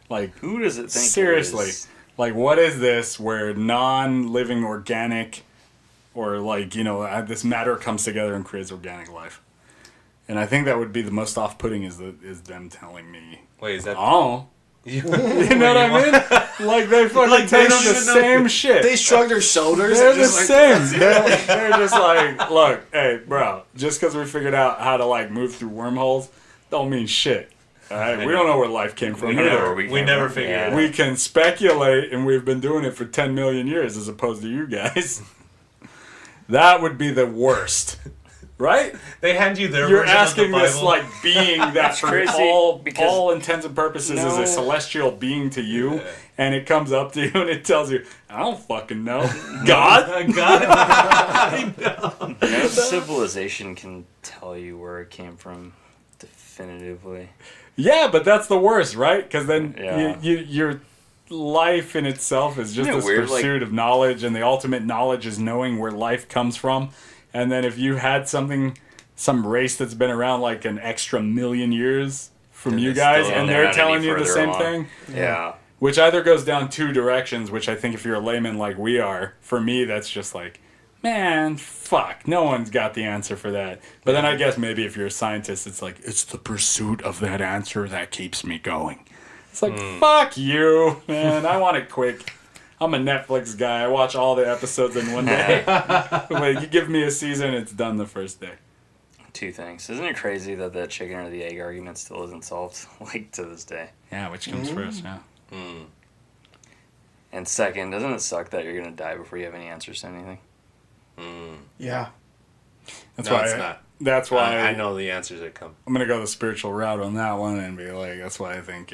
Speaker 2: Like,
Speaker 1: Who does it think?
Speaker 2: seriously.
Speaker 1: It is?
Speaker 2: Like, what is this where non-living organic or, like, this matter comes together and creates organic life? And I think that would be the most off-putting is them telling me,
Speaker 4: Wait, is that
Speaker 2: oh, You know what I mean? Like they fucking tell you the same shit.
Speaker 3: They shrug their shoulders.
Speaker 2: They're
Speaker 3: and
Speaker 2: the
Speaker 3: just
Speaker 2: same. They're just like, look, hey, bro, just because we figured out how to like move through wormholes, don't mean shit. All right, we don't know where life came from.
Speaker 4: We never figured it out.
Speaker 2: We can speculate, and we've been doing it for 10 million years, as opposed to you guys. That would be the worst. Right?
Speaker 4: They hand you their
Speaker 2: You're
Speaker 4: version
Speaker 2: asking
Speaker 4: of the
Speaker 2: this
Speaker 4: Bible.
Speaker 2: like being that for
Speaker 1: crazy
Speaker 2: all intents and purposes is a celestial being to you, and it comes up to you and it tells you, I don't fucking know. God?
Speaker 1: No civilization can tell you where it came from definitively.
Speaker 2: Yeah, but that's the worst, right? Because then
Speaker 1: Yeah.
Speaker 2: your life in itself is just
Speaker 1: Isn't it
Speaker 2: this
Speaker 1: weird,
Speaker 2: pursuit of knowledge, and the ultimate knowledge is knowing where life comes from. And then if you had some race that's been around like an extra million years from
Speaker 1: And
Speaker 2: you
Speaker 1: they
Speaker 2: guys,
Speaker 1: still
Speaker 2: and
Speaker 1: don't
Speaker 2: they're
Speaker 1: have
Speaker 2: telling
Speaker 1: any
Speaker 2: you the
Speaker 1: further
Speaker 2: same
Speaker 1: along.
Speaker 2: thing,
Speaker 1: Yeah.
Speaker 2: which either goes down two directions, which I think if you're a layman like we are, for me that's just like, man, fuck, no one's got the answer for that. But then I guess maybe if you're a scientist, it's like, it's the pursuit of that answer that keeps me going. It's like, fuck you, man, I want it quick. I'm a Netflix guy. I watch all the episodes in one day. Like, you give me a season, it's done the first day.
Speaker 1: Two things. Isn't it crazy that the chicken or the egg argument still isn't solved, like, to this day?
Speaker 2: Yeah, which comes first, yeah.
Speaker 1: And second, doesn't it suck that you're going to die before you have any answers to anything?
Speaker 3: Yeah.
Speaker 2: That's
Speaker 4: No,
Speaker 2: why.
Speaker 4: it's not.
Speaker 2: That's why
Speaker 4: I know the answers that come.
Speaker 2: I'm gonna go the spiritual route on that one and be like, that's why I think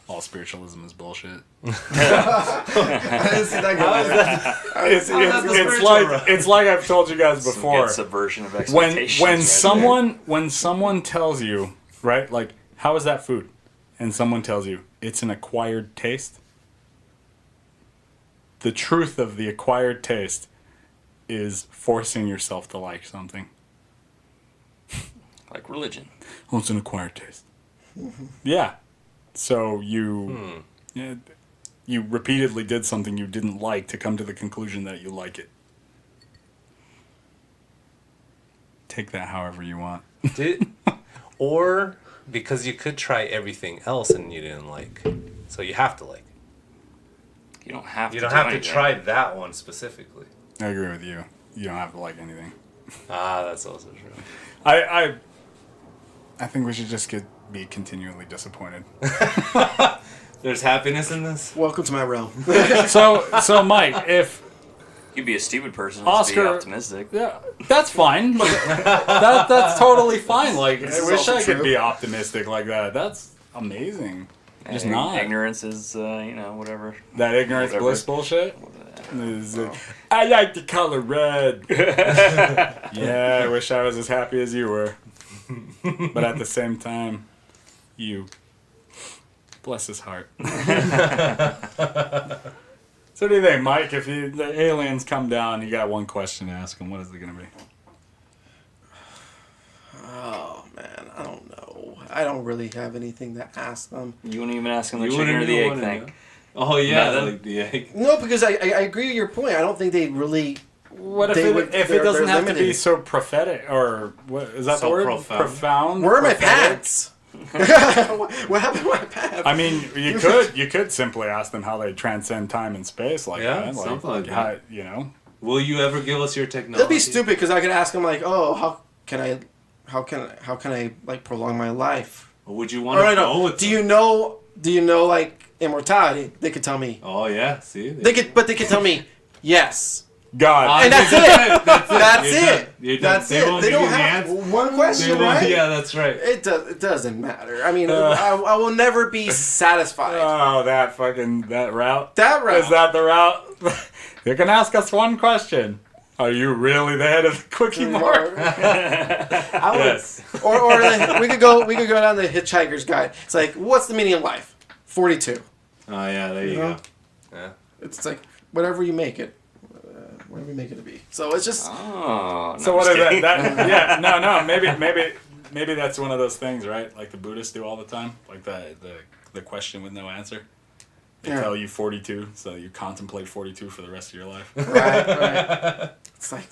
Speaker 2: all spiritualism is bullshit.
Speaker 3: I didn't see that going.
Speaker 2: It's like I've told you guys before.
Speaker 1: Some good subversion of
Speaker 2: When
Speaker 1: expectations.
Speaker 2: when someone tells you, right, like, how is that food, and someone tells you it's an acquired taste, the truth of the acquired taste is forcing yourself to like something.
Speaker 1: Like religion.
Speaker 2: Oh, it's an acquired taste. Yeah. So you repeatedly did something you didn't like to come to the conclusion that you like it. Take that however you want.
Speaker 4: Or because you could try everything else and you didn't like. So you have to like.
Speaker 1: You don't have
Speaker 4: You
Speaker 1: to
Speaker 4: don't
Speaker 1: do
Speaker 4: have to
Speaker 1: anything.
Speaker 4: try that one specifically.
Speaker 2: I agree with you. You don't have to like anything.
Speaker 4: That's also true.
Speaker 2: I think we should just be continually disappointed.
Speaker 4: There's happiness in this?
Speaker 3: Welcome to my realm.
Speaker 2: So Mike, if
Speaker 1: You'd be a stupid person
Speaker 2: Oscar-
Speaker 1: to be optimistic.
Speaker 2: yeah, that's fine. That's totally fine. Like, I
Speaker 3: is
Speaker 2: wish
Speaker 3: also
Speaker 2: I could
Speaker 3: true.
Speaker 2: be optimistic like that. That's amazing. Just not.
Speaker 1: Ignorance is, whatever.
Speaker 2: That ignorance
Speaker 1: Whatever.
Speaker 2: bliss bullshit. I like the color red. Yeah, I wish I was as happy as you were. But at the same time, you. Bless his heart. So what do you think, Mike? If the aliens come down, you got one question to ask them. What is it going to be?
Speaker 3: Oh man, I don't know. I don't really have anything to ask them.
Speaker 1: You wouldn't even ask him the
Speaker 10: You
Speaker 1: chicken
Speaker 10: wouldn't
Speaker 1: or the
Speaker 10: even
Speaker 1: egg
Speaker 10: wanna
Speaker 1: thing.
Speaker 10: know. Oh yeah,
Speaker 1: Nothing?
Speaker 10: like the egg.
Speaker 3: No, because I agree with your point. I don't think they really.
Speaker 2: What if
Speaker 3: They
Speaker 2: it,
Speaker 3: would-
Speaker 2: if
Speaker 3: they're-
Speaker 2: it doesn't
Speaker 3: they're
Speaker 2: have to be
Speaker 3: limited.
Speaker 2: so prophetic, or what is that
Speaker 4: So
Speaker 2: the word?
Speaker 4: profound.
Speaker 3: Where are my
Speaker 2: prophetic?
Speaker 3: pants? What happened to my pants?
Speaker 2: I mean, you could simply ask them how they transcend time and space like
Speaker 10: Yeah,
Speaker 2: that.
Speaker 10: something like
Speaker 2: how,
Speaker 10: that.
Speaker 2: you know.
Speaker 10: Will you ever give us your technology?
Speaker 3: That'd be stupid because I could ask them like, oh, how can I like prolong my life?
Speaker 10: Or would you want
Speaker 3: Or
Speaker 10: to
Speaker 3: I
Speaker 10: go
Speaker 3: know.
Speaker 10: with
Speaker 3: Do you know like immortality? They could tell me.
Speaker 10: Oh yeah, see.
Speaker 3: They could tell me yes.
Speaker 2: God.
Speaker 3: And that's it.
Speaker 10: That's it.
Speaker 3: That's
Speaker 10: You're
Speaker 3: it.
Speaker 10: done. You're done.
Speaker 3: That's
Speaker 10: They
Speaker 3: it.
Speaker 10: won't
Speaker 3: They
Speaker 10: give
Speaker 3: don't
Speaker 10: you the
Speaker 3: have
Speaker 10: answer.
Speaker 3: one question,
Speaker 10: They won't-
Speaker 3: right?
Speaker 10: Yeah, that's right.
Speaker 3: It doesn't matter. I mean, I will never be satisfied.
Speaker 2: Oh, that route.
Speaker 3: That route.
Speaker 2: Is that the route? You can ask us one question. Are you really the head of the quickie mark? Yes.
Speaker 3: Or we could go down the Hitchhiker's Guide. It's like, what's the meaning of life? 42.
Speaker 10: Oh yeah, there you go. Yeah.
Speaker 3: It's like whatever you make it. Whatever you make it to be. So it's just.
Speaker 1: Oh, no,
Speaker 2: So
Speaker 1: I'm
Speaker 2: what
Speaker 1: just
Speaker 2: is
Speaker 1: kidding.
Speaker 2: that? Yeah, no. Maybe that's one of those things, right? Like the Buddhists do all the time, like the question with no answer. They tell you 42, so you contemplate 42 for the rest of your life.
Speaker 3: Right. It's like,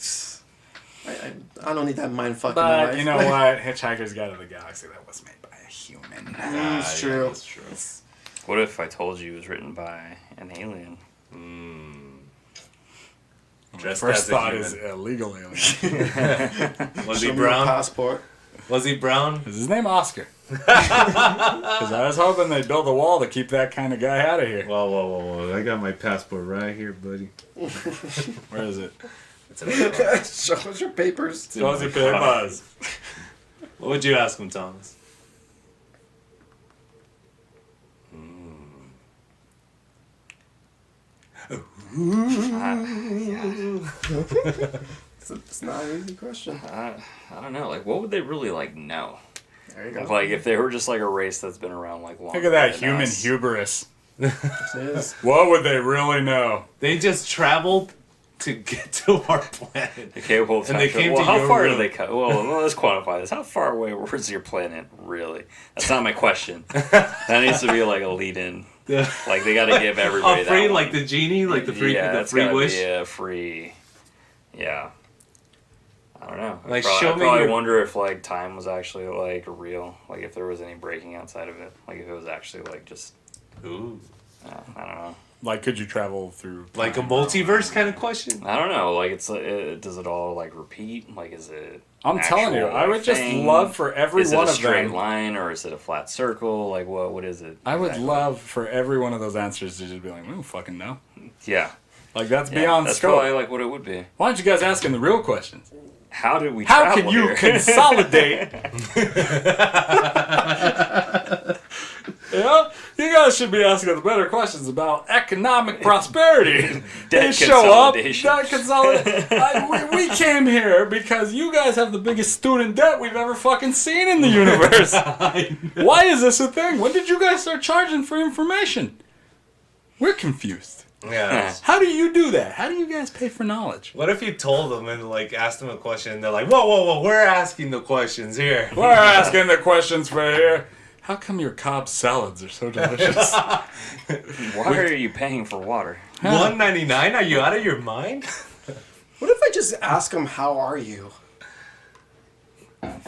Speaker 3: I don't need that mind fucking
Speaker 2: But
Speaker 3: life.
Speaker 2: you know what? Hitchhiker's Guide to the Galaxy, that was made by human.
Speaker 3: It's true.
Speaker 4: That's true.
Speaker 1: What if I told you it was written by an alien?
Speaker 4: Dressed
Speaker 2: First
Speaker 4: as a
Speaker 2: thought
Speaker 4: human.
Speaker 2: is illegal alien.
Speaker 4: Was
Speaker 3: Show
Speaker 4: he
Speaker 3: me your
Speaker 4: brown?
Speaker 3: passport.
Speaker 4: Was he brown?
Speaker 2: Is his name Oscar? Because I was hoping they'd build a wall to keep that kind of guy out of here.
Speaker 10: Whoa. I got my passport right here, buddy.
Speaker 2: Where is it?
Speaker 3: Show us your papers.
Speaker 2: Josie Buzz.
Speaker 4: What would you ask him, Thomas?
Speaker 3: It's not an easy question.
Speaker 1: I don't know. Like, what would they really like know?
Speaker 3: There you go.
Speaker 1: Like, if they were just like a race that's been around like long.
Speaker 2: Look at that human hubris.
Speaker 3: It is.
Speaker 2: What would they really know?
Speaker 4: They just traveled to get to our planet.
Speaker 1: Okay, well,
Speaker 4: And they came
Speaker 1: well,
Speaker 4: to
Speaker 1: how
Speaker 4: your
Speaker 1: far
Speaker 4: room.
Speaker 1: did they cut? Well, let's quantify this. How far away was your planet really? That's not my question. That needs to be like a lead-in.
Speaker 4: Yeah.
Speaker 1: Like they got to give everybody
Speaker 4: free,
Speaker 1: that
Speaker 4: like
Speaker 1: one.
Speaker 4: the genie, like the free,
Speaker 1: Yeah,
Speaker 4: the
Speaker 1: it's
Speaker 4: free
Speaker 1: gotta
Speaker 4: wish.
Speaker 1: Be a free. Yeah. I don't know.
Speaker 4: Like,
Speaker 1: I
Speaker 4: show me
Speaker 1: probably
Speaker 4: your-
Speaker 1: wonder if like time was actually like real. Like if there was any breaking outside of it. Like if it was actually like just.
Speaker 4: Ooh.
Speaker 1: I don't know.
Speaker 2: Like, could you travel through
Speaker 4: Like a
Speaker 2: time?
Speaker 4: multiverse kind of question?
Speaker 1: I don't know. Like does it all like repeat? Like is it?
Speaker 2: I'm
Speaker 1: an
Speaker 2: telling you,
Speaker 1: actual,
Speaker 2: I would
Speaker 1: like,
Speaker 2: just
Speaker 1: thing?
Speaker 2: love for every
Speaker 1: Is it
Speaker 2: one
Speaker 1: a
Speaker 2: of
Speaker 1: straight
Speaker 2: them.
Speaker 1: line or is it a flat circle? Like what is it?
Speaker 2: I would
Speaker 1: exactly?
Speaker 2: love for every one of those answers to just be like, we don't fucking know.
Speaker 1: Yeah.
Speaker 2: Like, that's
Speaker 1: Yeah,
Speaker 2: beyond
Speaker 1: that's
Speaker 2: scope.
Speaker 1: probably like what it would be.
Speaker 2: Why aren't you guys asking the real questions?
Speaker 1: How did we?
Speaker 2: How
Speaker 1: travel
Speaker 2: can you
Speaker 1: here?
Speaker 2: consolidate? Yeah, you guys should be asking the better questions about economic prosperity. They
Speaker 1: Debt
Speaker 2: show up.
Speaker 1: consolidation.
Speaker 2: Debt consolidation. We came here because you guys have the biggest student debt we've ever fucking seen in the universe. Why is this a thing? When did you guys start charging for information? We're confused.
Speaker 4: Yeah.
Speaker 2: How do you do that? How do you guys pay for knowledge?
Speaker 4: What if you told them and like asked them a question and they're like, whoa, we're asking the questions here.
Speaker 2: We're asking the questions for here. How come your Cobb salads are so delicious?
Speaker 1: Why are you paying for water?
Speaker 4: $1.99? Are you out of your mind?
Speaker 3: What if I just ask them, how are you?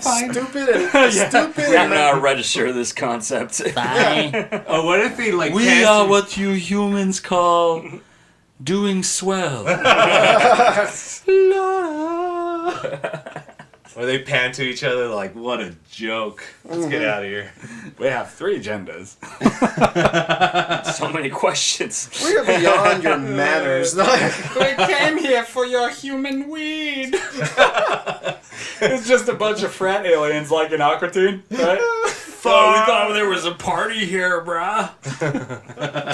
Speaker 4: Fine.
Speaker 3: Stupid and stupid.
Speaker 1: I'm not register this concept.
Speaker 7: Fine.
Speaker 4: Oh, what if they like?
Speaker 2: We are what you humans call doing swell.
Speaker 4: Or they pan to each other like, what a joke. Let's get out of here.
Speaker 2: We have 3 agendas.
Speaker 1: So many questions.
Speaker 3: We're beyond your manners.
Speaker 2: We came here for your human weed. It's just a bunch of frat aliens like in Aquatine, right?
Speaker 1: Oh, we thought there was a party here, brah.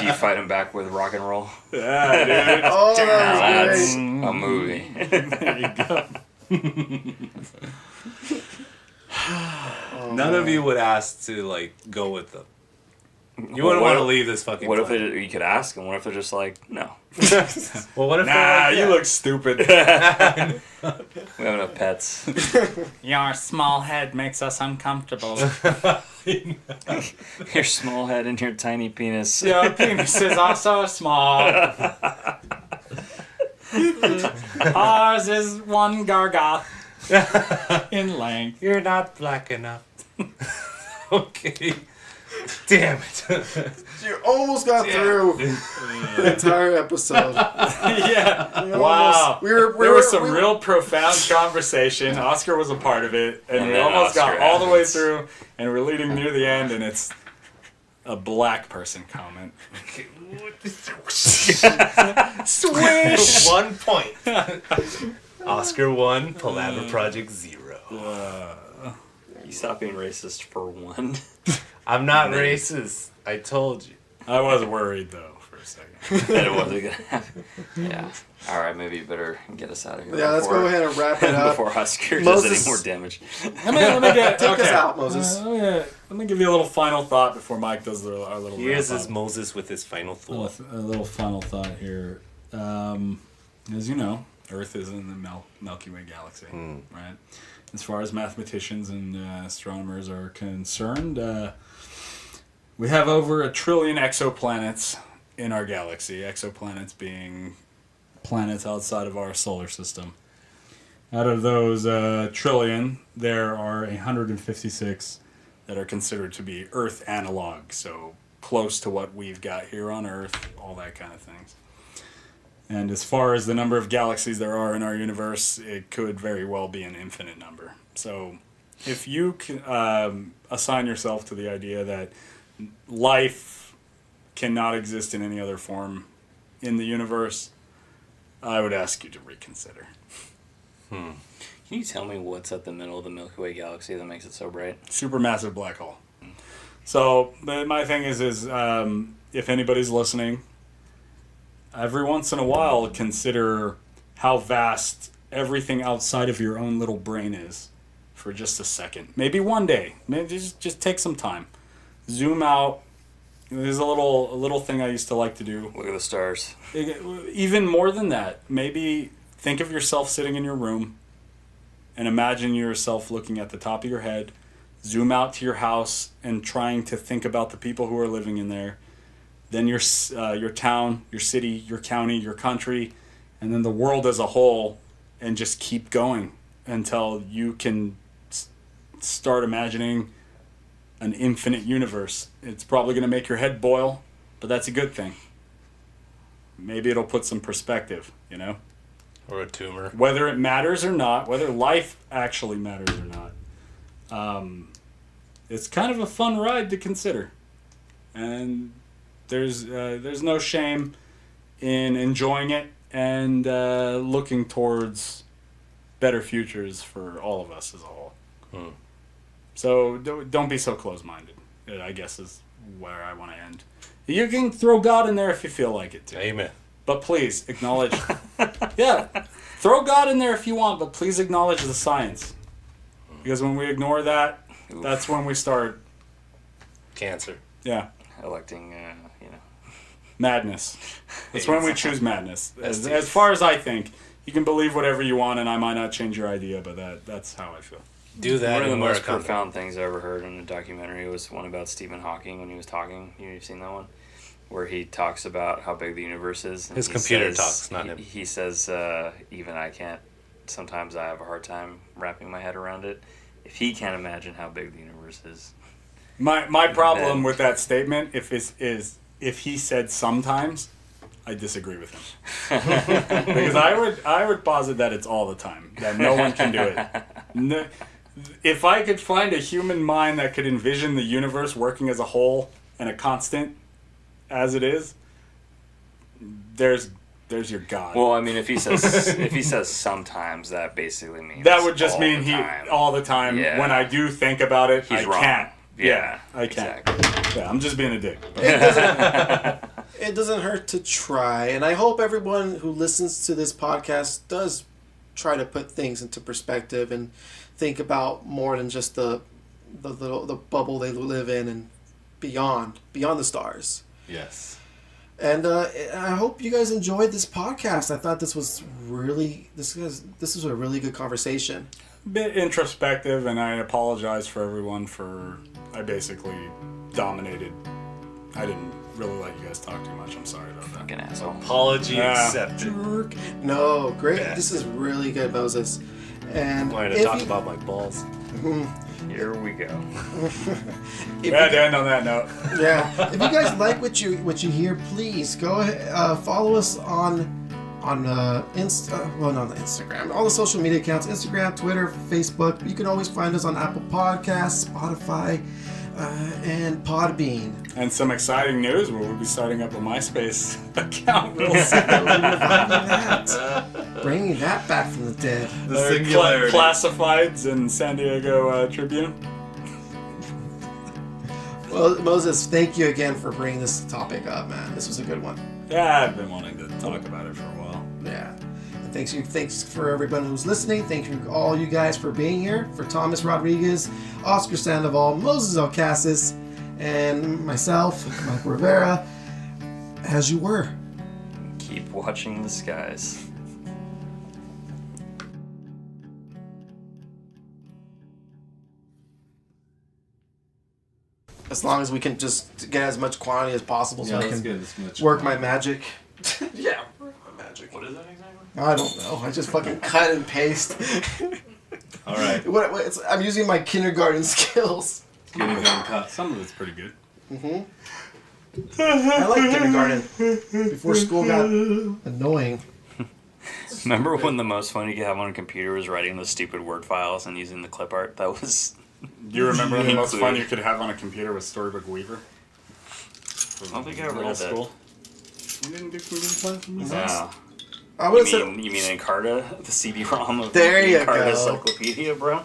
Speaker 1: Do you fight him back with rock and roll?
Speaker 2: Yeah, dude.
Speaker 3: Oh,
Speaker 1: That's
Speaker 3: that's great.
Speaker 1: a movie.
Speaker 2: There you go.
Speaker 4: None of you would ask to like go with them. You wouldn't
Speaker 1: What
Speaker 4: want to
Speaker 1: if-
Speaker 4: leave this fucking.
Speaker 1: What if
Speaker 4: planet.
Speaker 1: you could ask them? What if they're just like, no,
Speaker 4: Well, what if
Speaker 2: Nah,
Speaker 4: they're like,
Speaker 2: you
Speaker 4: yeah.
Speaker 2: look stupid.
Speaker 1: we have enough pets.
Speaker 6: Your small head makes us uncomfortable.
Speaker 1: Your small head and your tiny penis.
Speaker 6: Your penises are so small. Ours is one gargoth in length.
Speaker 4: You're not black enough. Okay. Damn it.
Speaker 3: You almost got through the entire episode.
Speaker 2: Yeah.
Speaker 3: We
Speaker 2: Wow.
Speaker 3: almost-
Speaker 2: There was some real profound conversation. Oscar was a part of it, and
Speaker 1: And
Speaker 2: we
Speaker 1: then
Speaker 2: almost got
Speaker 1: Oscar
Speaker 2: all the way
Speaker 1: happens.
Speaker 2: through, and we're leading near the end, and it's a black person comment.
Speaker 4: Swish! 1 point. Oscar 1, Palaver Project 0.
Speaker 1: You stop being racist for one.
Speaker 4: I'm not racist. I told you.
Speaker 2: I was worried though for a second.
Speaker 1: That it wasn't gonna happen. Yeah. All right, maybe you better get us out of here.
Speaker 3: Yeah, let's go ahead and wrap it up.
Speaker 1: Before Oscar does
Speaker 3: Moses-
Speaker 1: any more damage.
Speaker 2: Let me get
Speaker 3: Take us
Speaker 2: okay.
Speaker 3: out, Moses.
Speaker 2: Let me give you a little final thought before Mike does our little.
Speaker 4: Here's
Speaker 2: wrap
Speaker 4: his
Speaker 2: up.
Speaker 4: Moses with his final thought.
Speaker 2: A little final thought here. As you know, Earth is in the Milky Way galaxy, right? As far as mathematicians and astronomers are concerned, we have over 1 trillion exoplanets in our galaxy. Exoplanets being planets outside of our solar system. Out of those trillion, there are 156 that are considered to be Earth analog, so close to what we've got here on Earth, all that kind of things. And as far as the number of galaxies there are in our universe, it could very well be an infinite number. So if you can, assign yourself to the idea that life cannot exist in any other form in the universe, I would ask you to reconsider.
Speaker 1: Can you tell me what's at the middle of the Milky Way galaxy that makes it so bright?
Speaker 2: Supermassive black hole. So my thing is if anybody's listening, every once in a while consider how vast everything outside of your own little brain is for just a second. Maybe one day. Maybe just take some time. Zoom out. There's a little thing I used to like to do.
Speaker 1: Look at the stars.
Speaker 2: Even more than that, maybe think of yourself sitting in your room and imagine yourself looking at the top of your head. Zoom out to your house and trying to think about the people who are living in there. Then your town, your city, your county, your country, and then the world as a whole, and just keep going until you can start imagining an infinite universe. It's probably going to make your head boil, but that's a good thing. Maybe it'll put some perspective, you know?
Speaker 4: Or a tumor.
Speaker 2: Whether it matters or not, whether life actually matters or not. It's kind of a fun ride to consider. And there's no shame in enjoying it and looking towards better futures for all of us as a whole. So don't be so close-minded, I guess is where I want to end. You can throw God in there if you feel like it too.
Speaker 4: Amen.
Speaker 2: But please acknowledge... yeah, throw God in there if you want, but please acknowledge the science. Because when we ignore that, that's when we start...
Speaker 4: Cancer.
Speaker 2: Yeah.
Speaker 1: Electing,
Speaker 2: madness. That's when we choose madness. As far as I think, you can believe whatever you want, and I might not change your idea, but that's how I feel.
Speaker 4: Do that.
Speaker 1: One of the
Speaker 4: and
Speaker 1: most
Speaker 4: wear a condom.
Speaker 1: profound things I ever heard in a documentary was one about Stephen Hawking when he was talking. You've seen that one? Where he talks about how big the universe is. And
Speaker 4: His computer talks, not him.
Speaker 1: He says, even I can't, sometimes I have a hard time wrapping my head around it. If he can't imagine how big the universe is.
Speaker 2: My problem with that statement is if he said sometimes, I disagree with him. Because I would posit that it's all the time, that no one can do it. If I could find a human mind that could envision the universe working as a whole and a constant as it is, there's your God.
Speaker 1: Well, I mean, if he says sometimes, that basically means
Speaker 2: that would just
Speaker 1: all
Speaker 2: mean
Speaker 1: the time.
Speaker 2: all the time.
Speaker 1: Yeah.
Speaker 2: When I do think about it,
Speaker 1: He's
Speaker 2: I
Speaker 1: wrong.
Speaker 2: can't.
Speaker 1: Yeah,
Speaker 2: I can't.
Speaker 1: exactly.
Speaker 2: Yeah, I'm just being a dick.
Speaker 3: It doesn't hurt to try, and I hope everyone who listens to this podcast does try to put things into perspective and think about more than just the bubble they live in and beyond the stars.
Speaker 10: Yes.
Speaker 3: And I hope you guys enjoyed this podcast. I thought this was a really good conversation.
Speaker 2: Bit introspective, and I apologize for everyone for I basically dominated. I didn't really let you guys talk too much. I'm sorry about that.
Speaker 1: Fucking asshole.
Speaker 4: Apology accepted.
Speaker 3: No, great.
Speaker 4: Yeah.
Speaker 3: This is really good, Moses. And
Speaker 4: I wanted to talk about my balls.
Speaker 1: Here we go.
Speaker 2: We had to end on that note.
Speaker 3: Yeah. If you guys like what you hear, please go ahead, follow us on Instagram, all the social media accounts, Instagram, Twitter, Facebook. You can always find us on Apple Podcasts, Spotify, and Podbean.
Speaker 2: And some exciting news, we'll be starting up a MySpace account real soon.
Speaker 3: Bringing that back from the dead.
Speaker 10: The singularity.
Speaker 2: Classifieds in San Diego Tribune.
Speaker 3: Well, Moses, thank you again for bringing this topic up, man. This was a good one.
Speaker 2: Yeah, I've been wanting to talk about it for a while.
Speaker 3: Yeah. And thanks for everyone who's listening. Thank you all you guys for being here. For Thomas Rodriguez, Oscar Sandoval, Moses Alcasis, and myself, Mike Rivera, as you were.
Speaker 1: Keep watching the skies.
Speaker 3: As long as we can just get as much quantity as possible so I
Speaker 10: let's
Speaker 3: can
Speaker 10: get as much
Speaker 3: work my magic. Yeah, work my magic.
Speaker 1: What is that exactly?
Speaker 3: I don't know. I just fucking cut and paste.
Speaker 4: All right.
Speaker 3: I'm using my kindergarten skills.
Speaker 10: Kindergarten cut.
Speaker 2: Some of it's pretty good.
Speaker 3: I like kindergarten. Before school got annoying.
Speaker 1: Remember when the most fun you could have on a computer was writing those stupid Word files and using the clip art? That was...
Speaker 2: Do you remember the most fun you could have on a computer with Storybook Weaver?
Speaker 1: I don't think I ever
Speaker 2: Middle
Speaker 1: read that.
Speaker 2: school. You didn't do computer classes?
Speaker 1: No.
Speaker 3: I would say
Speaker 1: You mean Encarta? The CD-ROM of
Speaker 3: There you
Speaker 1: Encarta
Speaker 3: go.
Speaker 1: Encyclopedia, bro?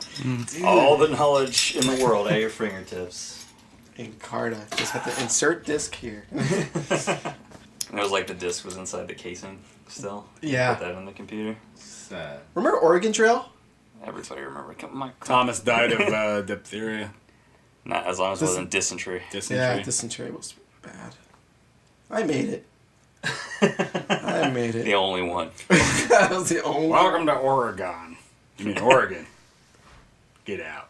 Speaker 1: All the knowledge in the world at your fingertips.
Speaker 3: Encarta. Just have to insert disc here.
Speaker 1: And it was like the disc was inside the casing still.
Speaker 3: Yeah.
Speaker 1: Put that in the computer.
Speaker 10: Sad.
Speaker 3: Remember Oregon Trail?
Speaker 1: Everybody remember.
Speaker 2: Thomas died of diphtheria.
Speaker 1: Not as long as it wasn't dysentery.
Speaker 3: Yeah, dysentery was bad. I made it. I made it.
Speaker 1: The only one.
Speaker 3: That was the only
Speaker 2: Welcome to Oregon. You mean Oregon? Get out.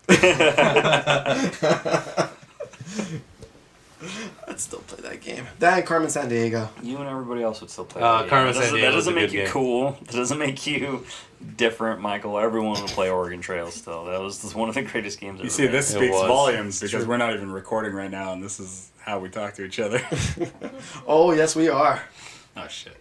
Speaker 3: I'd still play that game. That and Carmen San Diego.
Speaker 1: You and everybody else would still play
Speaker 4: Carmen
Speaker 1: that.
Speaker 4: Sandiego
Speaker 1: That doesn't
Speaker 4: was a
Speaker 1: make
Speaker 4: good
Speaker 1: you
Speaker 4: game.
Speaker 1: cool. That doesn't make you different, Michael. Everyone would play Oregon Trail still. That was one of the greatest games ever.
Speaker 2: You see, this
Speaker 1: made.
Speaker 2: speaks
Speaker 4: was.
Speaker 2: volumes because we're not even recording right now, and this is how we talk to each other.
Speaker 3: Oh, yes, we are.
Speaker 2: Oh, shit.